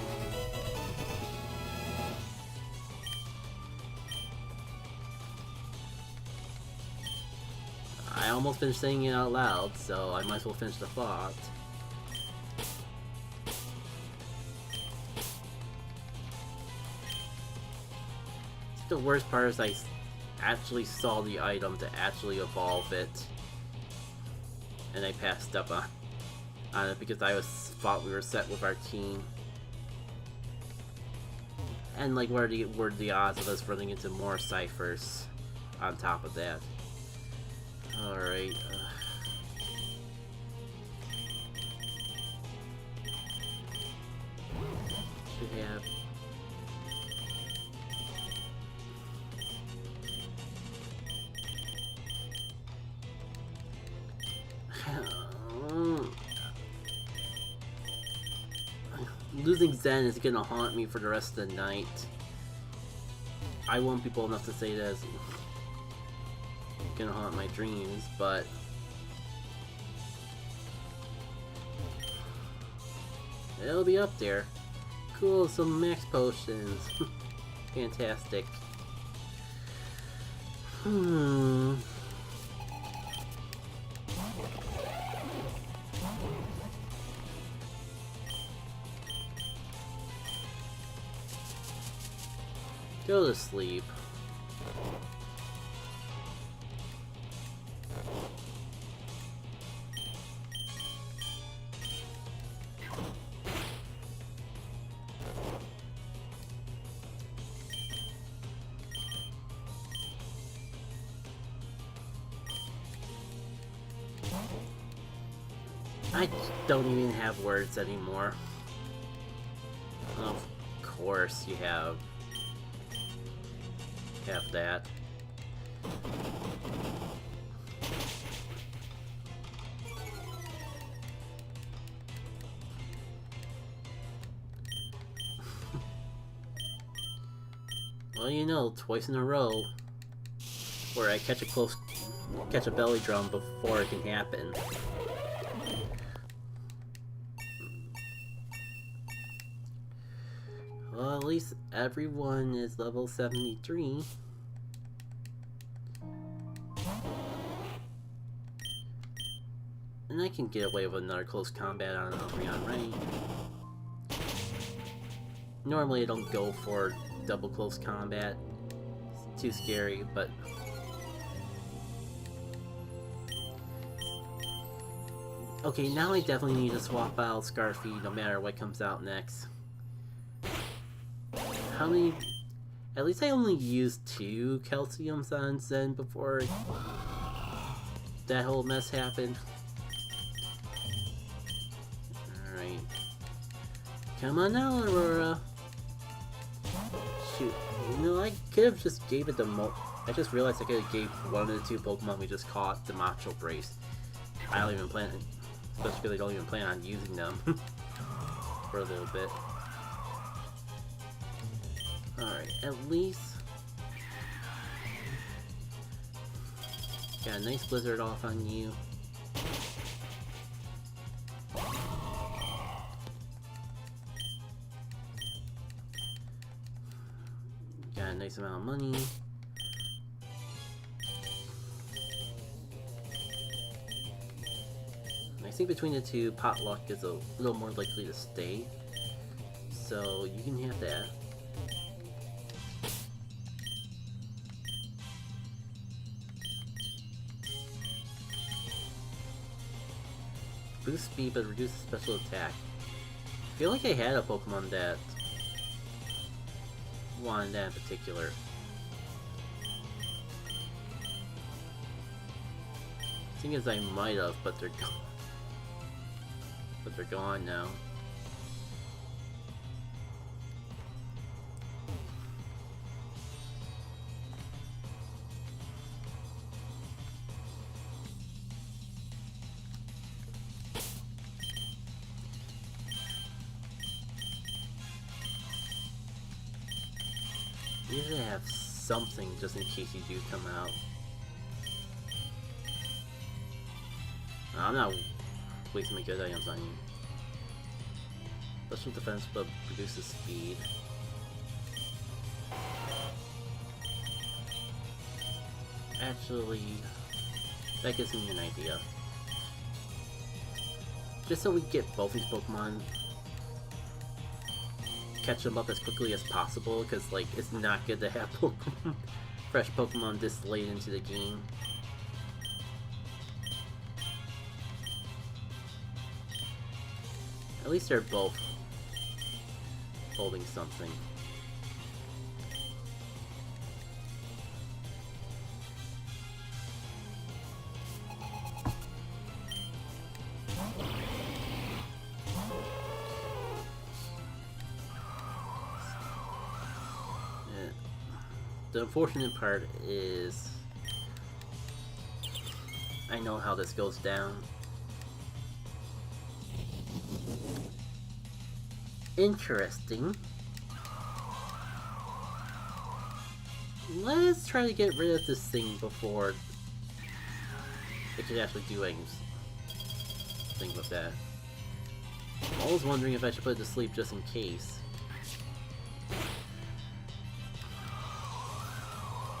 I almost finished saying it out loud, so I might as well finish the thought. The worst part is I actually saw the item to actually evolve it, and I passed up on. because I thought we were set with our team. And like, what are the odds of us running into more ciphers on top of that? Alright. Should have... Losing Zen is gonna haunt me for the rest of the night. I won't be bold enough to say that it's gonna haunt my dreams, but it'll be up there. Cool, some max potions. Fantastic. Go to sleep. I don't even have words anymore. Of course you have that. Well, you know, twice in a row where I catch a belly drum before it can happen. Well, at least everyone is level 73. And I can get away with another close combat on rank. Normally I don't go for double close combat. It's too scary, but... Okay, now I definitely need to swap out Scarfy no matter what comes out next. How many... At least I only used 2 calciums on Zen before that whole mess happened. Alright. Come on now, Aurora. Shoot. You know, I could have just gave it the I just realized I could have gave one of the 2 Pokemon we just caught the Macho Brace. I don't even plan... Especially because I don't even plan on using them for a little bit. Alright, at least got a nice blizzard off on you. Got a nice amount of money. I think between the 2, Potluck is a little more likely to stay. So you can have that. Boost speed but reduce special attack. I feel like I had a Pokemon that wanted that in particular. The thing is, I might have, but they're gone. But they're gone now. You should have something just in case you do come out. I'm not wasting my good items on you. Special defense but reduces speed. Actually, that gives me an idea. Just so we get both these Pokemon, catch them up as quickly as possible, because like it's not good to have Pokemon, fresh Pokemon this late into the game. At least they're both holding something. The unfortunate part is I know how this goes down. Interesting. Let's try to get rid of this thing before it could actually do anything with that. I'm always wondering if I should put it to sleep just in case.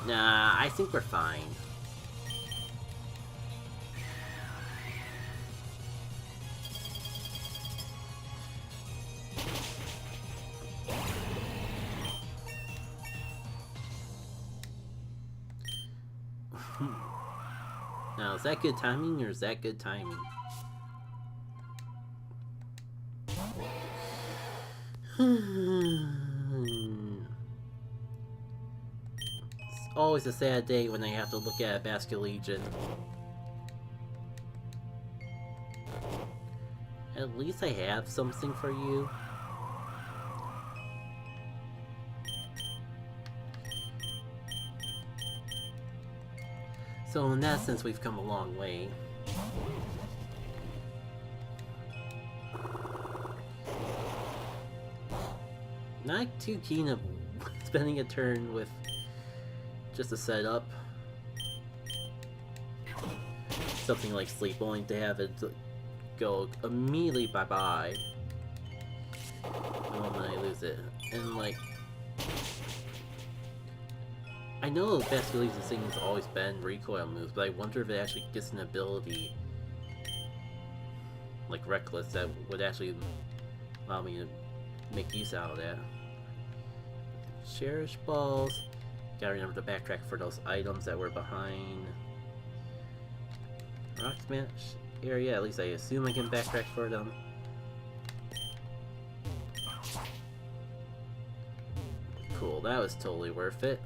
Nah, I think we're fine. Now, is that good timing or is that good timing? It's always a sad day when I have to look at a Basket Legion. At least I have something for you. So in that sense, we've come a long way. Not too keen of spending a turn with just a setup. Something like sleep, only to have it go immediately bye-bye the moment I lose it. And like, I know Basket Legion's thing has always been recoil moves, but I wonder if it actually gets an ability like Reckless that would actually allow me to make use out of that. Cherish balls. Gotta remember to backtrack for those items that were behind Rock Smash area. At least I assume I can backtrack for them. Cool, that was totally worth it.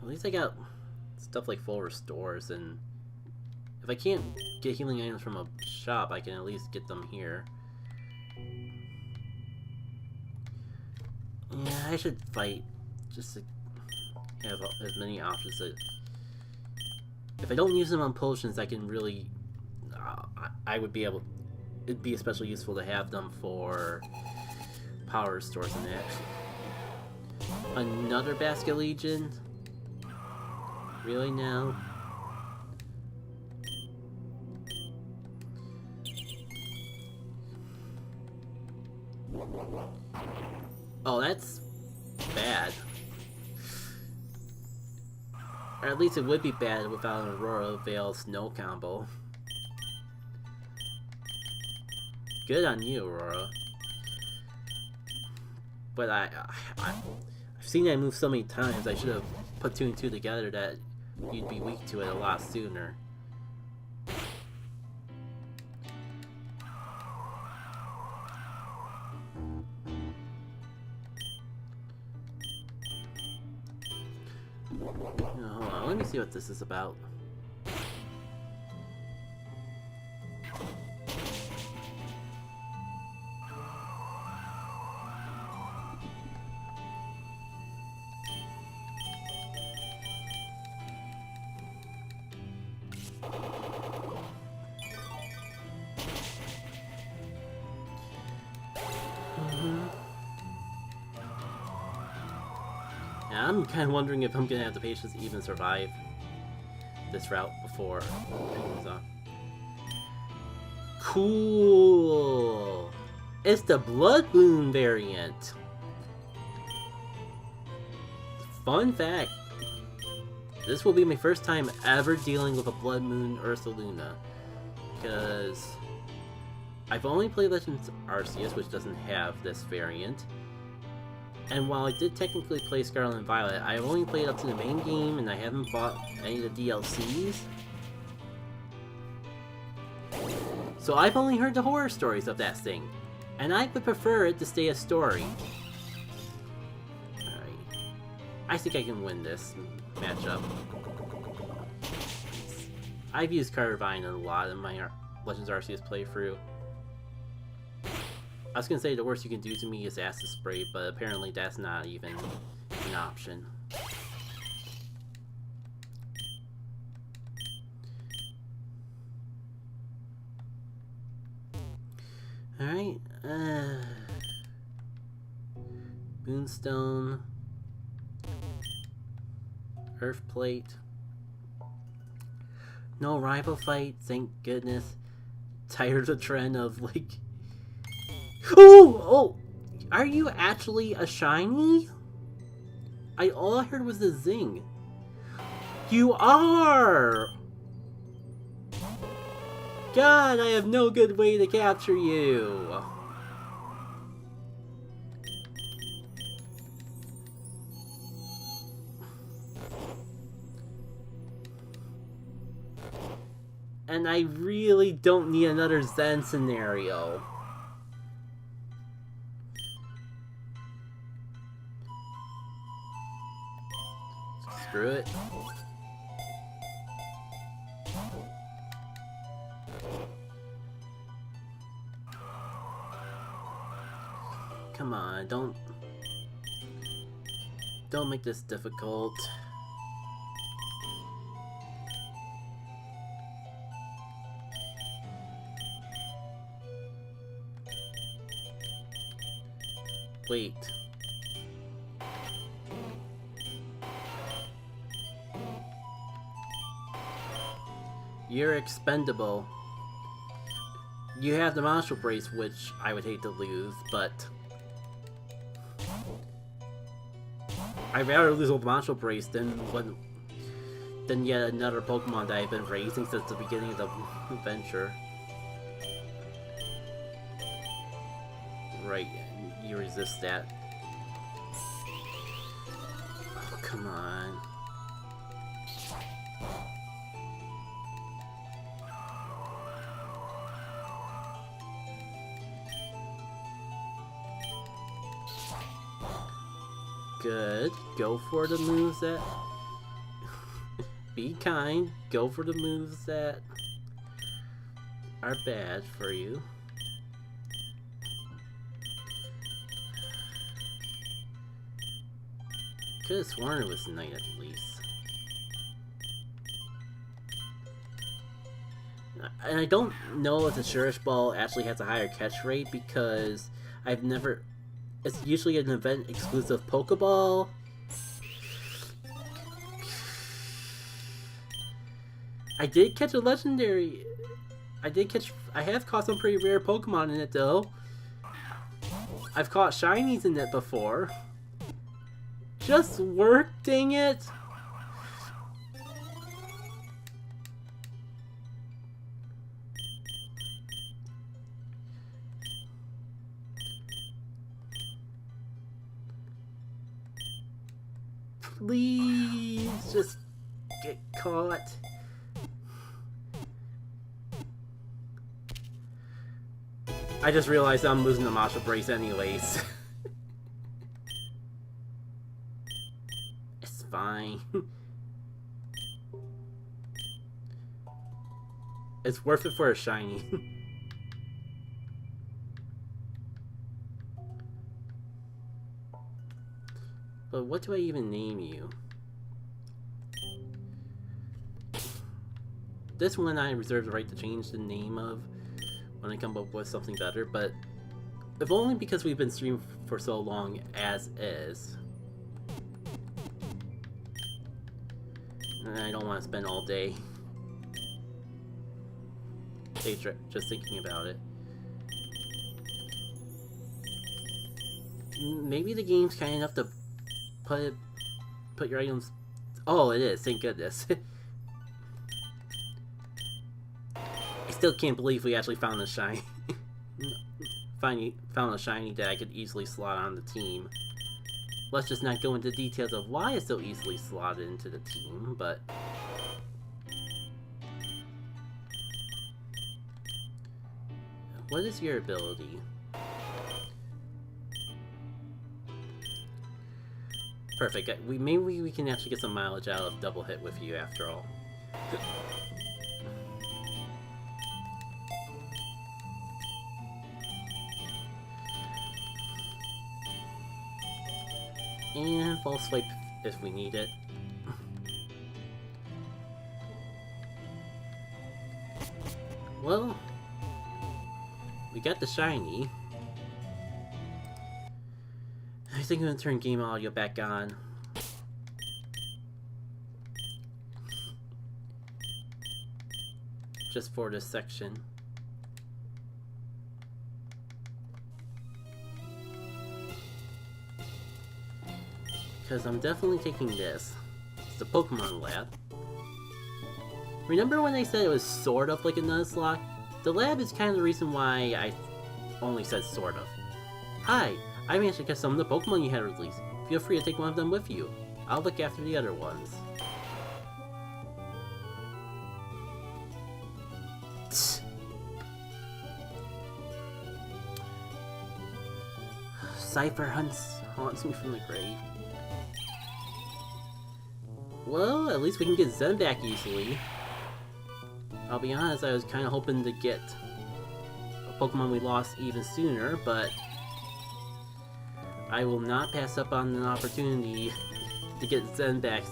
At least I got stuff like full restores, and if I can't get healing items from a shop, I can at least get them here. Yeah, I should fight just to have as many options that if I don't use them on potions, I can really I would be able, it'd be especially useful to have them for power restores and that. Another Basket Legion? Really now? Oh, that's bad. Or at least it would be bad without an Aurora Veil Snow combo. Good on you, Aurora. But I've seen that move so many times, I should have put 2 and 2 together that you'd be weak to it a lot sooner. Hold on, let me see what this is about. I'm kind of wondering if I'm gonna have the patience to even survive this route before picking this up. Cool! It's the Blood Moon variant! Fun fact, this will be my first time ever dealing with a Blood Moon Ursaluna, because I've only played Legends Arceus, which doesn't have this variant. And while I did technically play Scarlet and Violet, I've only played up to the main game and I haven't bought any of the DLCs. So I've only heard the horror stories of that thing, and I would prefer it to stay a story. Alright. I think I can win this matchup. I've used Carvine a lot in my Legends Arceus playthrough. I was gonna say the worst you can do to me is Acid Spray, but apparently that's not even an option. Alright, Moonstone, Earth Plate, no rival fight, thank goodness. Tired of the trend of like, oh, are you actually a shiny? All I heard was the zing. You are! God, I have no good way to capture you. And I really don't need another Zen scenario. Screw it. Come on, don't make this difficult. Wait. You're expendable. You have the Monster Brace, which I would hate to lose, but I'd rather lose a Monster Brace than yet another Pokemon that I've been raising since the beginning of the adventure. Right, you resist that. Oh, come on. Good. Go for the moves that... Be kind. Go for the moves that are bad for you. Could have sworn it was night at least. And I don't know if the Cherish Ball actually has a higher catch rate because I've never... It's usually an event exclusive Pokeball. I did catch a legendary. I have caught some pretty rare Pokemon in it though. I've caught shinies in it before. Just work, dang it. Please, just get caught. I just realized I'm losing the Masha Brace anyways. It's fine. It's worth it for a shiny. But what do I even name you? This one I reserve the right to change the name of when I come up with something better, but if only because we've been streaming for so long as is. And I don't want to spend all day just thinking about it. Maybe the game's kind enough to put your items... Oh, it is, thank goodness. I still can't believe we actually found a shiny. Found a shiny that I could easily slot on the team. Let's just not go into details of why it's so easily slotted into the team, but... What is your ability? Perfect. Maybe we can actually get some mileage out of double hit with you after all. And false swipe if we need it. Well, we got the shiny. I think I'm gonna turn game audio back on. Just for this section. Because I'm definitely taking this. It's the Pokemon Lab. Remember when I said it was sort of like a Nuzlocke? The lab is kind of the reason why I only said sort of. Hi, I managed to catch some of the Pokemon you had released. Feel free to take one of them with you. I'll look after the other ones. Cypher haunts me from the grave. Well, at least we can get Zen back easily. I'll be honest, I was kind of hoping to get a Pokemon we lost even sooner, but I will not pass up on an opportunity to get Zen back,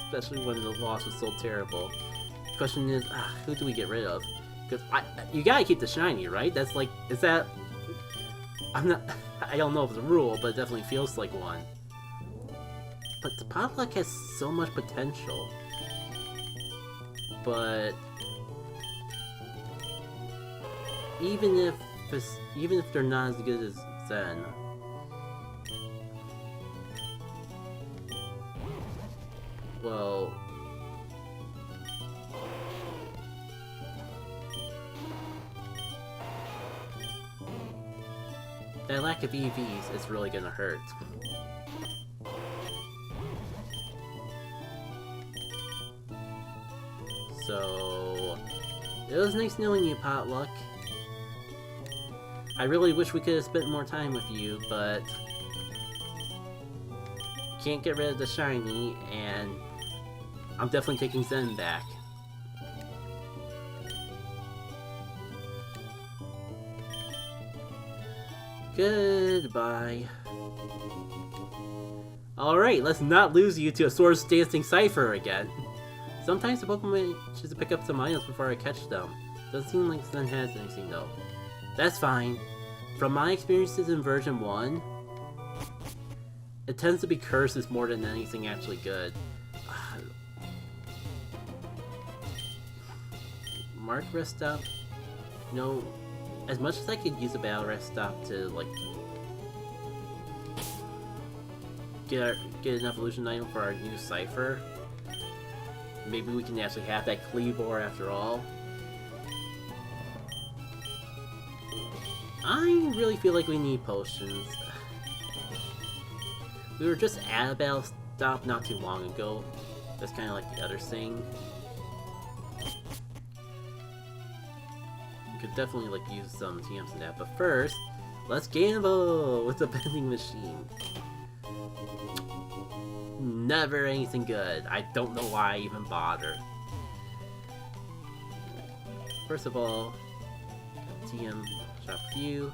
especially when the loss was so terrible. The question is, who do we get rid of? Because you gotta keep the shiny, right? That's like, is that... I don't know if it's a rule, but it definitely feels like one. But the Potluck has so much potential. But even if they're not as good as Zen, well, that lack of EVs is really gonna hurt. So, it was nice knowing you, Potluck. I really wish we could have spent more time with you, but can't get rid of the shiny, and I'm definitely taking Zen back. Goodbye. Alright, let's not lose you to a Swords Dancing Cypher again. Sometimes the Pokemon choose to pick up some items before I catch them. Doesn't seem like Zen has anything though. That's fine. From my experiences in version 1, it tends to be curses more than anything actually good. Mark rest stop? You know, as much as I could use a battle rest stop to like get an evolution item for our new Cypher, maybe we can actually have that Cleavor after all. I really feel like we need potions. We were just at a battle stop not too long ago. That's kind of like the other thing. We could definitely like use some TMs in that, but first, let's gamble with the vending machine. Never anything good. I don't know why I even bother. First of all, TM shop view.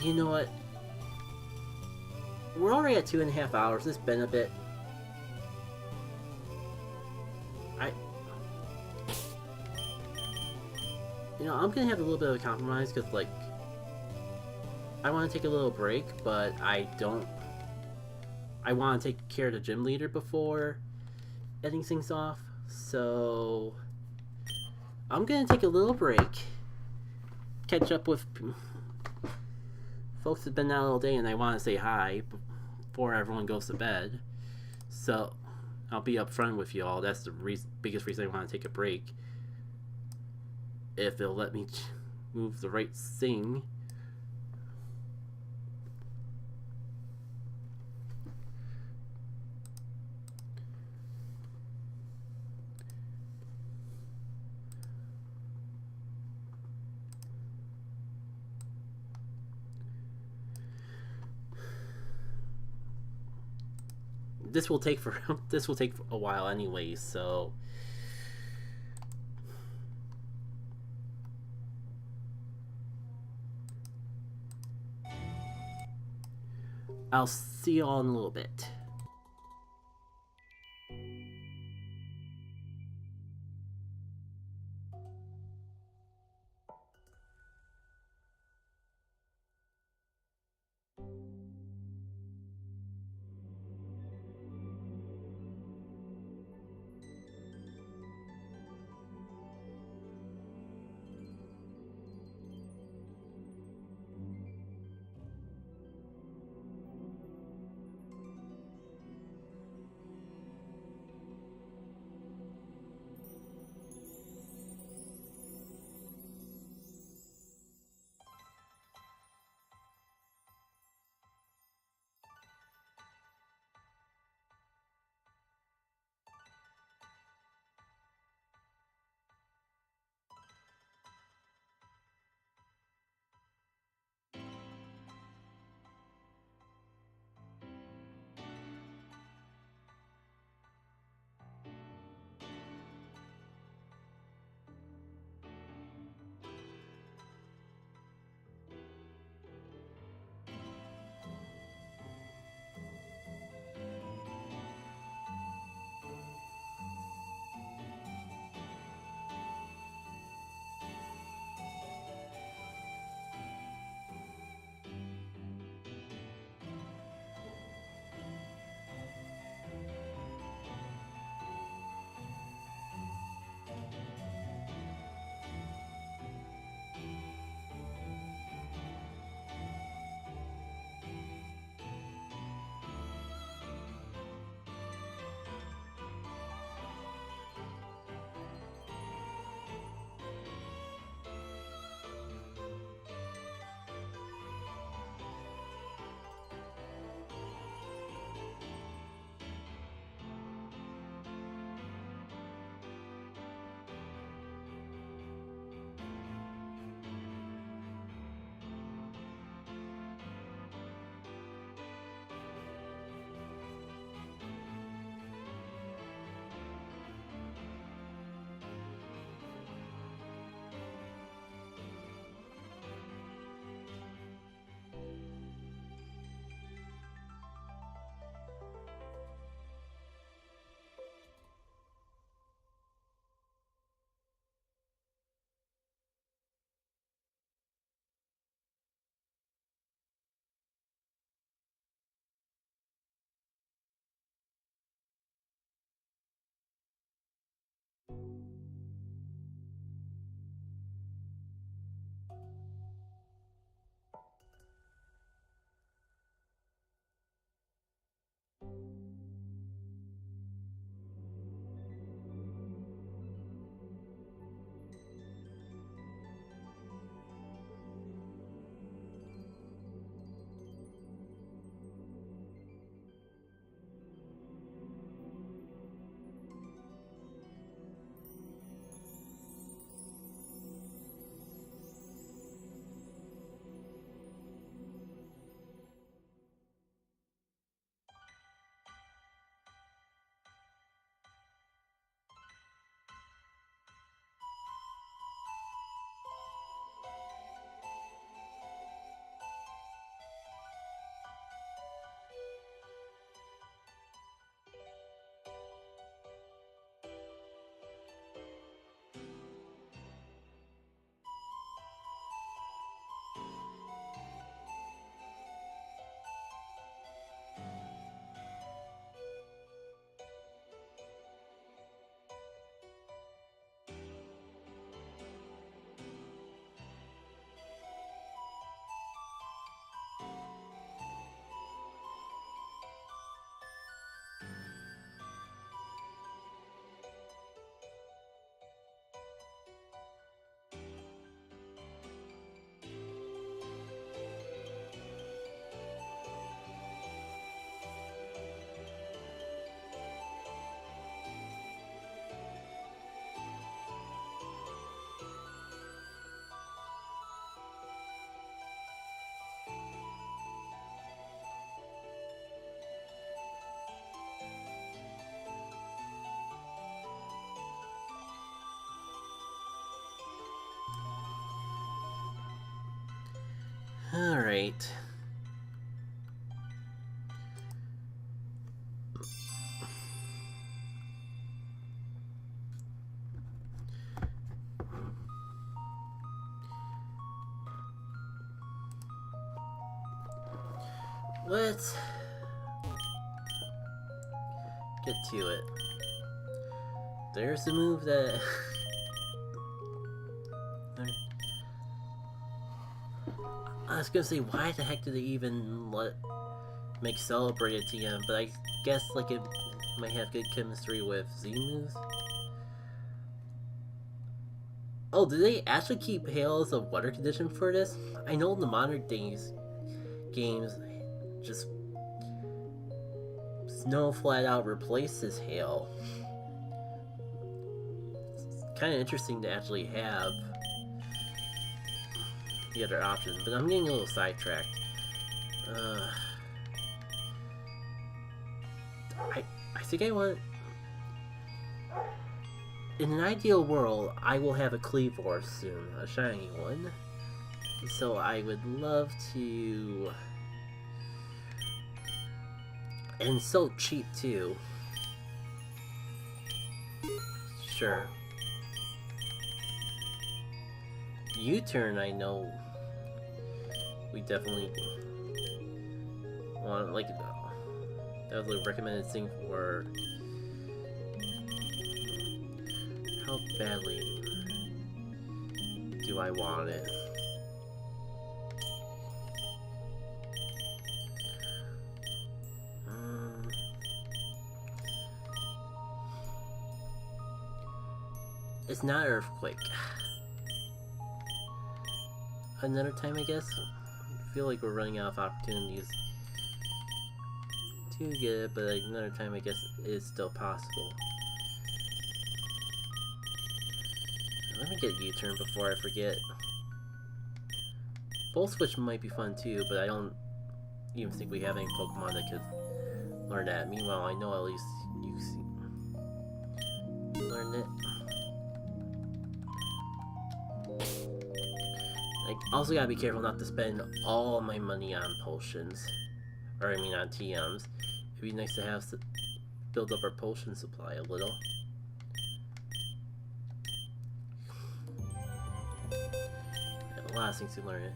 You know what? We're already at 2.5 hours. It's been a bit. You know, I'm gonna have a little bit of a compromise because, like, I want to take a little break, but I want to take care of the gym leader before ending things off. So I'm gonna take a little break, catch up with folks that have been out all day, and I want to say hi before everyone goes to bed. So I'll be upfront with you all. That's the biggest reason I want to take a break. If it'll let me move the right thing. this will take this will take a while anyways, so I'll see you all in a little bit. Alright. Let's get to it. There's the move that... I was gonna say, why the heck did they even make Celebrate a TM, but I guess like it might have good chemistry with Z moves. Oh, did they actually keep Hail as a water condition for this? I know in the modern days games just Snow flat out replaces Hail. It's kind of interesting to actually have the other option, but I'm getting a little sidetracked. I think I want... In an ideal world, I will have a Cleavor soon, a shiny one. So I would love to... And so cheap too. Sure. U-turn, I know. We definitely want, like, that was a recommended thing for... How badly do I want it? It's not Earthquake. Another time, I guess? I feel like we're running out of opportunities to get it, but another time, I guess, is still possible. Let me get U-turn before I forget. Volt Switch might be fun too, but I don't even think we have any Pokemon that could learn that. Meanwhile, I know at least you learned it. I also gotta be careful not to spend all my money on potions. Or I mean on TMs. It'd be nice to have to build up our potion supply a little. A lot of things to learn.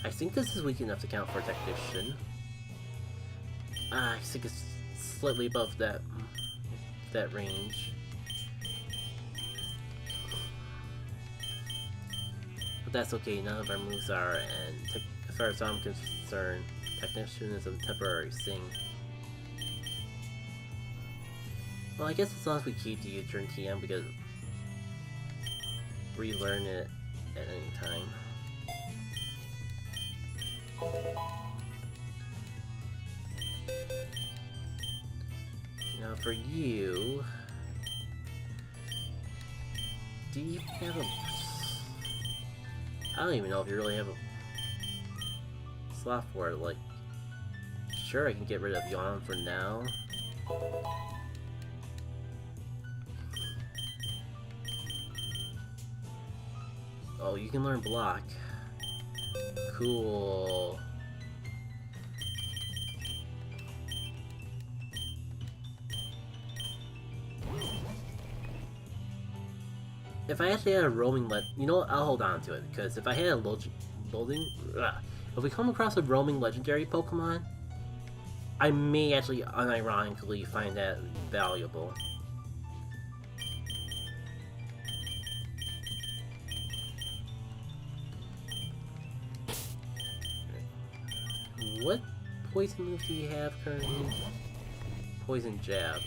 I think this is weak enough to count for Technician. I think it's slightly above that range. But that's okay, none of our moves are, and as far as I'm concerned, Technician is a temporary thing. Well, I guess as long as we keep the U-turn TM, we could relearn it at any time. Now for you... Do you have a... I don't even know if you really have a slot for it, like... Sure, I can get rid of Yawn for now. Oh, you can learn Block. Cool. If I actually had a roaming you know what, I'll hold on to it, because if I had a if we come across a roaming legendary Pokemon, I may actually unironically find that valuable. What poison move do you have currently? Poison Jab.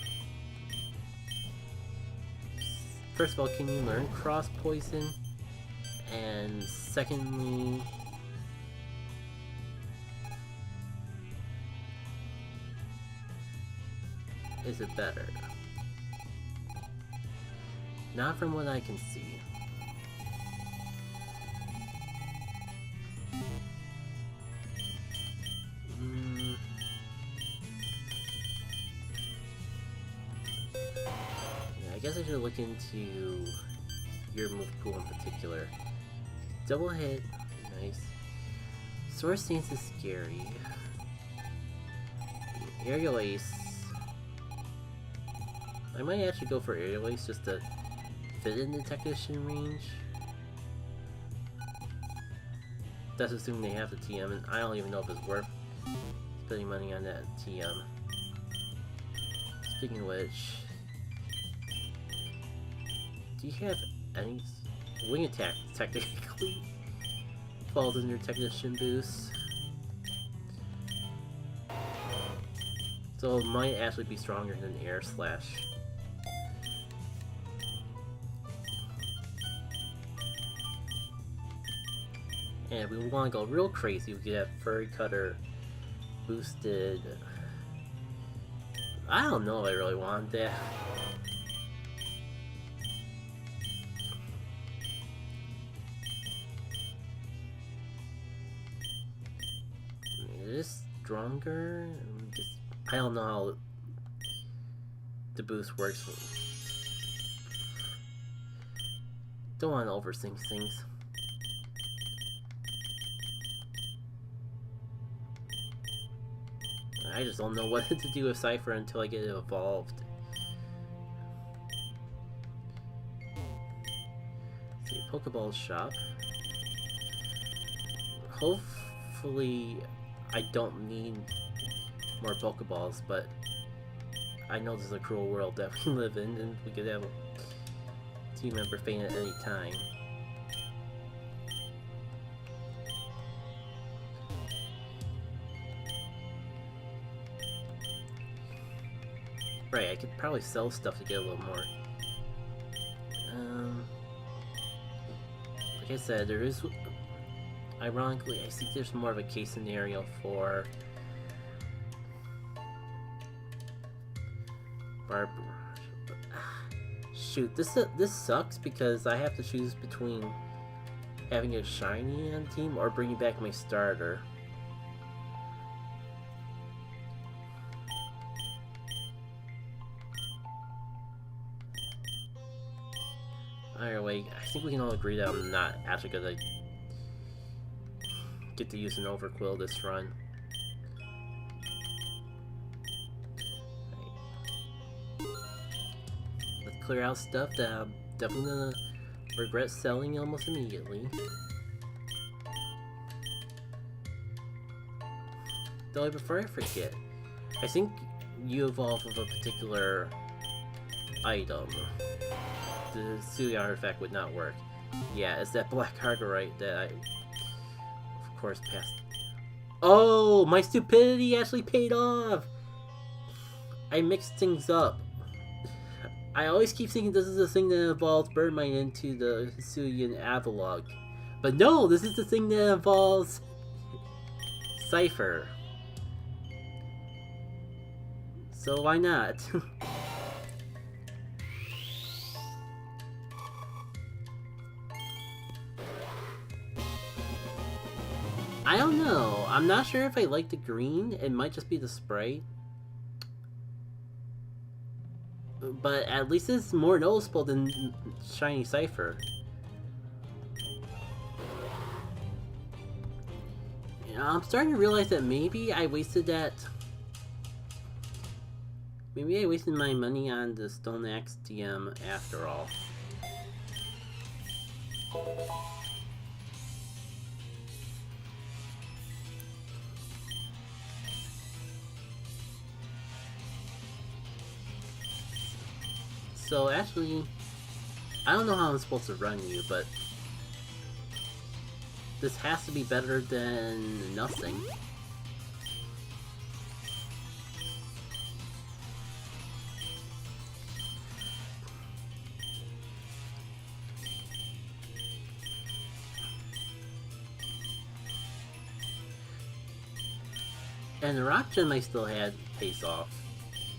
First of all, can you learn Cross Poison? And secondly... Is it better? Not from what I can see. I guess I should look into your move pool in particular. Double hit, nice. Sword Stance is scary. Aerial Ace. I might actually go for Aerial Ace just to fit in the technician range. That's assuming they have the TM, and I don't even know if it's worth spending money on that TM. Speaking of which, do you have any wing attack? Technically falls in your technician boost, so it might actually be stronger than Air Slash. And if we want to go real crazy, we could have Furry Cutter boosted. I don't know if I really want that. It is stronger. I don't know how the boost works. Don't want to overthink things. I just don't know what to do with Cypher until I get it evolved. Let's see, Pokeball shop. Hopefully I don't need more Pokeballs, but I know this is a cruel world that we live in, and we could have a team member faint at any time. Right, I could probably sell stuff to get a little more. Like I said, there is... Ironically, I think there's more of a case scenario for... Shoot, this sucks because I have to choose between having a shiny on the team or bringing back my starter. Either way, I think we can all agree that I'm not actually gonna get to use an Overquill this run. Let's clear out stuff that I'm definitely gonna regret selling almost immediately. Though before I forget, I think you evolve with a particular item. The Hissui artifact would not work. Yeah, it's that black Hargorite that I, of course, passed. Oh, my stupidity actually paid off! I mixed things up. I always keep thinking this is the thing that evolves Birdmine into the Hissui and Avalok. But no, this is the thing that involves Cypher. So why not? I don't know. I'm not sure if I like the green. It might just be the spray. But at least it's more noticeable than Shiny Cypher. You know, I'm starting to realize that maybe I wasted that... Maybe I wasted my money on the Stone Axe TM after all. So actually, I don't know how I'm supposed to run you, but this has to be better than nothing. And the rock gem I still had pays off.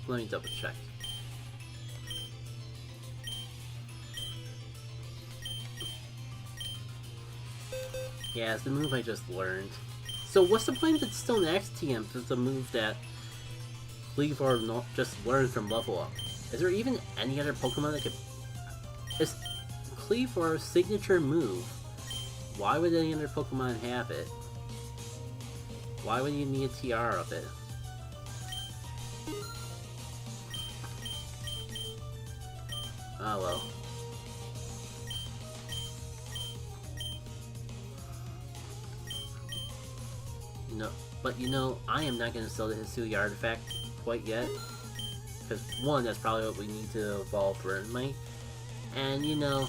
Let me double check. Yeah, it's the move I just learned. So what's the point of the Stone Axe TM if it's a move that Cleaver just learned from level up? Is there even any other Pokemon that could... complete for our signature move. Why would any other Pokemon have it? Why would you need a TR of it? Oh well. No, but you know, I am not going to sell the Hissui artifact quite yet. Because one, that's probably what we need to evolve for Might. And you know,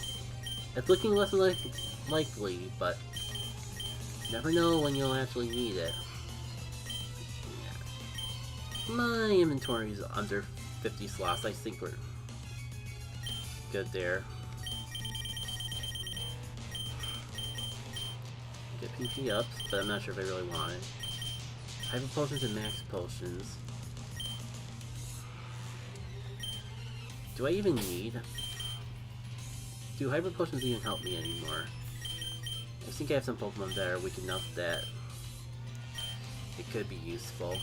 it's looking less likely, but never know when you'll actually need it. Yeah. My inventory is under 50 slots. I think we're good there. Get PP ups, but I'm not sure if I really want it. Hyper potions and max potions. Do I even need? Do hyper potions even help me anymore? I think I have some Pokemon that are weak enough that it could be useful.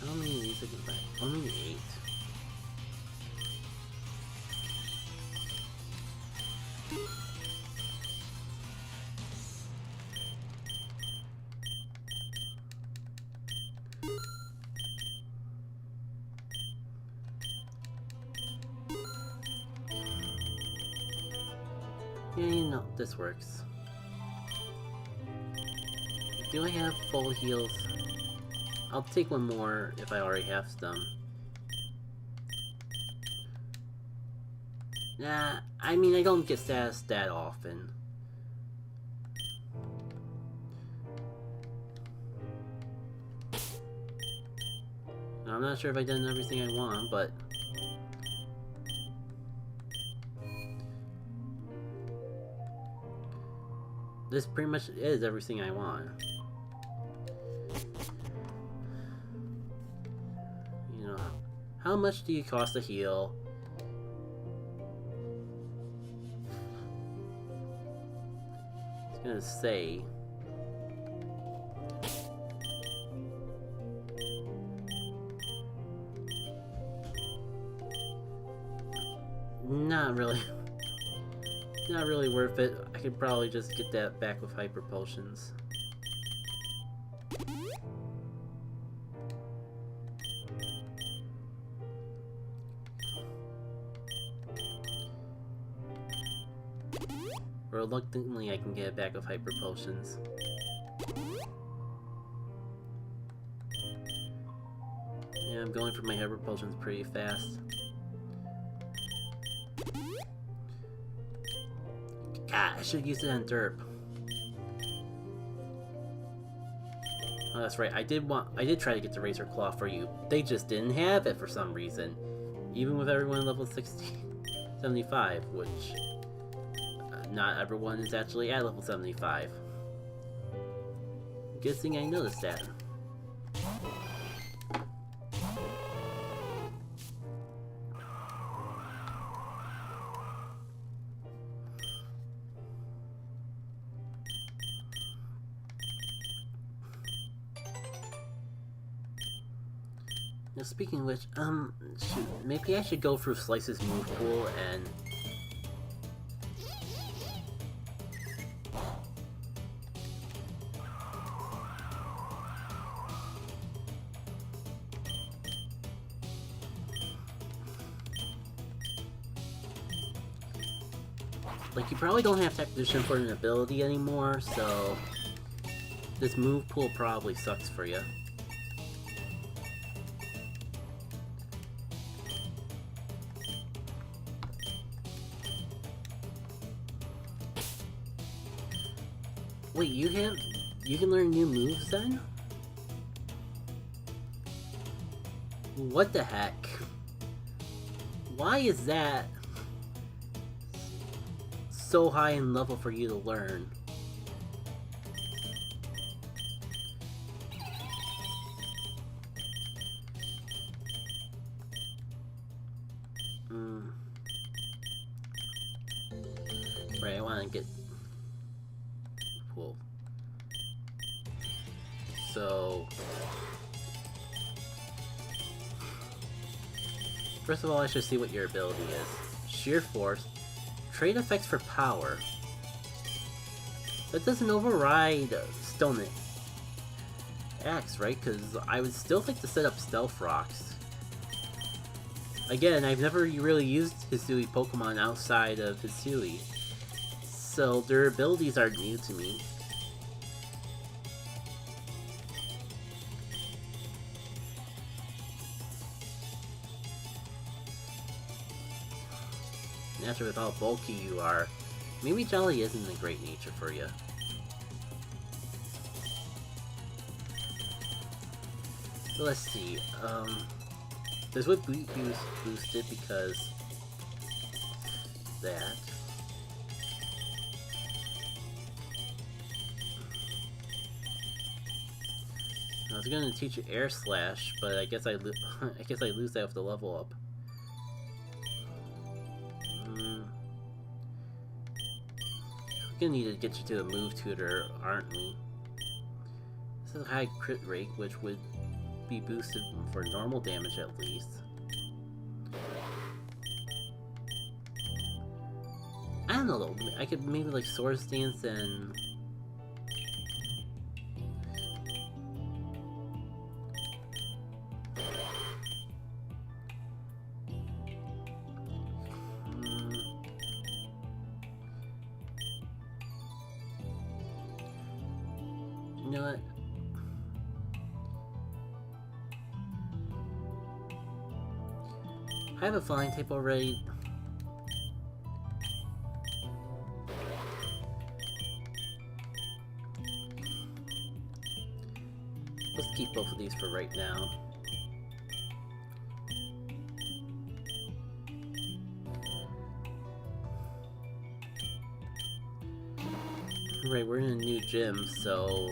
How many of these I can buy? Only 8. Yeah, you know, this works. Do I have full heals? I'll take one more if I already have some. Nah, I mean, I don't get status that often. I'm not sure if I've done everything I want, but this pretty much is everything I want. You know, how much do you cost to heal? I was gonna say. Not really. Not really worth it. I could probably just get that back with hyper potions. Reluctantly, I can get it back with hyper potions. Yeah, I'm going for my hyper potions pretty fast. God, I should use it on Derp. Oh, that's right. I did try to get the Razor Claw for you. They just didn't have it for some reason. Even with everyone level 75, which not everyone is actually at level 75. Good thing I noticed that. Now, speaking of which, maybe I should go through Slice's move pool and like, you probably don't have Technician for an ability anymore, so this move pool probably sucks for you. Wait, you can learn new moves then? What the heck? Why is that so high in level for you to learn? Right, I want to get cool. So First of all, I should see what your ability is. Sheer Force. Trade effects for power. That doesn't override Stone Axe, right? Because I would still like to set up Stealth Rocks. Again, I've never really used Hissui Pokemon outside of Hissui, so their abilities are new to me. And after with how bulky you are, maybe Jolly isn't a great nature for you. So let's see, this would be boosted because that. I was gonna teach you Air Slash, but I guess I lose that with the level up. We're gonna need to get you to a move tutor, aren't we? This is a high crit rate, which would be boosted for normal damage at least. I don't know though, I could maybe like Swords Dance and... You know what? I have a flying type already. Let's keep both of these for right now. Right, we're in a new gym, so...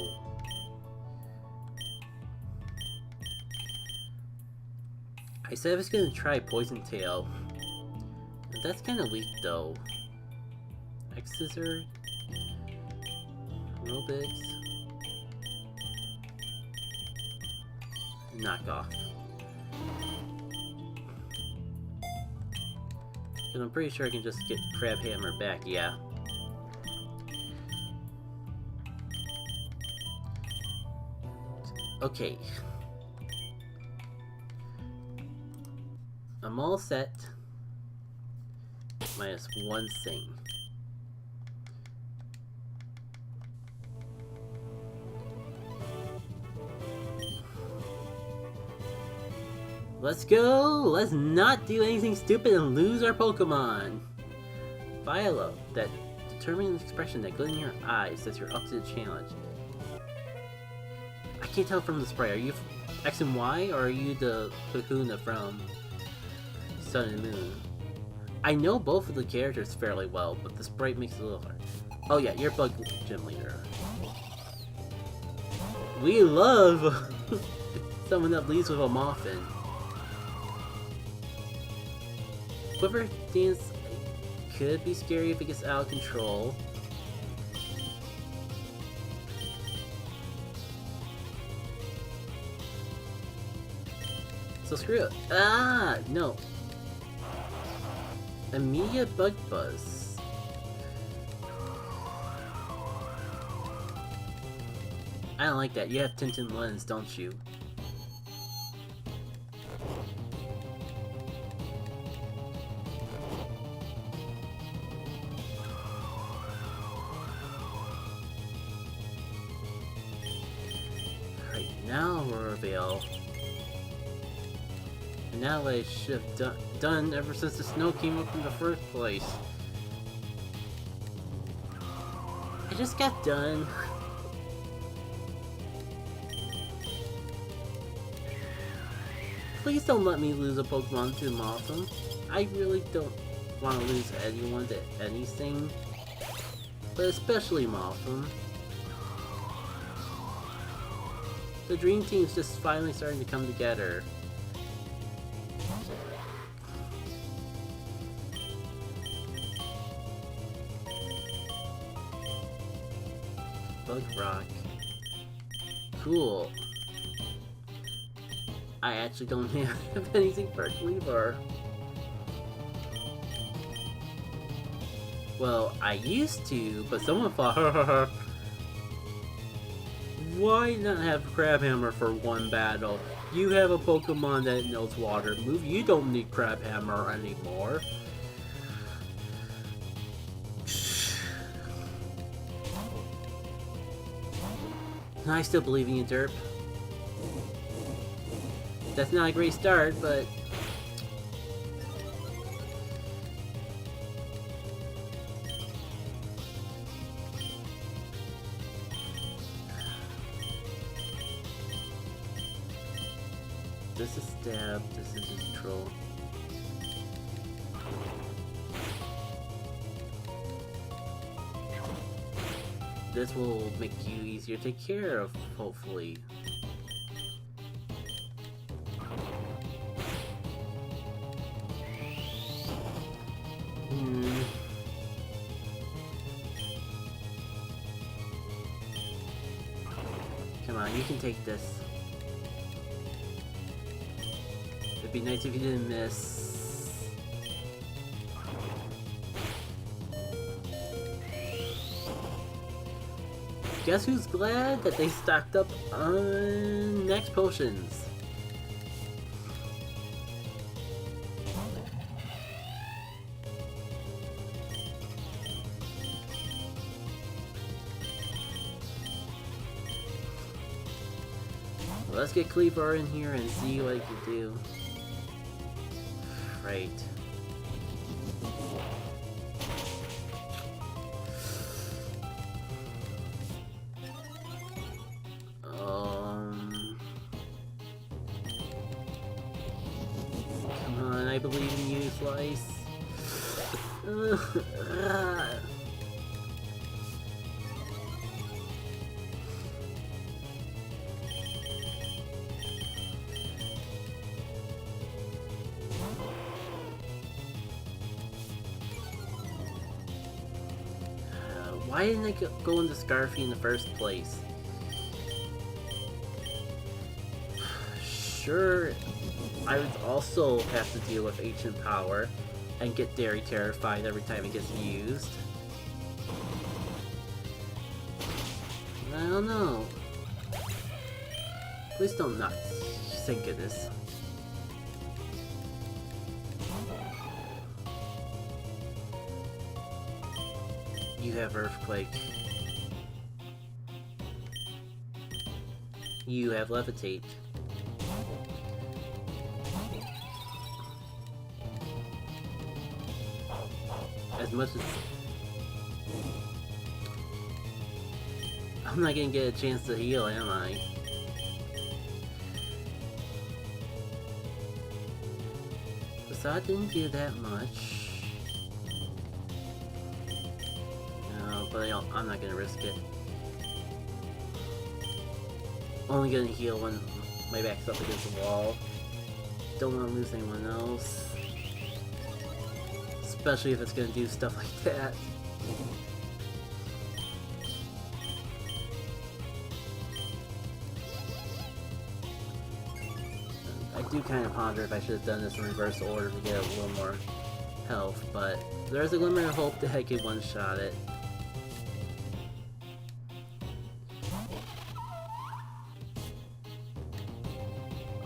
I said I was gonna try Poison Tail. That's kinda weak though. X-Scissor. Robix. Knock off. Cause I'm pretty sure I can just get Crab Hammer back, yeah. Okay. I'm all set. Minus one thing. Let's go! Let's not do anything stupid and lose our Pokemon! Viola, that determined expression that glint in your eyes says you're up to the challenge. I can't tell from the sprite. Are you X and Y, or are you the Kakuna from Sun and Moon? I know both of the characters fairly well, but the sprite makes it a little hard. Oh yeah, you're Bug Gym Leader. We love someone that leads with a Muffin. Quiver Dance could be scary if it gets out of control. So screw it. Ah, no. Immediate Bug Buzz. I don't like that. You have Tintin Lens, don't you? Alright, now we're Veil. And now what I should have done ever since the snow came up in the first place. I just got done. Please don't let me lose a Pokemon to Mothim. I really don't want to lose anyone to anything, but especially Mothim. The Dream Team's just finally starting to come together. Bug Rock. Cool. I actually don't have anything for Cleaver. Well, I used to, but someone thought, why not have Crabhammer for one battle? You have a Pokemon that knows water move. You don't need Crabhammer anymore. I still believe in you, Derp. That's not a great start, but... This is stab, this is control. This will make you easier to take care of, hopefully. Come on, you can take this. It'd be nice if you didn't miss. Guess who's glad that they stocked up on next potions? Let's get Cleaver in here and see what he can do. Right. Come on, I believe in you, Slice. Why didn't I go into Scarfy in the first place? Sure, I would also have to deal with Ancient Power and get Dairy terrified every time it gets used. I don't know. Please don't not. Thank goodness. You have Earthquake. You have Levitate. As much as... I'm not gonna get a chance to heal, am I? Facade didn't do that much. But I'm not gonna risk it. Only gonna heal when my back's up against the wall. Don't want to lose anyone else. Especially if it's gonna do stuff like that. I do kind of ponder if I should have done this in reverse order to get a little more health, but there's a glimmer of hope that I could one-shot it.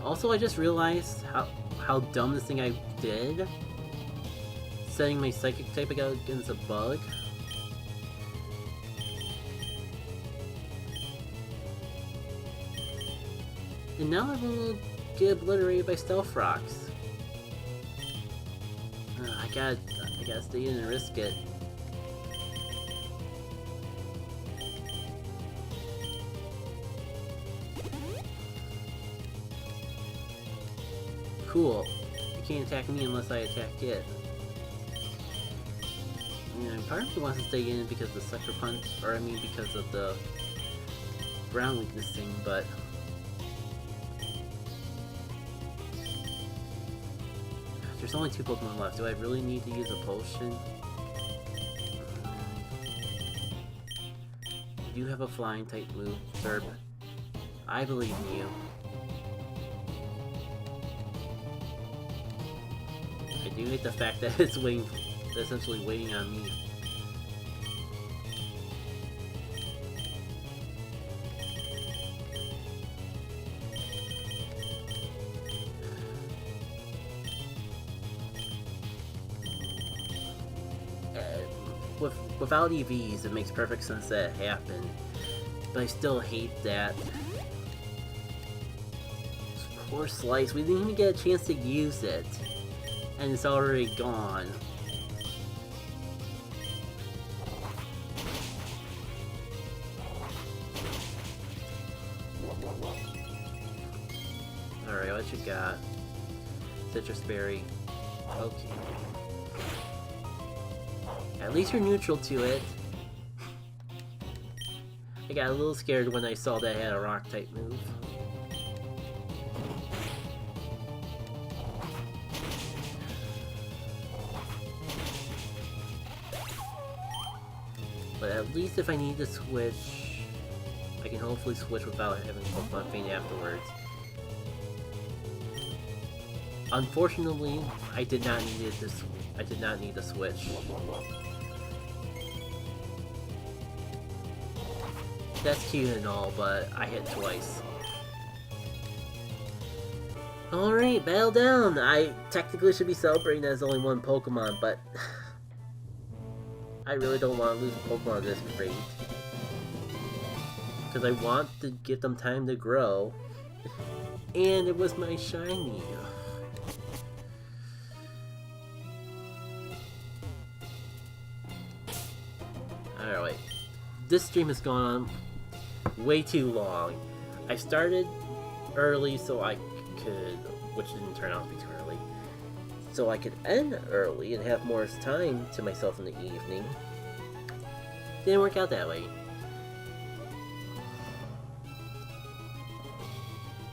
Also, I just realized how dumb this thing I did. Setting my Psychic type against a bug. And now I'm gonna get obliterated by Stealth Rocks. I gotta stay in and risk it. Cool. You can't attack me unless I attack it. And part of me wants to stay in because of the Sucker Punch, or I mean because of the ground weakness thing, but... There's only 2 Pokemon left. Do I really need to use a potion? You do have a flying type move, Zerb. I believe in you. I do hate the fact that it's essentially waiting on me. without EVs, it makes perfect sense that it happened. But I still hate that. Poor Slice, we didn't even get a chance to use it. And it's already gone. Alright, what you got? Citrus berry. Okay. At least you're neutral to it. I got a little scared when I saw that it had a rock type move. But at least if I need to switch, I can hopefully switch without having Pokemon faint afterwards. Unfortunately, I did not need to switch. That's cute and all, but I hit twice. Alright, battle down! I technically should be celebrating as only one Pokemon, but I really don't want to lose a Pokemon this great. Because I want to give them time to grow. And it was my shiny. Alright, this stream has gone on way too long. I started early so I could, which didn't turn out to be too early, so I could end early and have more time to myself in the evening. Didn't work out that way.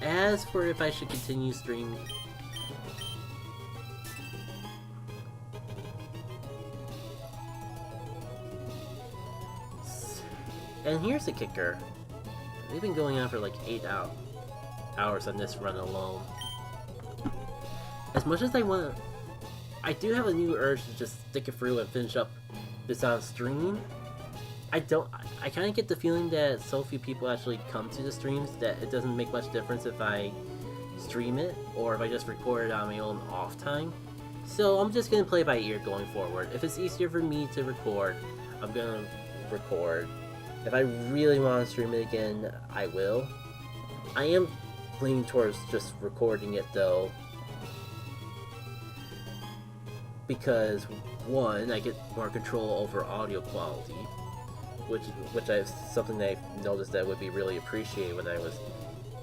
As for if I should continue streaming, and here's the kicker. We've been going on for like 8 hours on this run alone. As much as I want, I do have a new urge to just stick it through and finish up this on stream. I kind of get the feeling that so few people actually come to the streams that it doesn't make much difference if I stream it or if I just record it on my own off time. So I'm just going to play by ear going forward. If it's easier for me to record, I'm going to record. If I really want to stream it again, I will. I am leaning towards just recording it though, because one, I get more control over audio quality, which is something that I've noticed that would be really appreciated when I was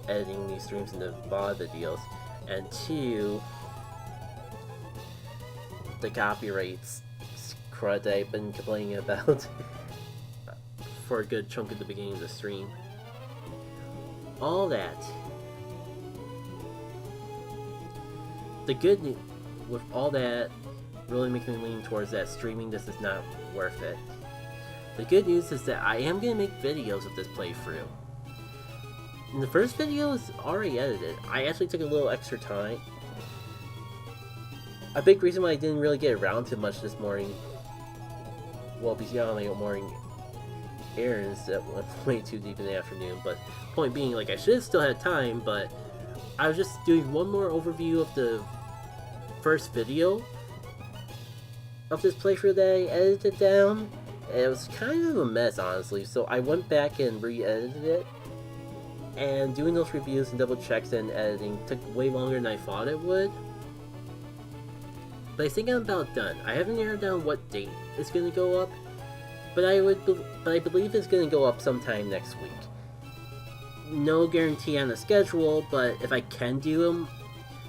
editing these streams into VOD videos, and two, the copyrights crud that I've been complaining about for a good chunk of the beginning of the stream. All that. The good news with all that really makes me lean towards that streaming this is not worth it. The good news is that I am going to make videos of this playthrough. And the first video is already edited. I actually took a little extra time. A big reason why I didn't really get around to much this morning, well, beyond my morning errands that went way too deep in the afternoon, but point being, like, I should have still had time, but I was just doing one more overview of the first video of this playthrough that I edited down. And it was kind of a mess, honestly, so I went back and re-edited it, and doing those reviews and double checks and editing took way longer than I thought it would. But I think I'm about done. I haven't narrowed down what date it's going to go up, but I believe it's going to go up sometime next week. No guarantee on the schedule, but if I can do them,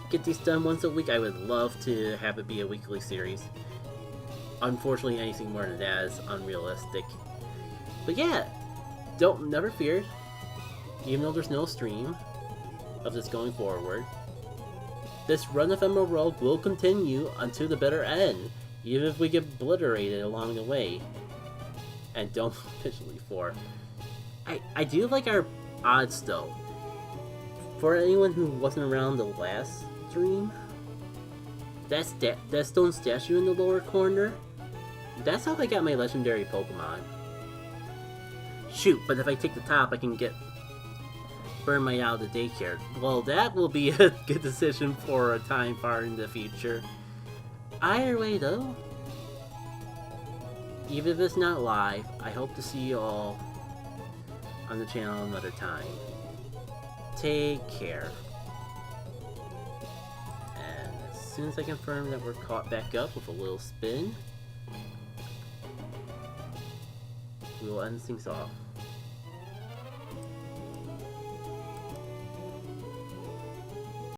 get these done once a week, I would love to have it be a weekly series. Unfortunately, anything more than that is unrealistic. But yeah, never fear. Even though there's no stream of this going forward, this run of Emerald Rouge will continue until the bitter end, even if we get obliterated along the way. And don't officially for. I do like our odds though. For anyone who wasn't around the last stream, that stone statue in the lower corner, that's how I got my legendary Pokemon. Shoot, but if I take the top, I can burn my out of the daycare. Well, that will be a good decision for a time far in the future. Either way though, even if it's not live, I hope to see you all on the channel another time. Take care. And as soon as I confirm that we're caught back up with a little spin, we will end things off.